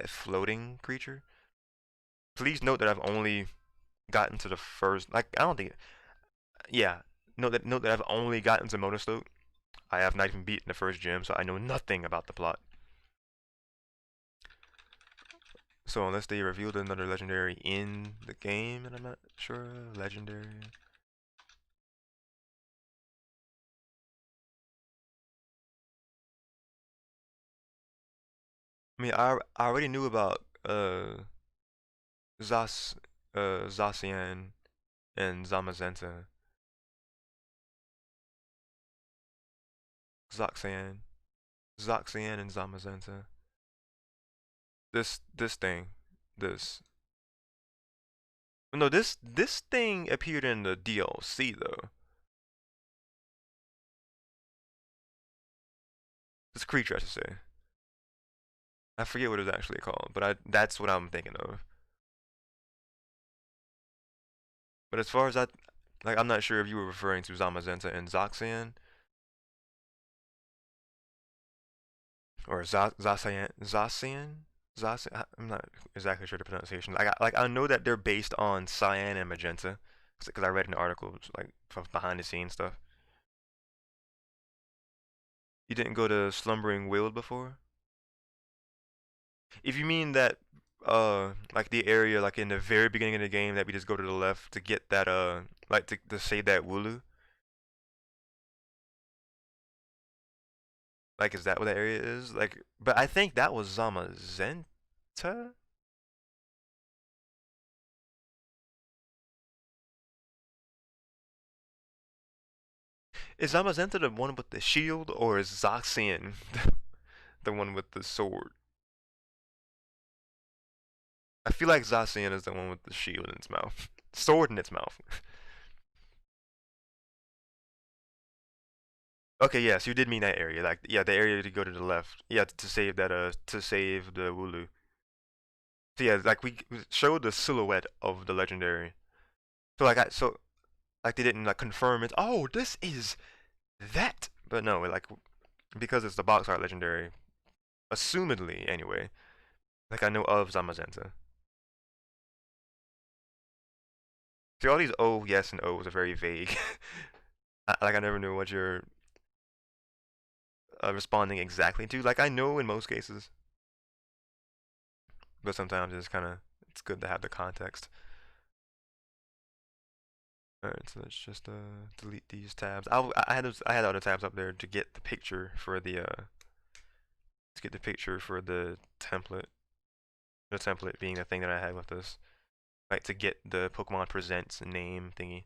floating creature? Please note that I've only gotten to the first, like, I don't think, yeah, note that I've only gotten to Motorstoke. I have not even beaten the first gym, so I know nothing about the plot. So unless they revealed another legendary in the game, and I'm not sure, legendary. I mean, I already knew about Zas Zacian and Zamazenta. Zoxian. Zoxian and Zamazenta. This thing. This. No, this thing appeared in the DLC though. This creature, I should say. I forget what it was actually called, but that's what I'm thinking of. But as far as like, I'm not sure if you were referring to Zamazenta and Zoxian or Zacian. I'm not exactly sure the pronunciation. I know that they're based on cyan and magenta, because I read an article like from behind the scenes stuff. You didn't go to Slumbering Weald before? If you mean that, like the area like in the very beginning of the game that we just go to the left to get that like to save that Wooloo. Like, is that what that area is? Like, but I think that was Zamazenta. Is Zamazenta the one with the shield, or is Zoxian the one with the sword? I feel like Zacian is the one with the shield in its mouth. Sword in its mouth. Okay, yes, you did mean that area. Like, yeah, the area to go to the left. Yeah, to save that, to save the Wooloo. So yeah, like we showed the silhouette of the legendary. So like they didn't like confirm it. Oh, this is that. But no, like because it's the box art legendary, assumedly anyway. Like I know of Zamazenta. See, all these oh, yes, and ohs are very vague. Like I never knew what you're responding exactly to. Like I know in most cases, but sometimes it's good to have the context. All right, so let's just delete these tabs. I had other tabs up there to get the picture for the template. The template being the thing that I had with this, like to get the Pokemon Presents name thingy.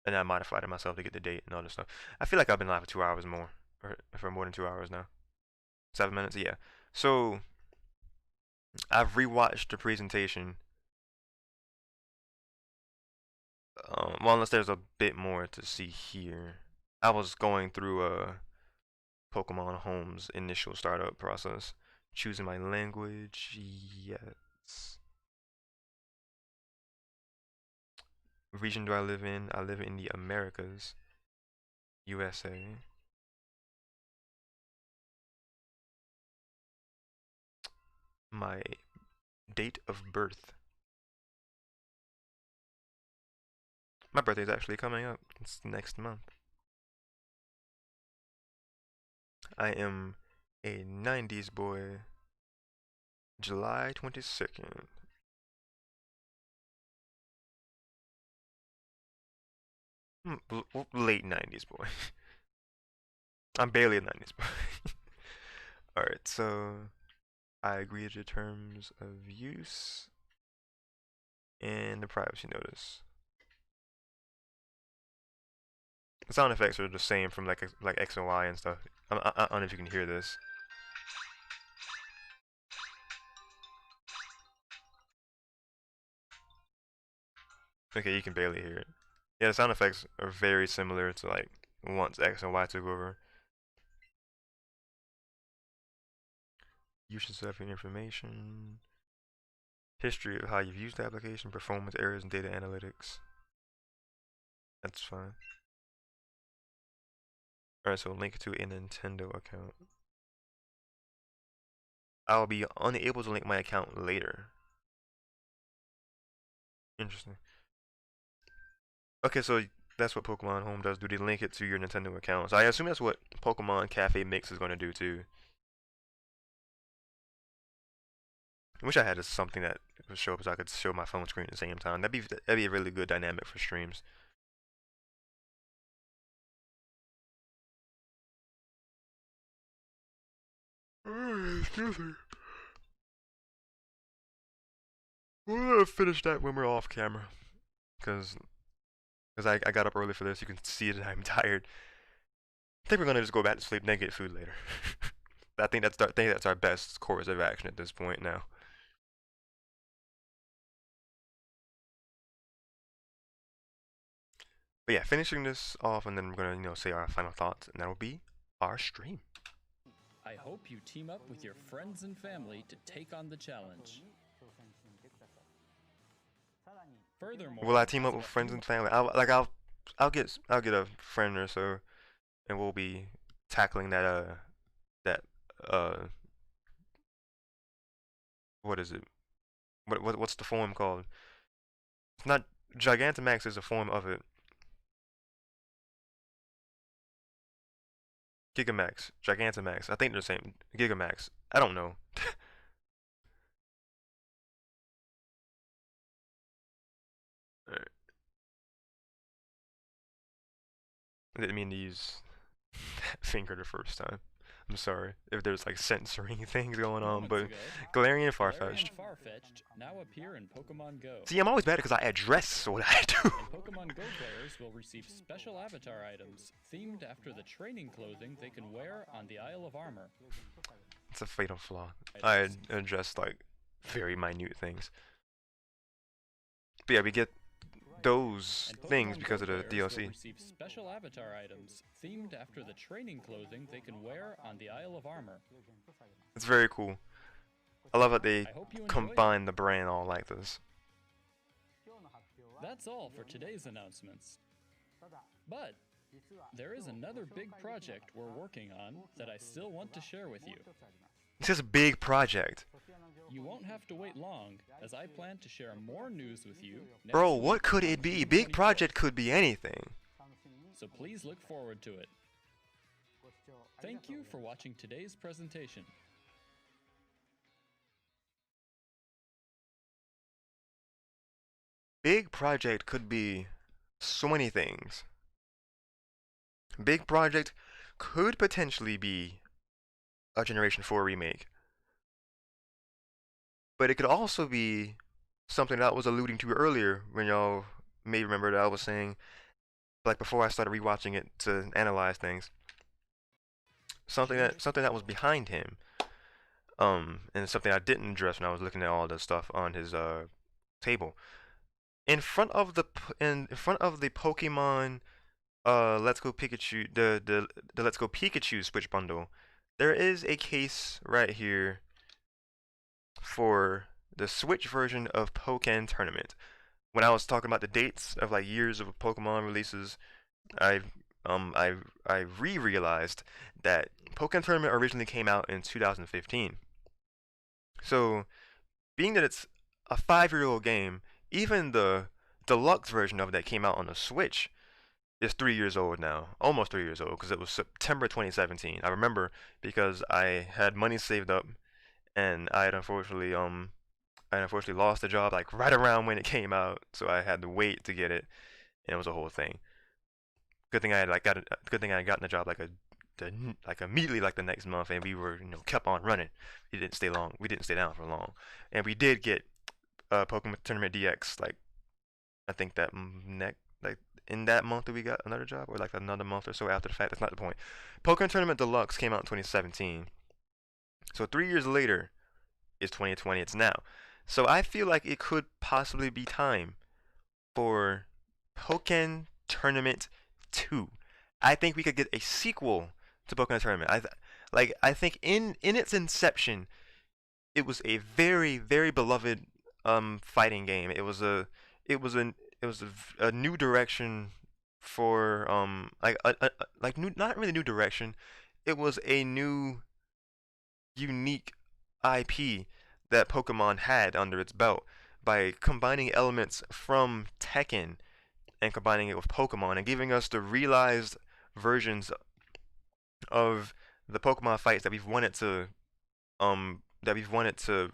And I modified it myself to get the date and all this stuff. I feel like I've been live for 2 hours more, or for more than 2 hours now. 7 minutes, yeah. So I've rewatched the presentation. Well, unless there's a bit more to see here. I was going through Pokemon Home's initial startup process, choosing my language. Yes. Region do I live in? I live in the Americas, USA. My date of birth. My birthday's actually coming up. It's next month. I am a 90s boy. July 22nd. Late 90s boy. I'm barely a 90s boy. Alright, so I agree to the terms of use and the privacy notice. The sound effects are the same from like X and Y and stuff. I don't know if you can hear this. Okay, you can barely hear it. Yeah, the sound effects are very similar to like once X and Y took over. Uses of information. History of how you've used the application, performance errors, and data analytics. That's fine. Alright, so link to a Nintendo account. I'll be unable to link my account later. Interesting. Okay, so that's what Pokemon Home does. Do they link it to your Nintendo account? So I assume that's what Pokemon Cafe Mix is going to do too. I wish I had something that would show up so I could show my phone screen at the same time. That'd be a really good dynamic for streams. Excuse me. We'll finish that when we're off camera, cause I got up early for this. You can see that I'm tired. I think we're gonna just go back to sleep and then get food later. I think that's our best course of action at this point now. But yeah, finishing this off, and then we're gonna say our final thoughts, and that'll be our stream. I hope you team up with your friends and family to take on the challenge. Furthermore, Will I team up with friends and family? I'll get a friend or so, and we'll be tackling that what is it? What's the form called? It's not Gigantamax is a form of it. Gigamax, Gigantamax. I think they're the same. Gigamax. I don't know. Alright. I didn't mean to use that finger the first time. I'm sorry if there's like censoring things going on, but Galarian and Farfetch'd now appear in Pokemon Go. See, I'm always bad because I address what I do. And Pokemon Go players will receive special avatar items themed after the training clothing they can wear on the Isle of Armor. It's a fatal flaw. I address like very minute things. But yeah, we get those things because of the DLC. Receive special avatar items themed after the training clothing they can wear on the Isle of Armor. It's very cool. I love that they combine the brand all like this. That's all for today's announcements. But there is another big project we're working on that I still want to share with you. It's just a big project. You won't have to wait long, as I plan to share more news with you. Bro, what could it be? Big project could be anything. So please look forward to it. Thank you for watching today's presentation. Big project could be so many things. Big project could potentially be a Generation 4 remake. But it could also be something that I was alluding to earlier when y'all may remember that I was saying, like before I started rewatching it to analyze things. Something that was behind him. And something I didn't address when I was looking at all the stuff on his table. In front of the Pokemon Let's Go Pikachu the Let's Go Pikachu Switch bundle, there is a case right here for the Switch version of Pokken Tournament. When I was talking about the dates of like years of Pokemon releases, I realized that Pokken Tournament originally came out in 2015. So, being that it's a 5-year-old game, even the deluxe version of that came out on the Switch is 3 years old now, almost 3 years old, because it was September 2017. I remember because I had money saved up, and I had unfortunately lost the job like right around when it came out, so I had to wait to get it, and it was a whole thing. Good thing I had good thing I had gotten the job like immediately like the next month, and we were kept on running. We didn't stay down for long, and we did get Pokemon Tournament DX like I think that in that month that we got another job, or like another month or so after the fact. That's not the point. Pokemon Tournament Deluxe came out in 2017. So 3 years later is 2020. It's now. So I feel like it could possibly be time for Pokemon Tournament 2. I think we could get a sequel to Pokemon Tournament. I think in its inception, it was a very, very beloved fighting game. It was a new direction for not really new direction. It was a new unique IP that Pokemon had under its belt. by combining elements from Tekken and combining it with Pokemon and giving us the realized versions of the Pokemon fights that we've wanted to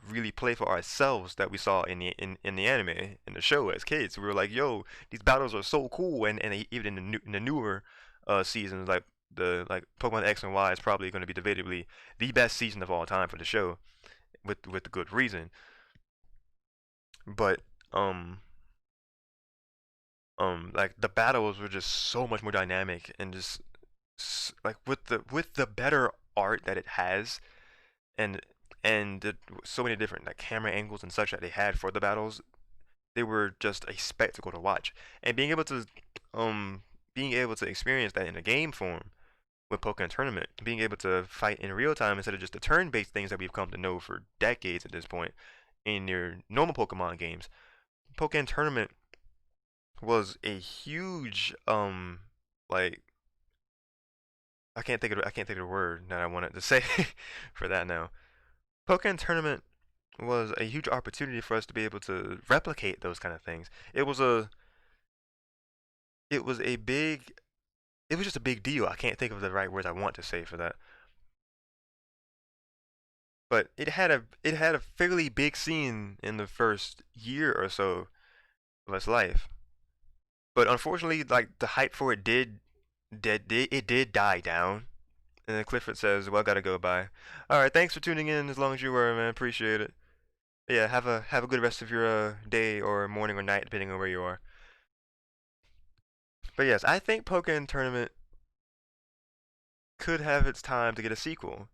really play for ourselves that we saw in the anime in the show as kids. We were like, yo, these battles are so cool, and even in the newer seasons, like Pokemon X and Y is probably going to be debatably the best season of all time for the show, with good reason. But like the battles were just so much more dynamic and just like with the better art that it has, and so many different like camera angles and such that they had for the battles, they were just a spectacle to watch. And being able to experience that in a game form with Pokemon Tournament, being able to fight in real time instead of just the turn-based things that we've come to know for decades at this point in your normal Pokemon games. Pokemon Tournament was a huge like I can't think of the word that I wanted to say for that now. Pokemon Tournament was a huge opportunity for us to be able to replicate those kind of things. It was a big it was just a big deal. I can't think of the right words I want to say for that. But it had a fairly big scene in the first year or so of its life. But unfortunately, like the hype for it did die down. And then Clifford says, "Well, gotta go. Bye. All right, thanks for tuning in. As long as you were, man, appreciate it. Yeah, have a good rest of your day or morning or night, depending on where you are." But yes, I think Pokemon Tournament could have its time to get a sequel.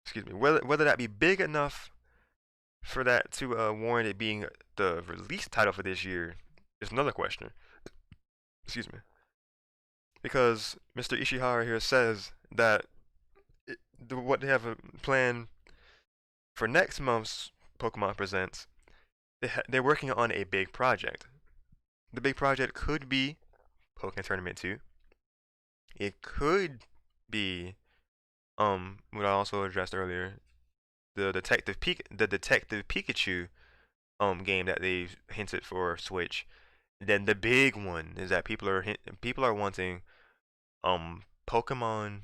Excuse me. Whether that be big enough for that to warrant it being the release title for this year is another question. Excuse me. Because Mr. Ishihara here says that what they have a plan for next month's Pokemon Presents, they're working on a big project. The big project could be Pokemon Tournament 2. It could be what I also addressed earlier, the Detective Pikachu game that they hinted for Switch. Then the big one is that people are wanting Pokemon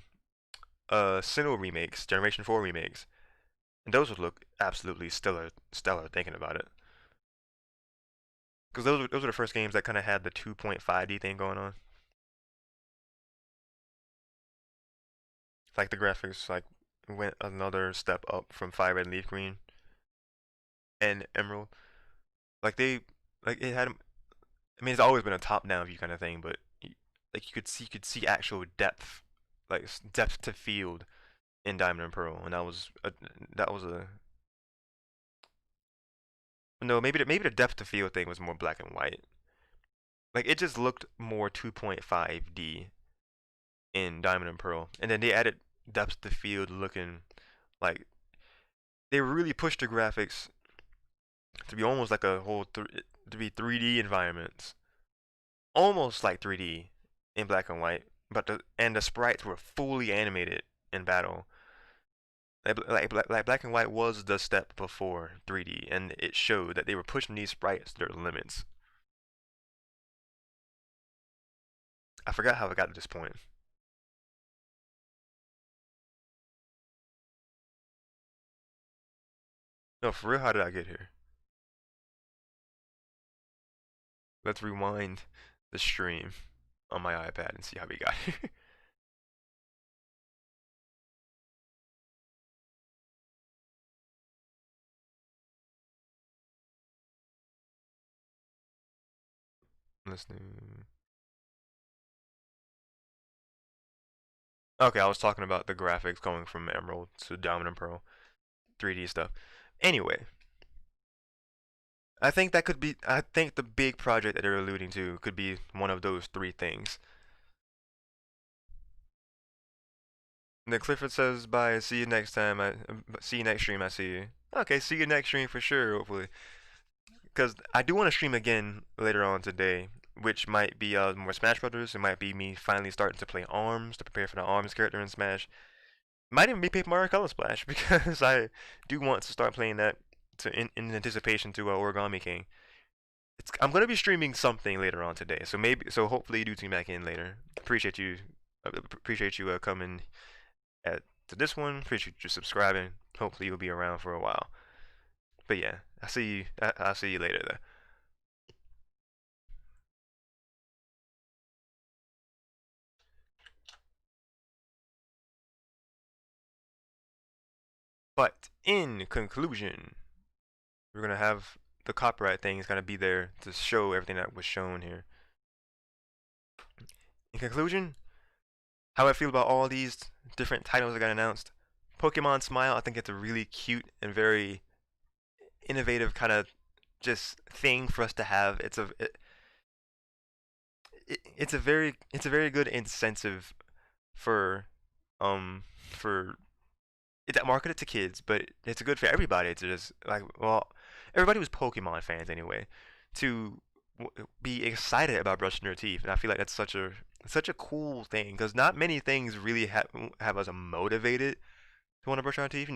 Sinnoh remakes, Generation 4 remakes. And those would look absolutely stellar thinking about it. Because those were the first games that kind of had the 2.5D thing going on. Like the graphics like went another step up from Fire Red and Leaf Green and Emerald. Like it had, I mean, it's always been a top-down view kind of thing, but like you could see actual depth, like depth to field in Diamond and Pearl, and that was a no, maybe the depth to field thing was more black and white. Like it just looked more 2.5D in Diamond and Pearl, and then they added depth to field looking like they really pushed the graphics to be almost like to be 3D environments, almost like 3D in black and white, but the sprites were fully animated in battle. Like black and white was the step before 3D, and it showed that they were pushing these sprites to their limits. I forgot how I got to this point. No, for real, how did I get here? Let's rewind the stream on my iPad and see how we got here. Listening. Okay, I was talking about the graphics going from Emerald to Diamond and Pearl, 3D stuff. Anyway, I think the big project that they're alluding to could be one of those three things. And then Clifford says, "Bye. See you next time. See you next stream. I see you." Okay, see you next stream for sure. Hopefully, because I do want to stream again later on today, which might be more Smash Brothers. It might be me finally starting to play Arms to prepare for the Arms character in Smash. Might even be Paper Mario Color Splash because I do want to start playing that in anticipation to Origami King. I'm gonna be streaming something later on today, so hopefully you do tune back in later. Appreciate you coming to this one. Appreciate you subscribing. Hopefully you'll be around for a while. But yeah, I'll see you later though. But in conclusion, we're gonna have the copyright thing is gonna be there to show everything that was shown here. In conclusion, how I feel about all these different titles that got announced. Pokemon Smile, I think it's a really cute and very innovative kind of just thing for us to have. It's a very good incentive for for it's marketed to kids, but it's good for everybody to just like everybody was Pokemon fans anyway to be excited about brushing their teeth, and I feel like that's such a cool thing because not many things really have us motivated to want to brush our teeth,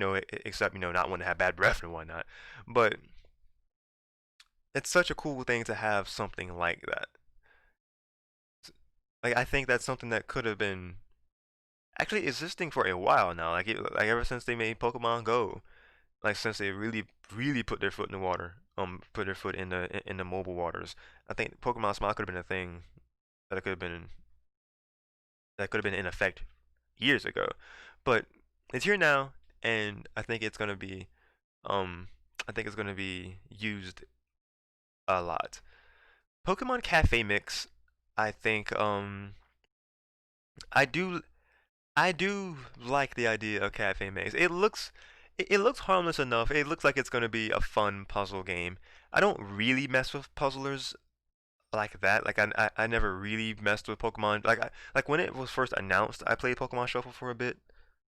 except not want to have bad breath and whatnot. But it's such a cool thing to have something like that. Like I think that's something that could have been actually existing for a while now. Like ever since they made Pokemon Go, like since they really put their foot in the water, put their foot in the mobile waters. I think Pokemon Smile could have been a thing that could have been in effect years ago, but it's here now, and I think it's gonna be used a lot. Pokemon Cafe Mix, I think I do I do like the idea of Cafe Mix. It looks harmless enough. It looks like it's gonna be a fun puzzle game. I don't really mess with puzzlers like that. Like I never really messed with Pokemon. Like when it was first announced, I played Pokemon Shuffle for a bit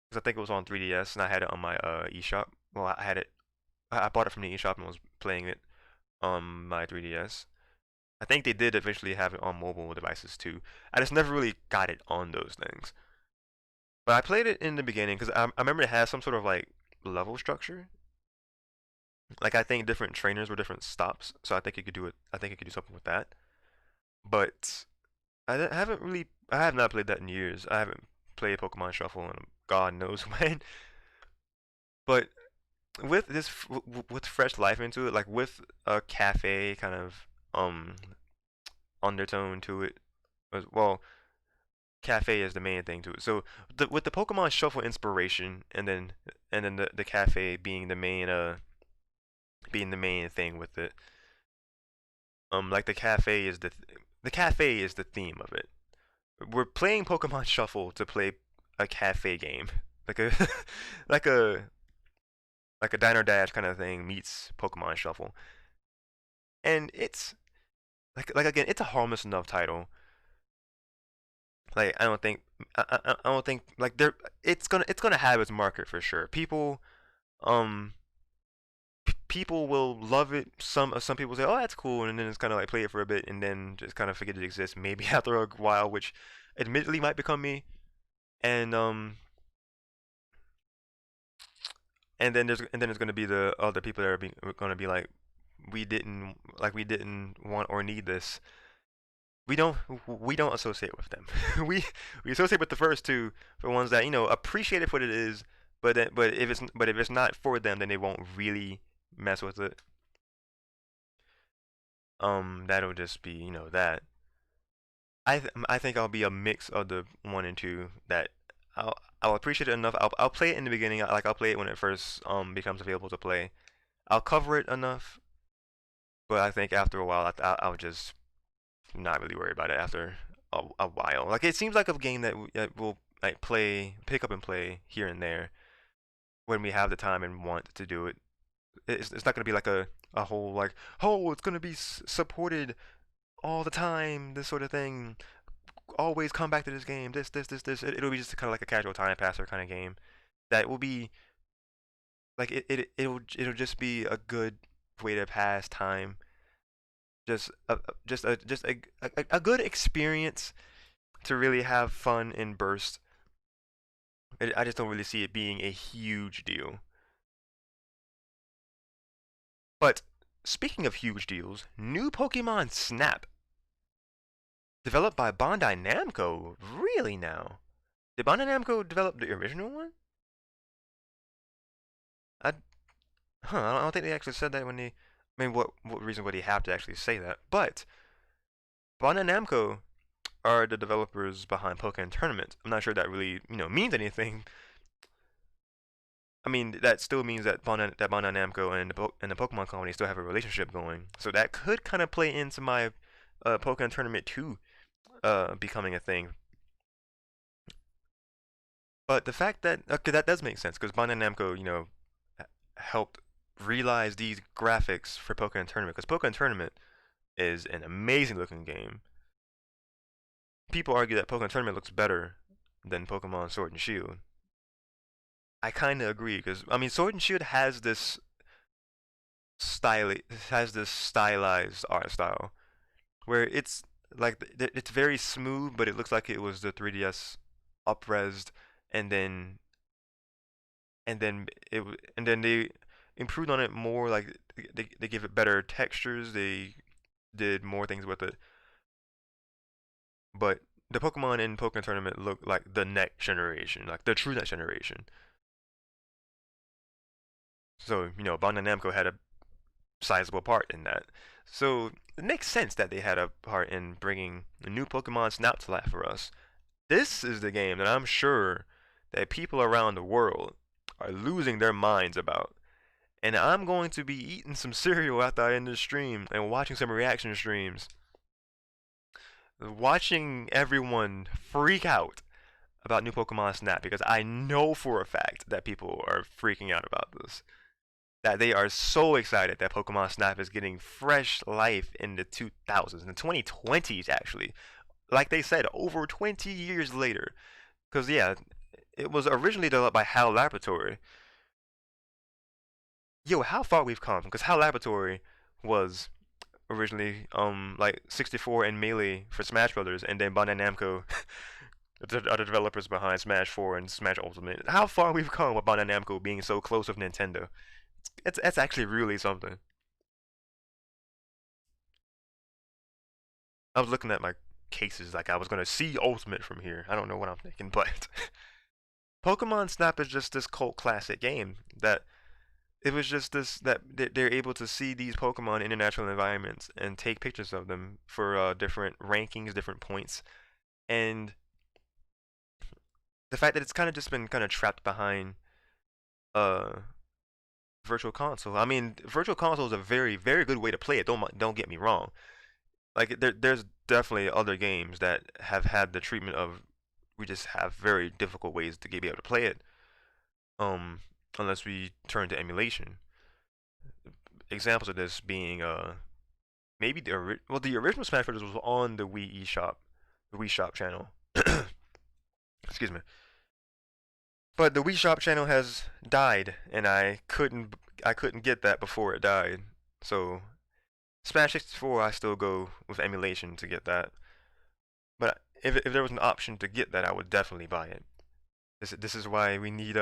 because I think it was on 3DS and I had it on my eShop. Well, I had it. I bought it from the eShop and was playing it on my 3DS. I think they did eventually have it on mobile devices too. I just never really got it on those things. But I played it in the beginning because I remember it had some sort of like level structure. Like I think different trainers were different stops, so I think you could do it. I think you could do something with that. But I have not played that in years. I haven't played Pokemon Shuffle in God knows when. But with with fresh life into it, like with a cafe kind of undertone to it, well, cafe is the main thing to it. So with the Pokemon Shuffle inspiration, and then the cafe being the main thing with it. Like the cafe is the cafe is the theme of it. We're playing Pokemon Shuffle to play a cafe game, like a like a like a Diner Dash kind of thing meets Pokemon Shuffle, and it's like again, it's a harmless enough title. Like I don't think like there it's gonna have its market for sure. Um people will love it. Some people say, "Oh, that's cool," and then it's kind of like play it for a bit and then just kind of forget it exists. Maybe after a while, which admittedly might become me. And and then there's gonna be the other people that are gonna be like, we didn't want or need this. We don't we don't associate with them. we we associate with the first two for ones that appreciate it for what it is, but if it's not for them, then they won't really mess with it. That'll just be that. I think I'll be a mix of the one and two that I'll appreciate it enough. I'll play it in the beginning. Like I'll play it when it first becomes available to play. I'll cover it enough, but I think after a while I'll just not really worry about it after a while. Like it seems like a game that we'll like pick up and play here and there when we have the time and want to do it. It's not gonna be like a whole like, oh, it's gonna be supported all the time, this sort of thing. Always come back to this game. This. It'll be just kind of like a casual time passer kind of game that will be like it'll just be a good way to pass time. Just a good experience to really have fun in bursts. I just don't really see it being a huge deal. But speaking of huge deals, new Pokemon Snap, developed by Bandai Namco. Really now? Did Bandai Namco develop the original one? I I don't think they actually said that when they. I mean, what reason would he have to actually say that? But Bandai Namco are the developers behind Pokemon Tournament. I'm not sure that really means anything. I mean, that still means that Bandai Namco and the Pokemon Company still have a relationship going. So that could kind of play into my Pokemon Tournament 2 becoming a thing. But the fact that that does make sense because Bandai Namco, helped realize these graphics for Pokemon Tournament because Pokemon Tournament is an amazing looking game. People argue that Pokemon Tournament looks better than Pokemon Sword and Shield. I kind of agree because I mean Sword and Shield has this stylized art style where it's like it's very smooth, but it looks like it was the 3DS upresed, and then they improved on it more. Like they give it better textures. They did more things with it. But the Pokemon in Pokemon Tournament look like the next generation, like the true next generation. So, Bandai Namco had a sizable part in that. So, it makes sense that they had a part in bringing the new Pokemon Snap to life for us. This is the game that I'm sure that people around the world are losing their minds about. And I'm going to be eating some cereal after I end this stream and watching some reaction streams. Watching everyone freak out about new Pokemon Snap because I know for a fact that people are freaking out about this. That they are so excited that Pokemon Snap is getting fresh life in the 2000s, in the 2020s actually. Like they said, over 20 years later. Because yeah, it was originally developed by HAL Laboratory. Yo, how far we've come. Because HAL Laboratory was originally like 64 and Melee for Smash Brothers, and then Bandai Namco are the developers behind Smash 4 and Smash Ultimate. How far we've come with Bandai Namco being so close with Nintendo. It's actually really something. I was looking at my cases like I was gonna see Ultimate from here. I don't know what I'm thinking, but Pokemon Snap is just this cult classic game that it was just this that they're able to see these Pokemon in their natural environments and take pictures of them for different rankings, different points, and the fact that it's kind of just been kind of trapped behind uh Virtual Console. I mean, Virtual Console is a very, very good way to play it. Don't get me wrong. Like there's definitely other games that have had the treatment of we just have very difficult ways to be able to play it. Unless we turn to emulation. Examples of this being maybe the original Smash Bros was on the Wii eShop, the Wii Shop channel. Excuse me. But the Wii Shop channel has died, and I couldn't get that before it died. So Smash 64, I still go with emulation to get that. But if there was an option to get that, I would definitely buy it. This is why we need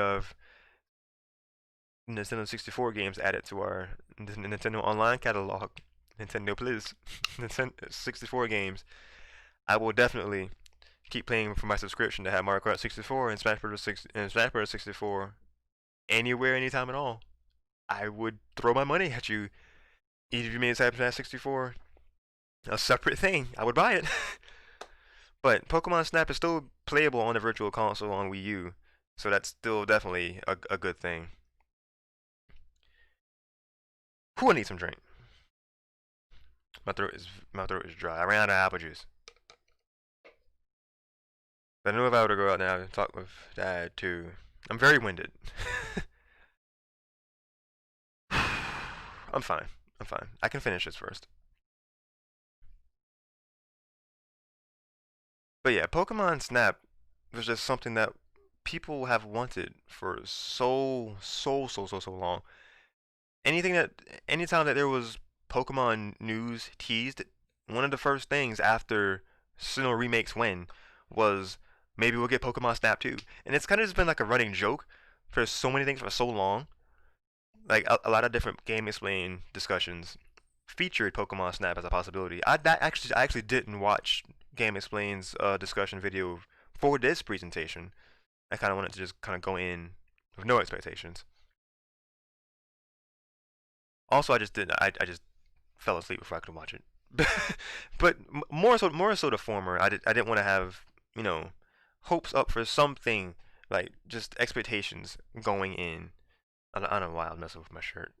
Nintendo 64 games added to our Nintendo Online catalog. Nintendo, please. Nintendo 64 games. I will definitely keep paying for my subscription to have Mario Kart 64 and Smash Bros. 64 anywhere, anytime at all. I would throw my money at you. Even if you made Smash 64 a separate thing, I would buy it. But Pokemon Snap is still playable on the Virtual Console on Wii U, so that's still definitely a good thing. Who needs some drink? My throat is dry. I ran out of apple juice. But I know if I were to go out now and talk with Dad too. I'm very winded. I'm fine. I can finish this first. But yeah, Pokemon Snap was just something that people have wanted for so long. Anytime that there was Pokemon news teased, one of the first things after Sinnoh Remake's win was maybe we'll get Pokemon Snap 2. And it's kind of just been like a running joke for so many things for so long. like a lot of different Game Explain discussions featured Pokemon Snap as a possibility. I actually didn't watch Game Explain's discussion video for this presentation. I kind of wanted to just kind of go in with no expectations. Also, I just didn't. I just fell asleep before I could watch it. But more so the former. I didn't want to have, you know, hopes up for something, like just expectations going in. I don't know why I'm messing with my shirt.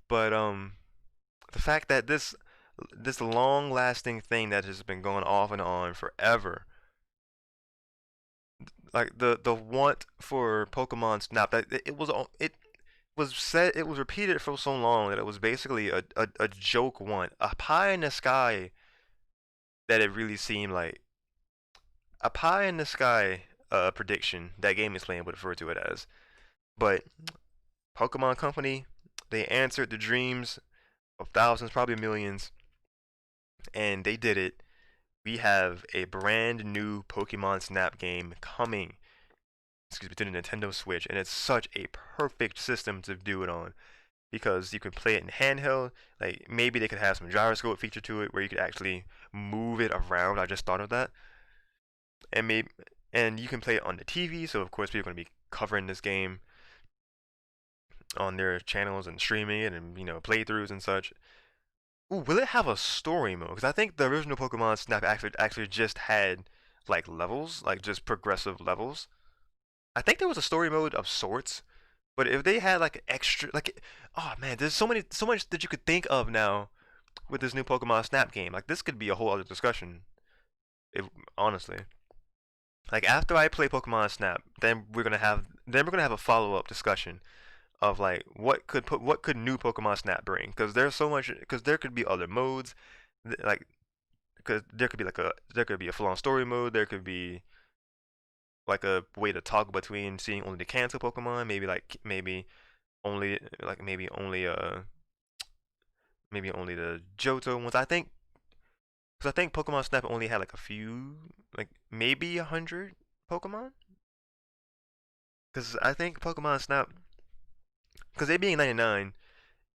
But the fact that this long lasting thing that has been going off and on forever, like the want for Pokemon Snap, that it was said, it was repeated for so long that it was basically a joke one, a pie in the sky, that it really seemed like a pie in the sky prediction that Game Explain would refer to it as. But Pokemon Company, they answered the dreams of thousands, probably millions, and they did it. We have a brand new Pokemon Snap game coming, excuse me, to the Nintendo Switch, and it's such a perfect system to do it on, because you can play it in handheld. Like maybe they could have some gyroscope feature to it where you could actually move it around. I just thought of that. And you can play it on the TV, so of course people are going to be covering this game on their channels and streaming it, and playthroughs and such. Ooh, will it have a story mode? Because I think the original Pokemon Snap actually just had like levels, like just progressive levels. I think there was a story mode of sorts, but if they had like extra, like, oh man, there's so much that you could think of now with this new Pokemon Snap game. Like this could be a whole other discussion, if honestly. Like after I play Pokemon Snap, then we're gonna have a follow-up discussion of like what could new Pokemon Snap bring? Because there's so much. Because there could be other modes, like because there could be a full-on story mode. There could be like a way to toggle between seeing only the cancel Pokemon, only maybe only the Johto ones. I think because I think Pokemon Snap only had like a few, like maybe 100 Pokemon. Because I think Pokemon Snap, because they being 99,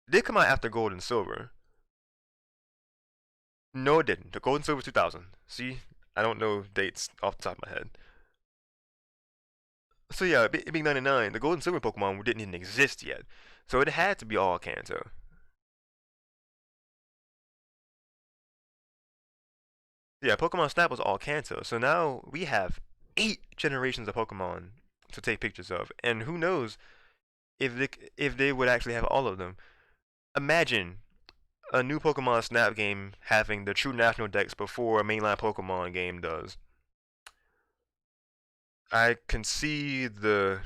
they come out after Gold and Silver. No, it didn't. The Gold and Silver 2000. See, I don't know dates off the top of my head. So yeah, it being 99, the Gold and Silver Pokemon didn't even exist yet. So it had to be all Kanto. Yeah, Pokemon Snap was all Kanto. So now we have 8 generations of Pokemon to take pictures of. And who knows if they would actually have all of them. Imagine a new Pokemon Snap game having the true national dex before a mainline Pokemon game does. I can see the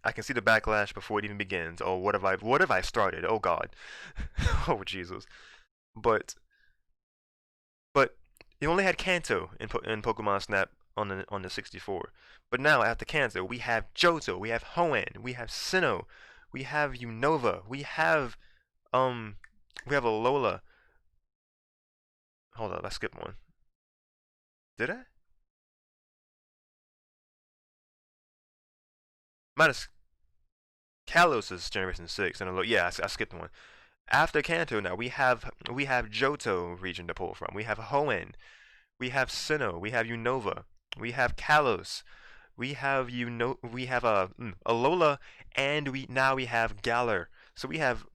backlash before it even begins. Oh, what have I started? Oh God. Oh Jesus. But but you only had Kanto in Pokemon Snap on the 64. But now after Kanto, we have Johto, we have Hoenn, we have Sinnoh, we have Unova, um we have Alola. Hold up, I skipped one. Did I? Minus Kalos is Generation 6 and Alola. Yeah, I skipped one. After Kanto now we have Johto region to pull from. We have Hoenn, we have Sinnoh, we have Unova, we have Kalos, we have Alola, and we have Galar. So we have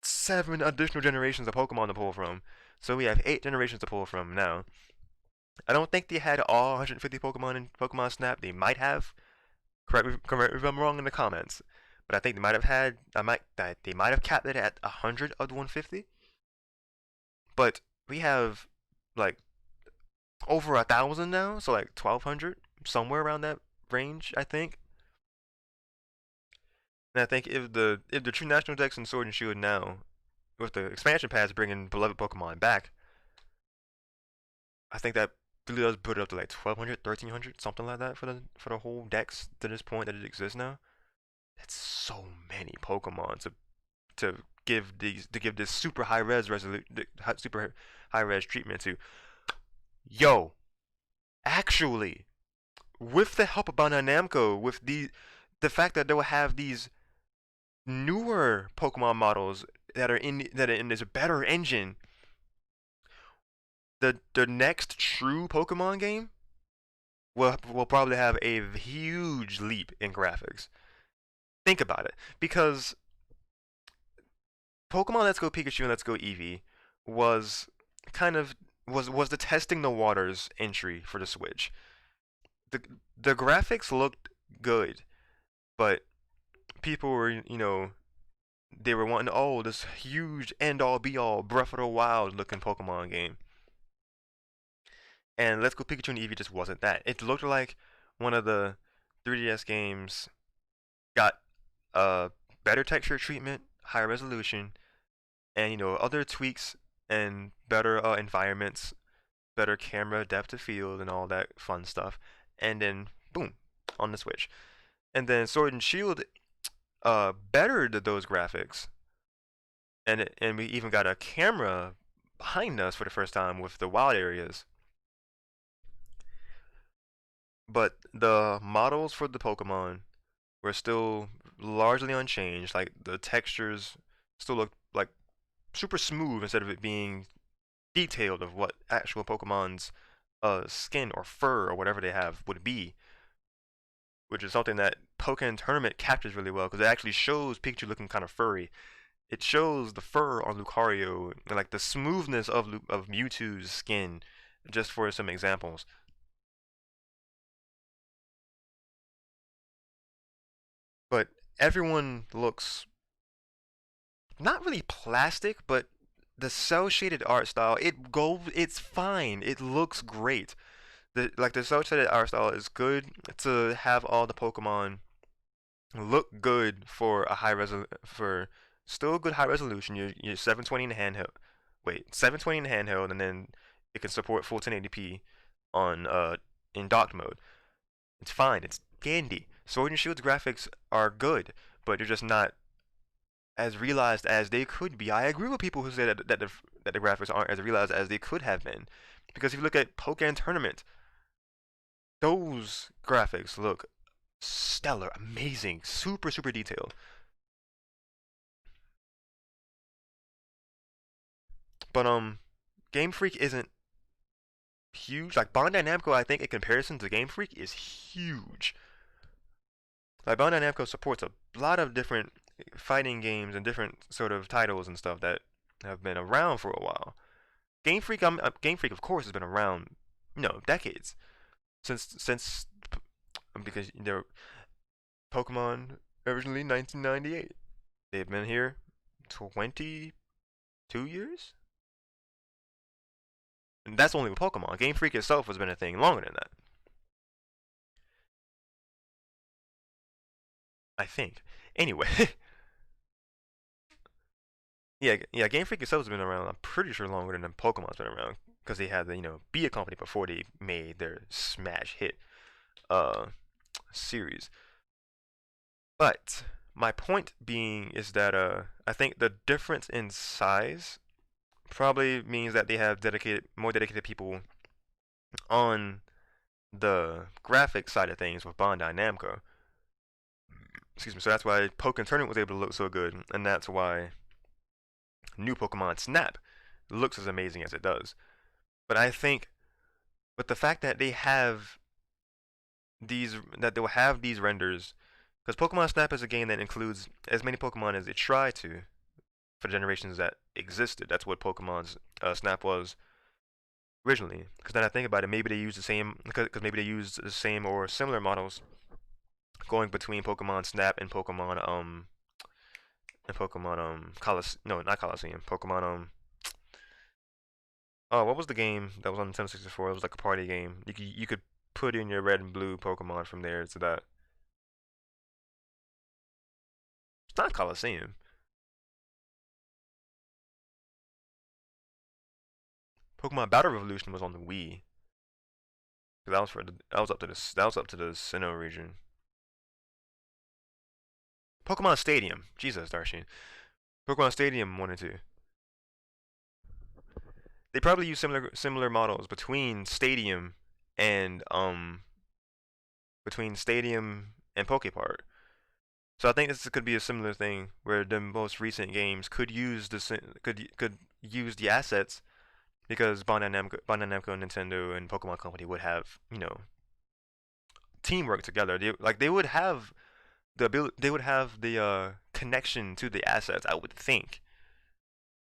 7 additional generations of Pokemon to pull from. So we have 8 generations to pull from now. I don't think they had all 150 Pokemon in Pokemon Snap. They might have. Correct me if I'm wrong in the comments. But I think they might have capped it at 100 of the 150. But we have like over 1,000 now, so like 1,200, somewhere around that range, I think. And I think if the true national dex in Sword and Shield now, with the expansion pass bringing beloved Pokemon back, I think that really does put it up to like 1,200, 1,300, something like that for the whole dex to this point that it exists now. That's so many Pokemon to give this super high res super high res treatment to. Yo, actually, with the help of Bandai Namco, with the fact that they will have these newer Pokemon models that are in this better engine, the next true Pokemon game will probably have a huge leap in graphics. Think about it, because Pokemon Let's Go Pikachu and Let's Go Eevee was kind of was the testing the waters entry for the Switch. The the graphics looked good, but people were, they were wanting, oh, this huge end all be all Breath of the Wild looking Pokemon game. And Let's Go Pikachu and Eevee just wasn't that. It looked like one of the 3DS games got better texture treatment, higher resolution, and other tweaks and better environments, better camera depth of field, and all that fun stuff. And then boom, on the Switch. And then Sword and Shield bettered those graphics, and we even got a camera behind us for the first time with the wild areas. But the models for the Pokemon were still largely unchanged. Like the textures still look like super smooth instead of it being detailed of what actual Pokemon's skin or fur or whatever they have would be, which is something that Pokemon Tournament captures really well because it actually shows Pikachu looking kind of furry. It shows the fur on Lucario and like the smoothness of Mewtwo's skin, just for some examples. But everyone looks not really plastic, but the cell shaded art style, it's fine. It looks great. The cell shaded art style is good to have all the Pokemon look good for a for still good high resolution. You're 720 in the handheld. Wait, 720 in the handheld, and then it can support full 1080p on in docked mode. It's fine. It's dandy. Sword and Shield's graphics are good, but they're just not as realized as they could be. I agree with people who say that the graphics aren't as realized as they could have been, because if you look at Pokemon Tournament, those graphics look stellar, amazing, super super detailed. But Game Freak isn't huge. Like Bandai Namco, I think in comparison to Game Freak is huge. Like Bandai Namco supports a lot of different fighting games and different sort of titles and stuff that have been around for a while. Game Freak, of course, has been around, decades since because they're Pokemon originally 1998. They've been here 22 years, and that's only with Pokemon. Game Freak itself has been a thing longer than that, I think. Anyway, yeah. Game Freak itself has been around. I'm pretty sure longer than Pokemon's been around because they had to, be a company before they made their smash hit uh series. But my point being is that I think the difference in size probably means that they have more dedicated people on the graphic side of things with Bandai Namco. Excuse me. So that's why Pokemon Tournament was able to look so good, and that's why new Pokemon Snap looks as amazing as it does. But I think with the fact that they'll have these renders, because Pokemon Snap is a game that includes as many Pokemon as they try to for the generations that existed. That's what Pokemon's Snap was originally. Because then I think about it, maybe they use the same, because maybe they use the same or similar models going between Pokemon Snap and Pokemon no, not Coliseum, Pokemon oh, what was the game that was on Nintendo 64? It was like a party game. You could put in your red and blue Pokemon from there to that. It's not Coliseum. Pokemon Battle Revolution was on the Wii. That was up to the Sinnoh region. Pokemon Stadium. Jesus, Darshan. Pokemon Stadium 1 and 2. They probably use similar models and Stadium and Pokepark. So I think this could be a similar thing where the most recent games could use could use the assets because Bandai Namco, Nintendo, and Pokemon Company would have teamwork together. They would have the ability, they would have the connection to the assets. I would think.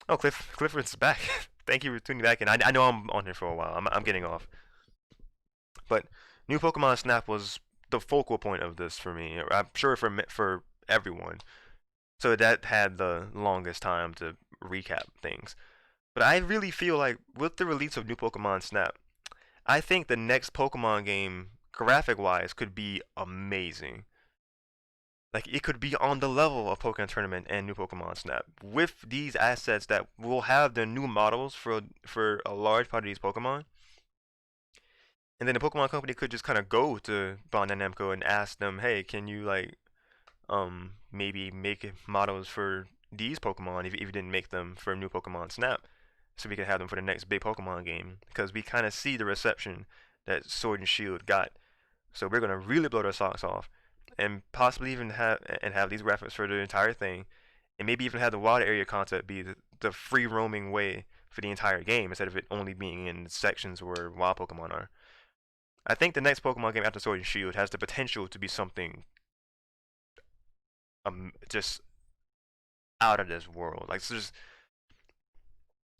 Oh, Clifford's back. Thank you for tuning back in. I know I'm on here for a while. I'm getting off. But new Pokemon Snap was the focal point of this for me. I'm sure for everyone. So that had the longest time to recap things. But I really feel like with the release of new Pokemon Snap, I think the next Pokemon game, graphic wise, could be amazing. Like it could be on the level of Pokemon Tournament and new Pokemon Snap with these assets that will have the new models for a large part of these Pokemon. And then the Pokemon Company could just kind of go to Bandai Namco and ask them, hey, can you like maybe make models for these Pokemon if you didn't make them for new Pokemon Snap, so we can have them for the next big Pokemon game, because we kind of see the reception that Sword and Shield got. So we're gonna really blow their socks off, and possibly even have these graphics for the entire thing, and maybe even have the water area concept be the free roaming way for the entire game instead of it only being in sections where wild Pokemon are. I think the next Pokemon game after Sword and Shield has the potential to be something just out of this world. Like so just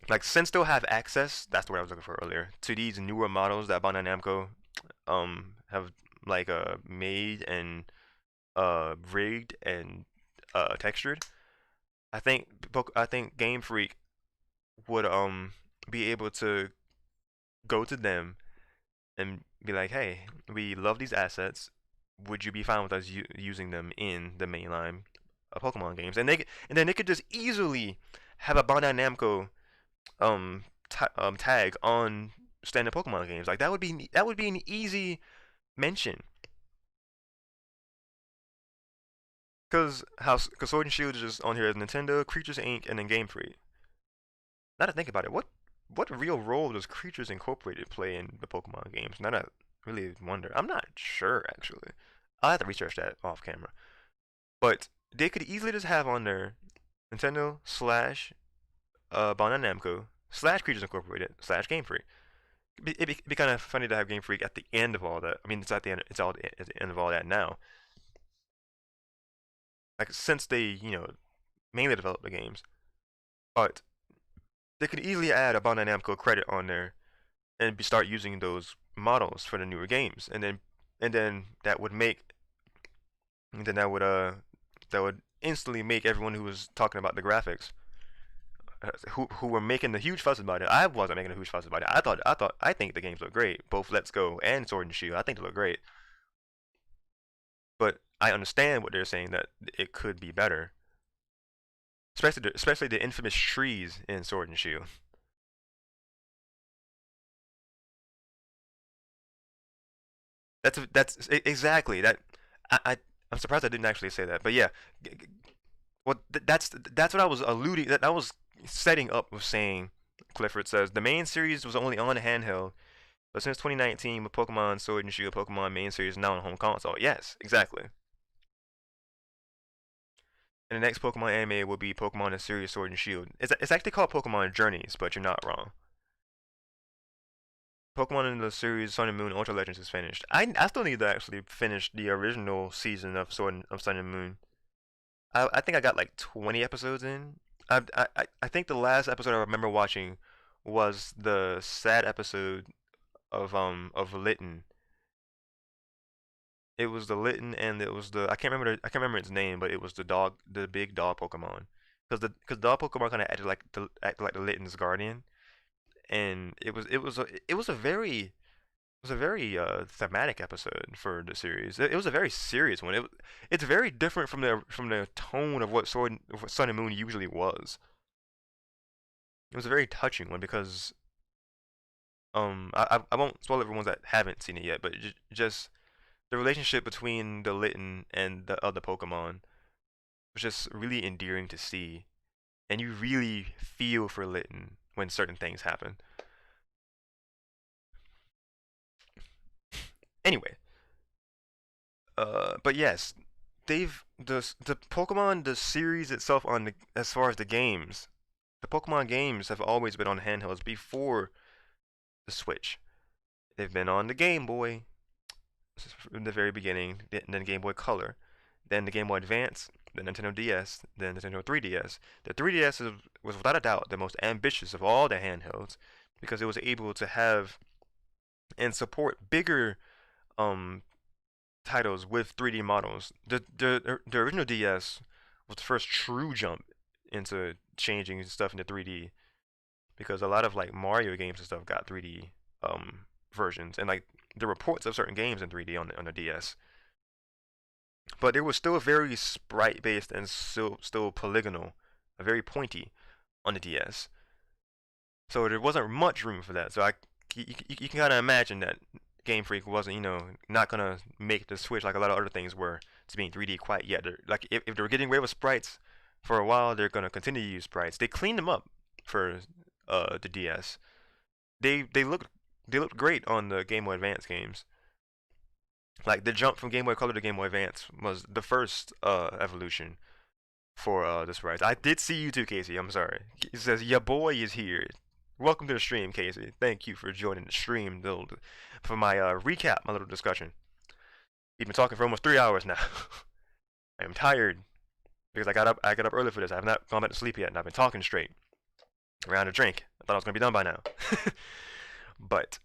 like since they'll have access, that's the word I was looking for earlier, to these newer models that Bandai Namco have like made and rigged and textured. I think Game Freak would be able to go to them and be like, hey, we love these assets. Would you be fine with us using them in the mainline Pokemon games? And then they could just easily have a Bandai Namco tag on standard Pokemon games. Like that would be an easy mention. Cause Sword and Shield is just on here as Nintendo, Creatures Inc., and then Game Freak. Now to think about it, what real role does Creatures Incorporated play in the Pokemon games? Now that I really wonder. I'm not sure actually. I'll have to research that off camera. But they could easily just have on there Nintendo slash Bandai Namco slash Creatures Incorporated slash Game Freak. It'd be kind of funny to have Game Freak at the end of all that. I mean, it's at the end. It's all at the end of all that now. Like since they mainly develop the games, but they could easily add a Bandai Namco credit on there and start using those models for the newer games, and then that would that would instantly make everyone who was talking about the graphics, who were making the huge fuss about it. I wasn't making a huge fuss about it. I think the games look great. Both Let's Go and Sword and Shield. I think they look great. But I understand what they're saying, that it could be better. Especially the infamous trees in Sword and Shield. That's exactly that. I'm surprised I didn't actually say that, but yeah. Well, that's what I was alluding. That I was setting up with saying. Clifford says the main series was only on handheld, but since 2019 with Pokemon Sword and Shield, Pokemon main series is now on home console. Yes, exactly. And the next Pokemon anime will be Pokemon the series Sword and Shield. It's actually called Pokemon Journeys, but you're not wrong. Pokemon in the series Sun and Moon Ultra Legends is finished. I still need to actually finish the original season of Sun and Moon. I think I got like 20 episodes in. I think the last episode I remember watching was the sad episode of Litten. It was the Litten, and it was the I can't remember its name, but it was the big dog Pokemon. Because dog Pokemon kind of acted like the Litten's guardian, and it was a very thematic episode for the series. It was a very serious one. It's very different from the tone of what Sun and Moon usually was. It was a very touching one because I won't spoil it for ones that haven't seen it yet, but just the relationship between the Litten and the other Pokemon was just really endearing to see, and you really feel for Litten when certain things happen. Anyway, but yes, the Pokemon the series itself on the as far as the games, the Pokemon games have always been on handhelds before the Switch. They've been on the Game Boy in the very beginning, then Game Boy Color, then the Game Boy Advance, the Nintendo DS, then Nintendo 3DS. The 3DS was without a doubt the most ambitious of all the handhelds because it was able to have and support bigger um titles with 3D models. The original DS was the first true jump into changing stuff into 3D because a lot of like Mario games and stuff got 3D versions and like the reports of certain games in 3D on the DS. But it was still very sprite based and still polygonal, very pointy on the DS. So there wasn't much room for that. So you can kind of imagine that Game Freak wasn't, not gonna make the switch like a lot of other things were to being 3D quite yet. Like if they were getting away with sprites for a while, they're gonna continue to use sprites. They cleaned them up for the DS. They looked great on the Game Boy Advance games. Like the jump from Game Boy Color to Game Boy Advance was the first evolution for the sprites. I did see you too, Casey. I'm sorry. He says your boy is here. Welcome to the stream, Casey. Thank you for joining the stream for my recap, my little discussion. We've been talking for almost 3 hours now. I am tired because I got up early for this. I have not gone back to sleep yet, and I've been talking straight. Around a drink. I thought I was gonna be done by now. But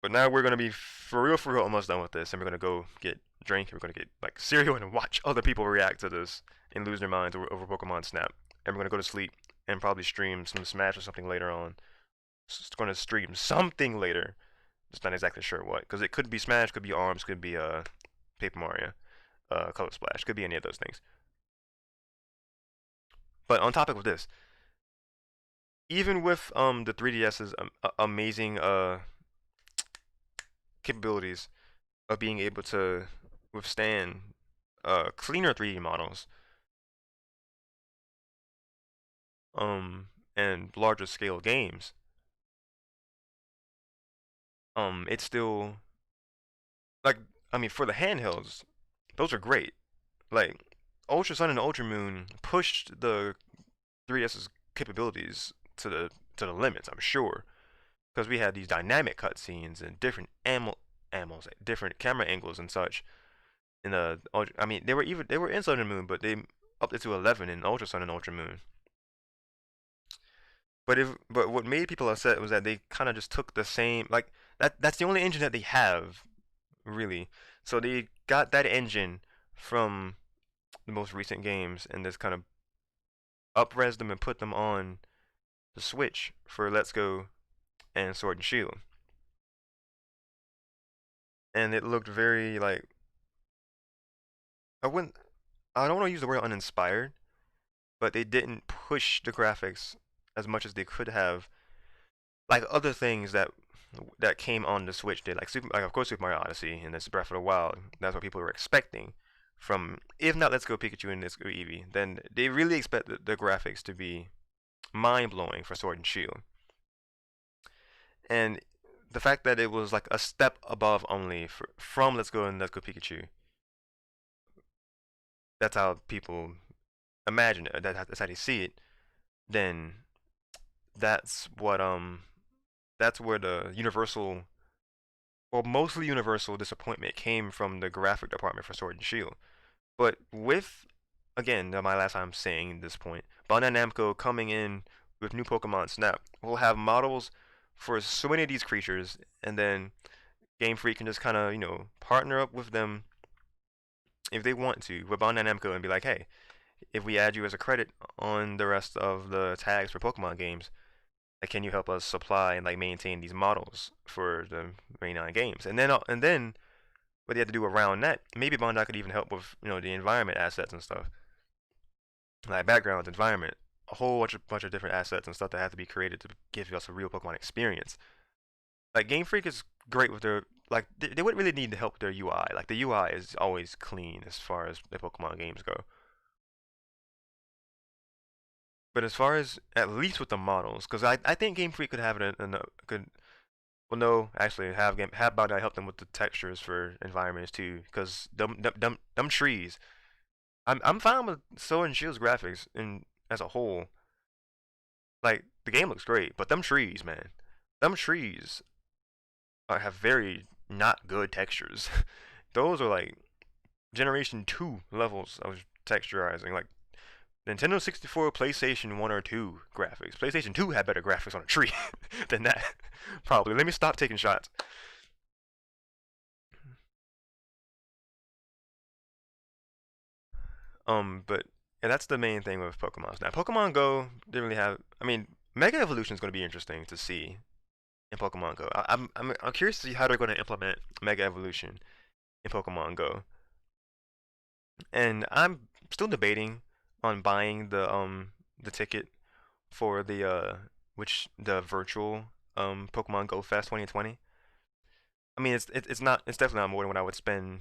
now we're gonna be for real almost done with this, and we're gonna go get drink. We're gonna get like cereal and watch other people react to this and lose their minds over Pokemon Snap. And we're gonna go to sleep and probably stream some Smash or something later on. Just gonna stream something later. Just not exactly sure what, because it could be Smash, could be ARMS, could be Paper Mario, Color Splash, could be any of those things. But on topic of this, even with the 3DS's amazing capabilities of being able to withstand cleaner 3D models and larger scale games, it's still like, I mean, for the handhelds, those are great. Like Ultra Sun and Ultra Moon pushed the 3DS's capabilities to the limits, I'm sure, because we had these dynamic cutscenes and different animals, different camera angles and such. In the I mean, they were in Sun and Moon, but they upped it to 11 in Ultra Sun and Ultra Moon. But what made people upset was that they kind of just took the same, like that's the only engine that they have, really. So they got that engine from the most recent games and just kind of up-res them and put them on the Switch for Let's Go and Sword and Shield. And it looked very like, I don't want to use the word uninspired, but they didn't push the graphics as much as they could have, like other things that came on the Switch did, like of course Super Mario Odyssey and this Breath of the Wild. That's what people were expecting from, if not Let's Go Pikachu and Let's Go Eevee, then they really expect the graphics to be mind-blowing for Sword and Shield. And the fact that it was like a step above only from Let's Go and Let's Go Pikachu, that's how people imagine it, that's how they see it, then that's where the universal, well, mostly universal disappointment came from the graphic department for Sword and Shield. But with, again, my last time saying this point, Bandai Namco coming in with new Pokemon Snap, we'll have models for so many of these creatures, and then Game Freak can just kind of, partner up with them if they want to, with Bandai Namco, and be like, hey, if we add you as a credit on the rest of the tags for Pokemon games, can you help us supply and like maintain these models for the main 9 games? And then what they had to do around that, maybe Bandai could even help with the environment assets and stuff, like backgrounds, environment, a whole bunch of different assets and stuff that have to be created to give us a real Pokemon experience. Like Game Freak is great with their, like they wouldn't really need to help with their UI. Like the UI is always clean as far as the Pokemon games go. But as far as, at least with the models, because I think Game Freak could have it Well, no, actually, have about I help them with the textures for environments too, because them trees. I'm fine with Sword and Shield's graphics in as a whole. Like the game looks great, but them trees, man, them trees have very not good textures. Those are like Generation 2 levels of texturizing. Like Nintendo 64, PlayStation 1 or 2 graphics. PlayStation 2 had better graphics on a tree than that. Probably. Let me stop taking shots. But and that's the main thing with Pokemon. Now, Pokemon Go didn't really have. I mean, Mega Evolution is going to be interesting to see in Pokemon Go. I'm curious to see how they're going to implement Mega Evolution in Pokemon Go. And I'm still debating on buying the ticket for the virtual Pokemon Go Fest 2020. I mean, it's definitely not more than what I would spend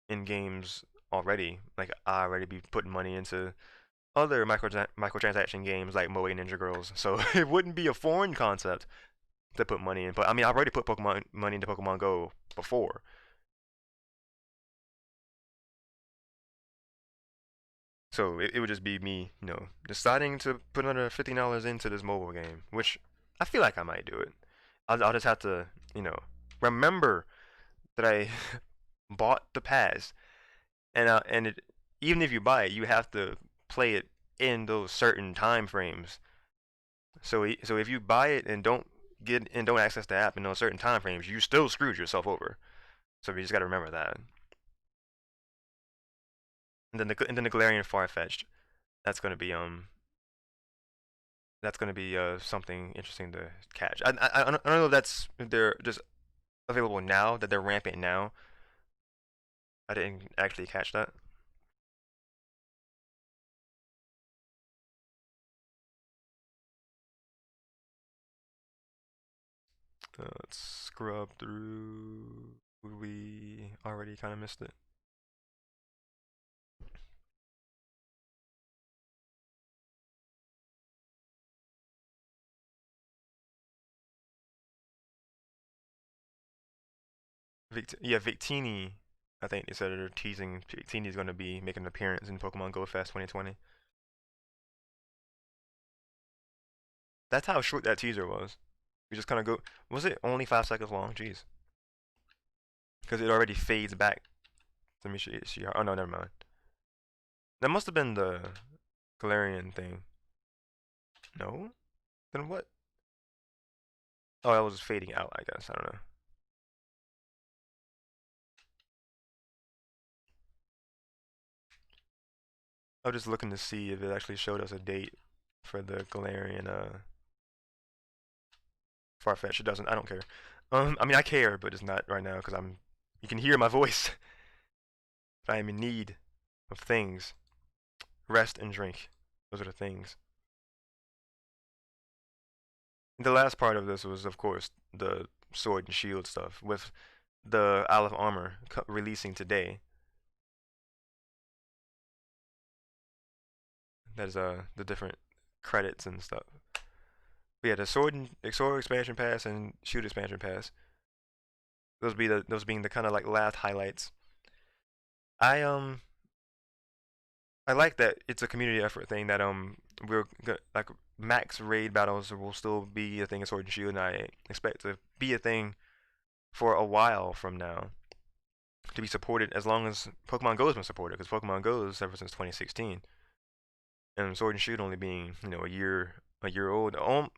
in games already. Like I already be putting money into other microtransaction games like Moe Ninja Girls, so it wouldn't be a foreign concept to put money in. But I mean, I've already put Pokemon money into Pokemon Go before, so it would just be me, deciding to put another $15 into this mobile game, which I feel like I might do it. I'll just have to, remember that I bought the pass, even if you buy it, you have to play it in those certain time frames. So if you buy it and don't access the app in those certain time frames, you still screwed yourself over. So you just got to remember that. And then the Galarian Farfetch'd, that's gonna be something interesting to catch. I don't know if they're just available now, that they're ramping now. I didn't actually catch that. Let's scrub through. We already kind of missed it. Yeah, Victini. I think they said they're teasing Victini is going to be making an appearance in Pokemon Go Fest 2020. That's how short that teaser was. We just kind of go. Was it only 5 seconds long? Jeez. Because it already fades back to Michi. Oh no, never mind. That must have been the Galarian thing. No? Then what? Oh, that was fading out, I guess. I don't know. I was just looking to see if it actually showed us a date for the Galarian Farfetch. It doesn't. I don't care. I mean, I care, but it's not right now because I'm. You can hear my voice. I am in need of things. Rest and drink. Those are the things. The last part of this was, of course, the Sword and Shield stuff with the Isle of Armor releasing today. That is the different credits and stuff. But yeah, the Sword expansion pass and Shield expansion pass. Those being the kind of like last highlights. I I like that it's a community effort thing that like max raid battles will still be a thing in Sword and Shield, and I expect to be a thing for a while from now to be supported as long as Pokemon Go has been supported, because Pokemon Go is ever since 2016, and Sword and Shield only being a year old,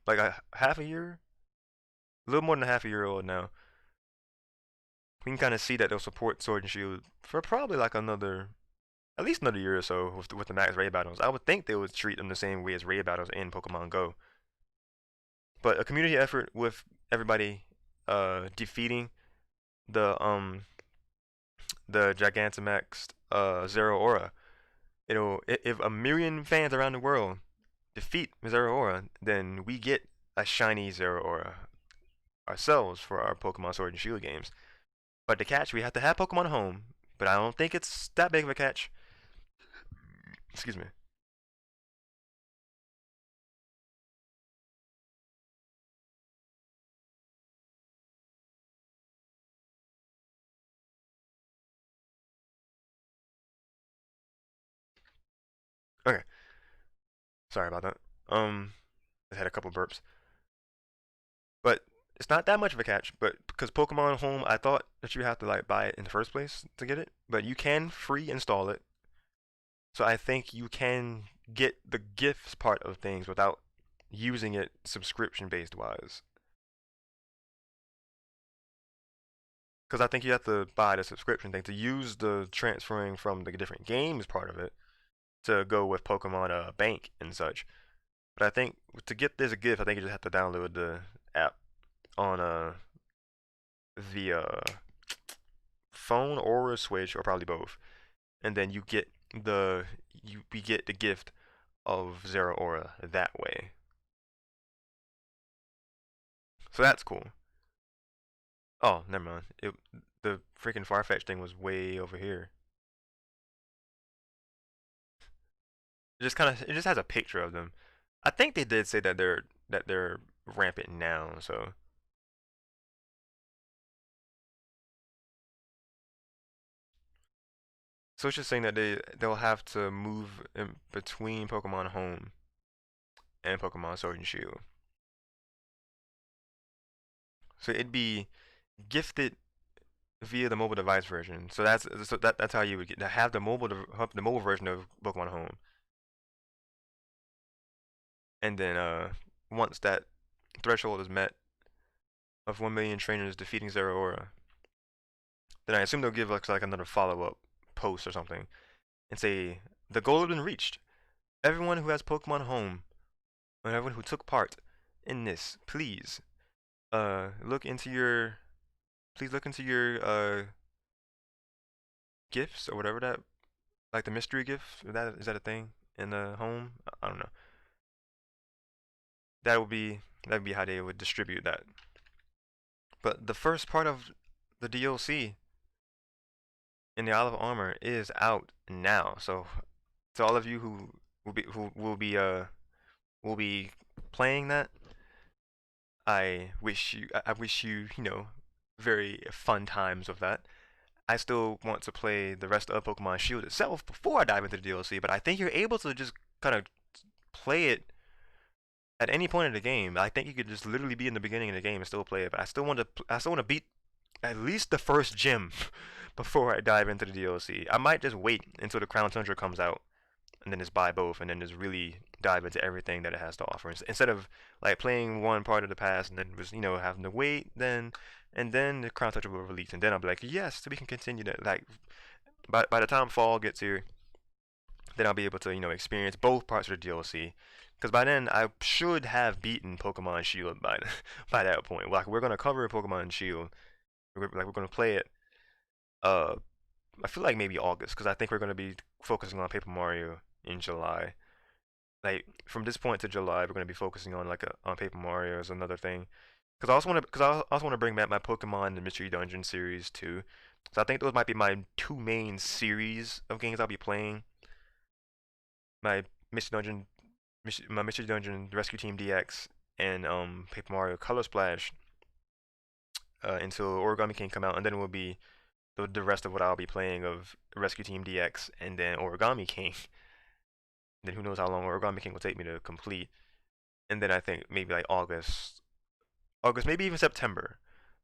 like a half a year, a little more than a half a year old now. We can kind of see that they'll support Sword and Shield for probably like at least another year or so with the max raid battles. I would think they would treat them the same way as raid battles in Pokemon Go. But a community effort with everybody defeating the Gigantamax Zero Aura. If a million fans around the world defeat Zero Aura, then we get a shiny Zero Aura ourselves for our Pokemon Sword and Shield games. But to catch, we have to have Pokemon home. But I don't think it's that big of a catch. Excuse me. Sorry about that. I had a couple burps. But it's not that much of a catch, but because Pokemon Home, I thought that you have to like buy it in the first place to get it, but you can free install it. So I think you can get the gifts part of things without using it subscription based wise. Because I think you have to buy the subscription thing to use the transferring from the different games part of it to go with Pokemon Bank and such. But I think to get this gift, I think you just have to download the app on via phone or a Switch or probably both, and then you get we get the gift of Zero Aura that way. So that's cool. Oh, never mind. The freaking Farfetch thing was way over here. It just has a picture of them. I think they did say that they're rampant now, so so it's just saying that they'll have to move in between Pokemon Home and Pokemon Sword and Shield. So it'd be gifted via the mobile device version. So that's how you would get to have the mobile version of Pokemon Home. And then once that threshold is met of 1 million trainers defeating Zero Aura, then I assume they'll give like another follow-up post or something and say the goal has been reached. Everyone who has Pokemon Home and everyone who took part in this, please look into your gifts or whatever that, like the mystery gift. Is that a thing in the home? I don't know. That would be how they would distribute that. But the first part of the DLC in the Isle of Armor is out now. So to all of you who will be playing that, I wish you very fun times with that. I still want to play the rest of Pokemon Shield itself before I dive into the DLC, but I think you're able to just kind of play it at any point in the game. I think you could just literally be in the beginning of the game and still play it, but I still want to beat at least the first gym before I dive into the DLC. I might just wait until the Crown Tundra comes out and then just buy both and then just really dive into everything that it has to offer instead of like playing one part of the past and then just having to wait and then the Crown Tundra will release and then I'll be like, yes, we can continue that. Like by the time fall gets here, then I'll be able to experience both parts of the DLC. Because by then I should have beaten Pokemon Shield by that point. Like we're gonna cover Pokemon Shield, we're gonna play it. I feel like maybe August, because I think we're gonna be focusing on Paper Mario in July. Like from this point to July, we're gonna be focusing on on Paper Mario as another thing. Because I also want to bring back my Pokemon the Mystery Dungeon series too. So I think those might be my two main series of games I'll be playing. My Mystery Dungeon Mystery Dungeon Rescue Team DX and Paper Mario Color Splash until Origami King come out, and then it will be the rest of what I'll be playing of Rescue Team DX and then Origami King. Then who knows how long Origami King will take me to complete. And then I think maybe like August, maybe even September,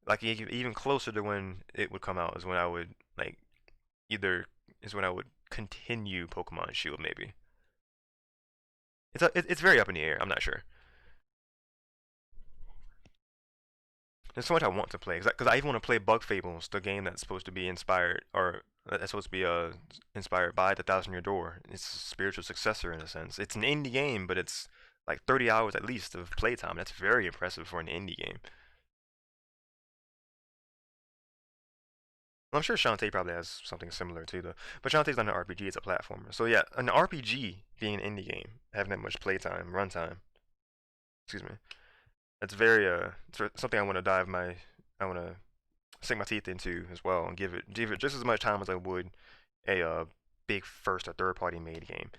like even closer to when it would come out is when I would continue Pokemon Shield maybe. It's very up in the air. I'm not sure. There's so much I want to play because I even want to play Bug Fables, the game that's supposed to be inspired or that's supposed to be inspired by the Thousand Year Door. It's a spiritual successor in a sense. It's an indie game, but it's like 30 hours at least of playtime. That's very impressive for an indie game. Well, I'm sure Shantae probably has something similar too, though. But Shantae's not an RPG; it's a platformer. So yeah, an RPG being an indie game, having that much playtime, runtime. Excuse me. It's very it's something I want to sink my teeth into as well and give it just as much time as I would a big first or third party made game.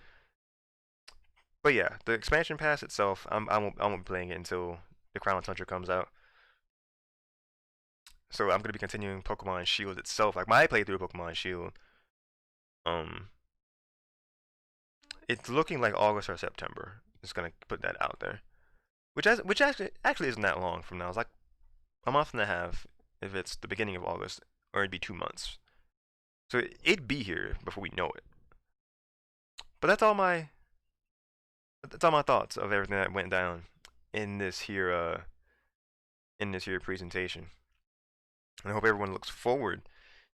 But yeah, the expansion pass itself, I won't be playing it until the Crown Tundra comes out. So I'm gonna be continuing Pokemon Shield itself. Like my playthrough of Pokemon Shield, um, it's looking like August or September. Just gonna put that out there. Which actually isn't that long from now. It's like a month and a half if it's the beginning of August, or it'd be 2 months. So it'd be here before we know it. But that's all my thoughts of everything that went down in this here presentation. And I hope everyone looks forward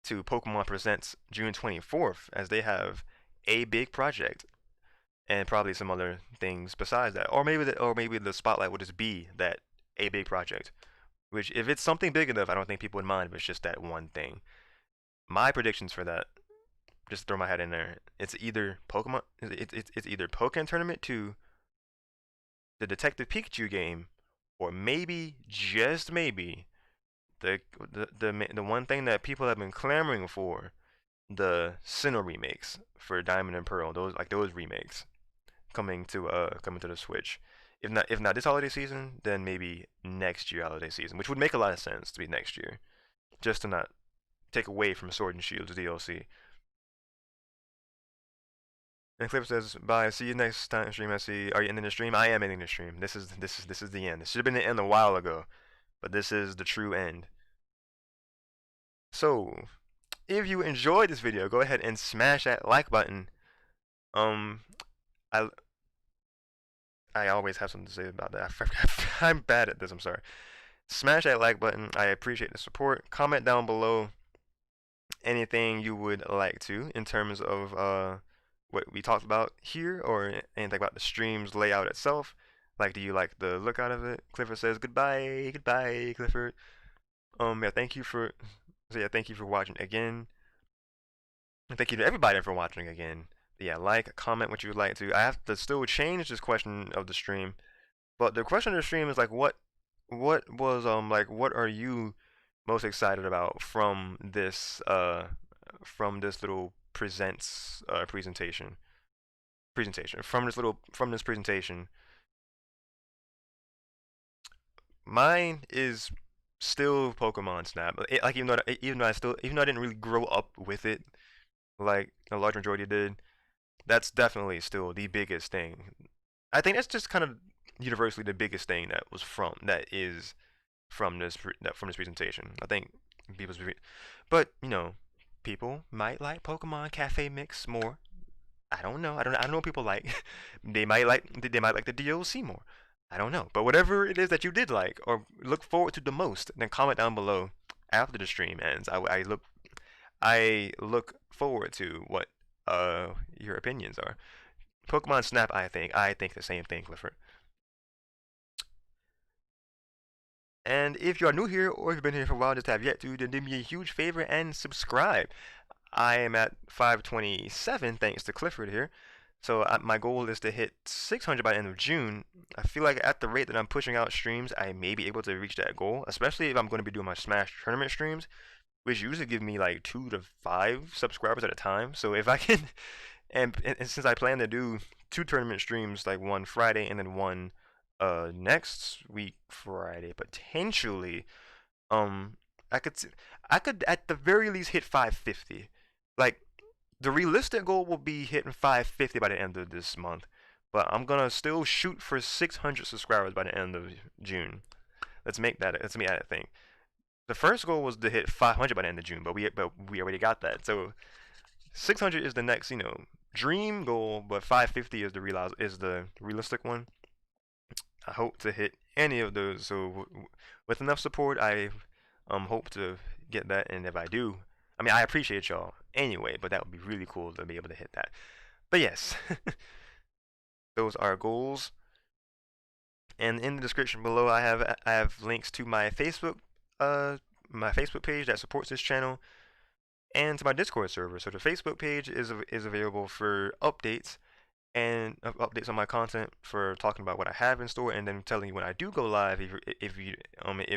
to Pokemon Presents June 24th, as they have a big project and probably some other things besides that, or maybe the spotlight will just be that a big project. Which, if it's something big enough, I don't think people would mind if it's just that one thing. My predictions for that, just throw my head in there. It's either Pokemon. It's either Pokemon Tournament 2, the Detective Pikachu game, or maybe, just maybe, the one thing that people have been clamoring for, the Sinnoh remakes for Diamond and Pearl. Those remakes coming to the Switch. If not this holiday season, then maybe next year holiday season, which would make a lot of sense to be next year, just to not take away from Sword and Shield's DLC. And Cliff says, "Bye. See you next time stream. I see. Are you ending the stream? I am ending the stream. This is the end. This should have been the end a while ago, but this is the true end." So, if you enjoyed this video, go ahead and smash that like button. I always have something to say about that. I'm bad at this. I'm sorry. Smash that like button. I appreciate the support. Comment down below anything you would like to in terms of what we talked about here, or anything about the stream's layout itself. Like, do you like the look out of it? Clifford says goodbye, Clifford. Yeah, thank you for watching again. And thank you to everybody for watching again. But yeah, like, comment what you would like to. I have to still change this question of the stream, but the question of the stream is like, what are you most excited about from this little presentation from this presentation. Mine is still Pokemon Snap. Even though I didn't really grow up with it like a large majority did, that's definitely still the biggest thing. I think that's just kind of universally the biggest thing that is from this presentation. I think but people might like Pokemon Cafe Mix more. I don't know. I don't know what people like. They might like the DLC more. I don't know. But whatever it is that you did like or look forward to the most, then comment down below after the stream ends. I look forward to what your opinions are. Pokemon Snap, I think the same thing, Clifford. And if you are new here, or if you've been here for a while and just have yet to, then do me a huge favor and subscribe. I am at 527 thanks to Clifford here. So my goal is to hit 600 by the end of June. I feel like at the rate that I'm pushing out streams, I may be able to reach that goal, especially if I'm going to be doing my Smash tournament streams, which usually give me like 2 to 5 subscribers at a time. So if I can, and since I plan to do 2 tournament streams, like one Friday and then one next week Friday, potentially, I could at the very least hit 550. Like, the realistic goal will be hitting 550 by the end of this month, but I'm gonna still shoot for 600 subscribers by the end of June. Let's make that a thing. The first goal was to hit 500 by the end of June, but we already got that. So 600 is the next, dream goal, but 550 is the realistic one. I hope to hit any of those. So with enough support, I hope to get that, and if I do, I appreciate y'all anyway, but that would be really cool to be able to hit that. But yes, those are goals. And in the description below, I have links to my Facebook page that supports this channel, and to my Discord server. So the Facebook page is available for updates and updates on my content, for talking about what I have in store, and then telling you when I do go live if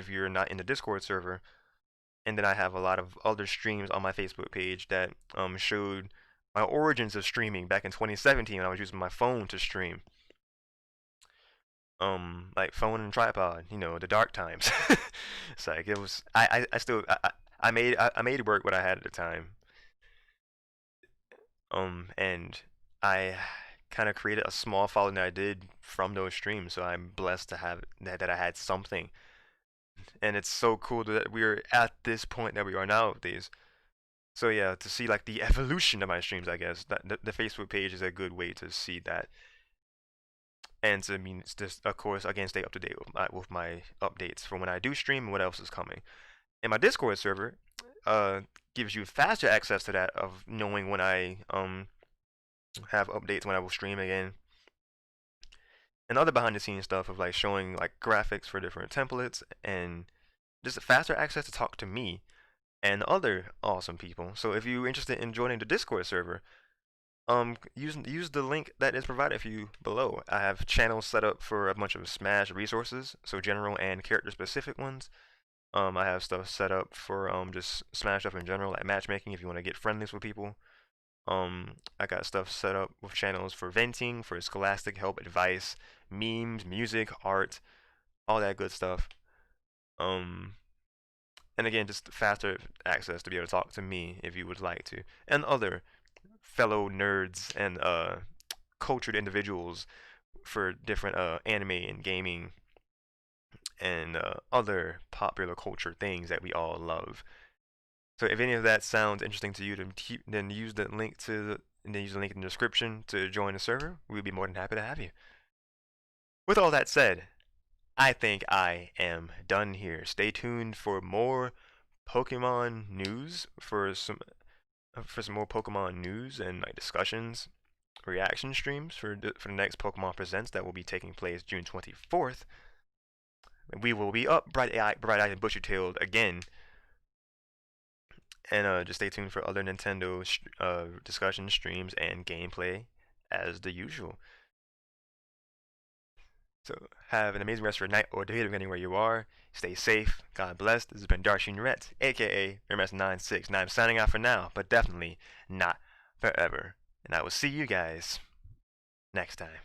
you're not in the Discord server. And then I have a lot of other streams on my Facebook page that showed my origins of streaming back in 2017 when I was using my phone to stream. Like phone and tripod, the dark times. It's like it was. I made it work what I had at the time. And I kind of created a small following that I did from those streams. So I'm blessed to have that I had something. And it's so cool that we're at this point that we are nowadays. So yeah, to see like the evolution of my streams, I guess that the Facebook page is a good way to see that. And to just of course again stay up to date with my updates for when I do stream and what else is coming. And my Discord server gives you faster access to that of knowing when I have updates, when I will stream again, and other behind the scenes stuff of like showing like graphics for different templates and just faster access to talk to me and other awesome people. So if you're interested in joining the Discord server, use the link that is provided for you below. I have channels set up for a bunch of Smash resources, so general and character specific ones. I have stuff set up for just Smash stuff in general, like matchmaking if you want to get friendlies with people. I got stuff set up with channels for venting, for scholastic help, advice, memes, music, art, all that good stuff. And again, just faster access to be able to talk to me if you would like to, and other fellow nerds and cultured individuals for different anime and gaming and other popular culture things that we all love. So if any of that sounds interesting to you, then use the link in the description to join the server. We'll be more than happy to have you. With all that said, I think I am done here. Stay tuned for more Pokemon news, for some more Pokemon news and like discussions, reaction streams for the next Pokemon Presents that will be taking place June 24th. We will be up bright-eyed and bushy-tailed again. And just stay tuned for other Nintendo discussion streams and gameplay as the usual. So have an amazing rest of your night or day depending where you are. Stay safe. God bless. This has been Rhett, aka RhettMaster96, and I'm signing out for now, but definitely not forever. And I will see you guys next time.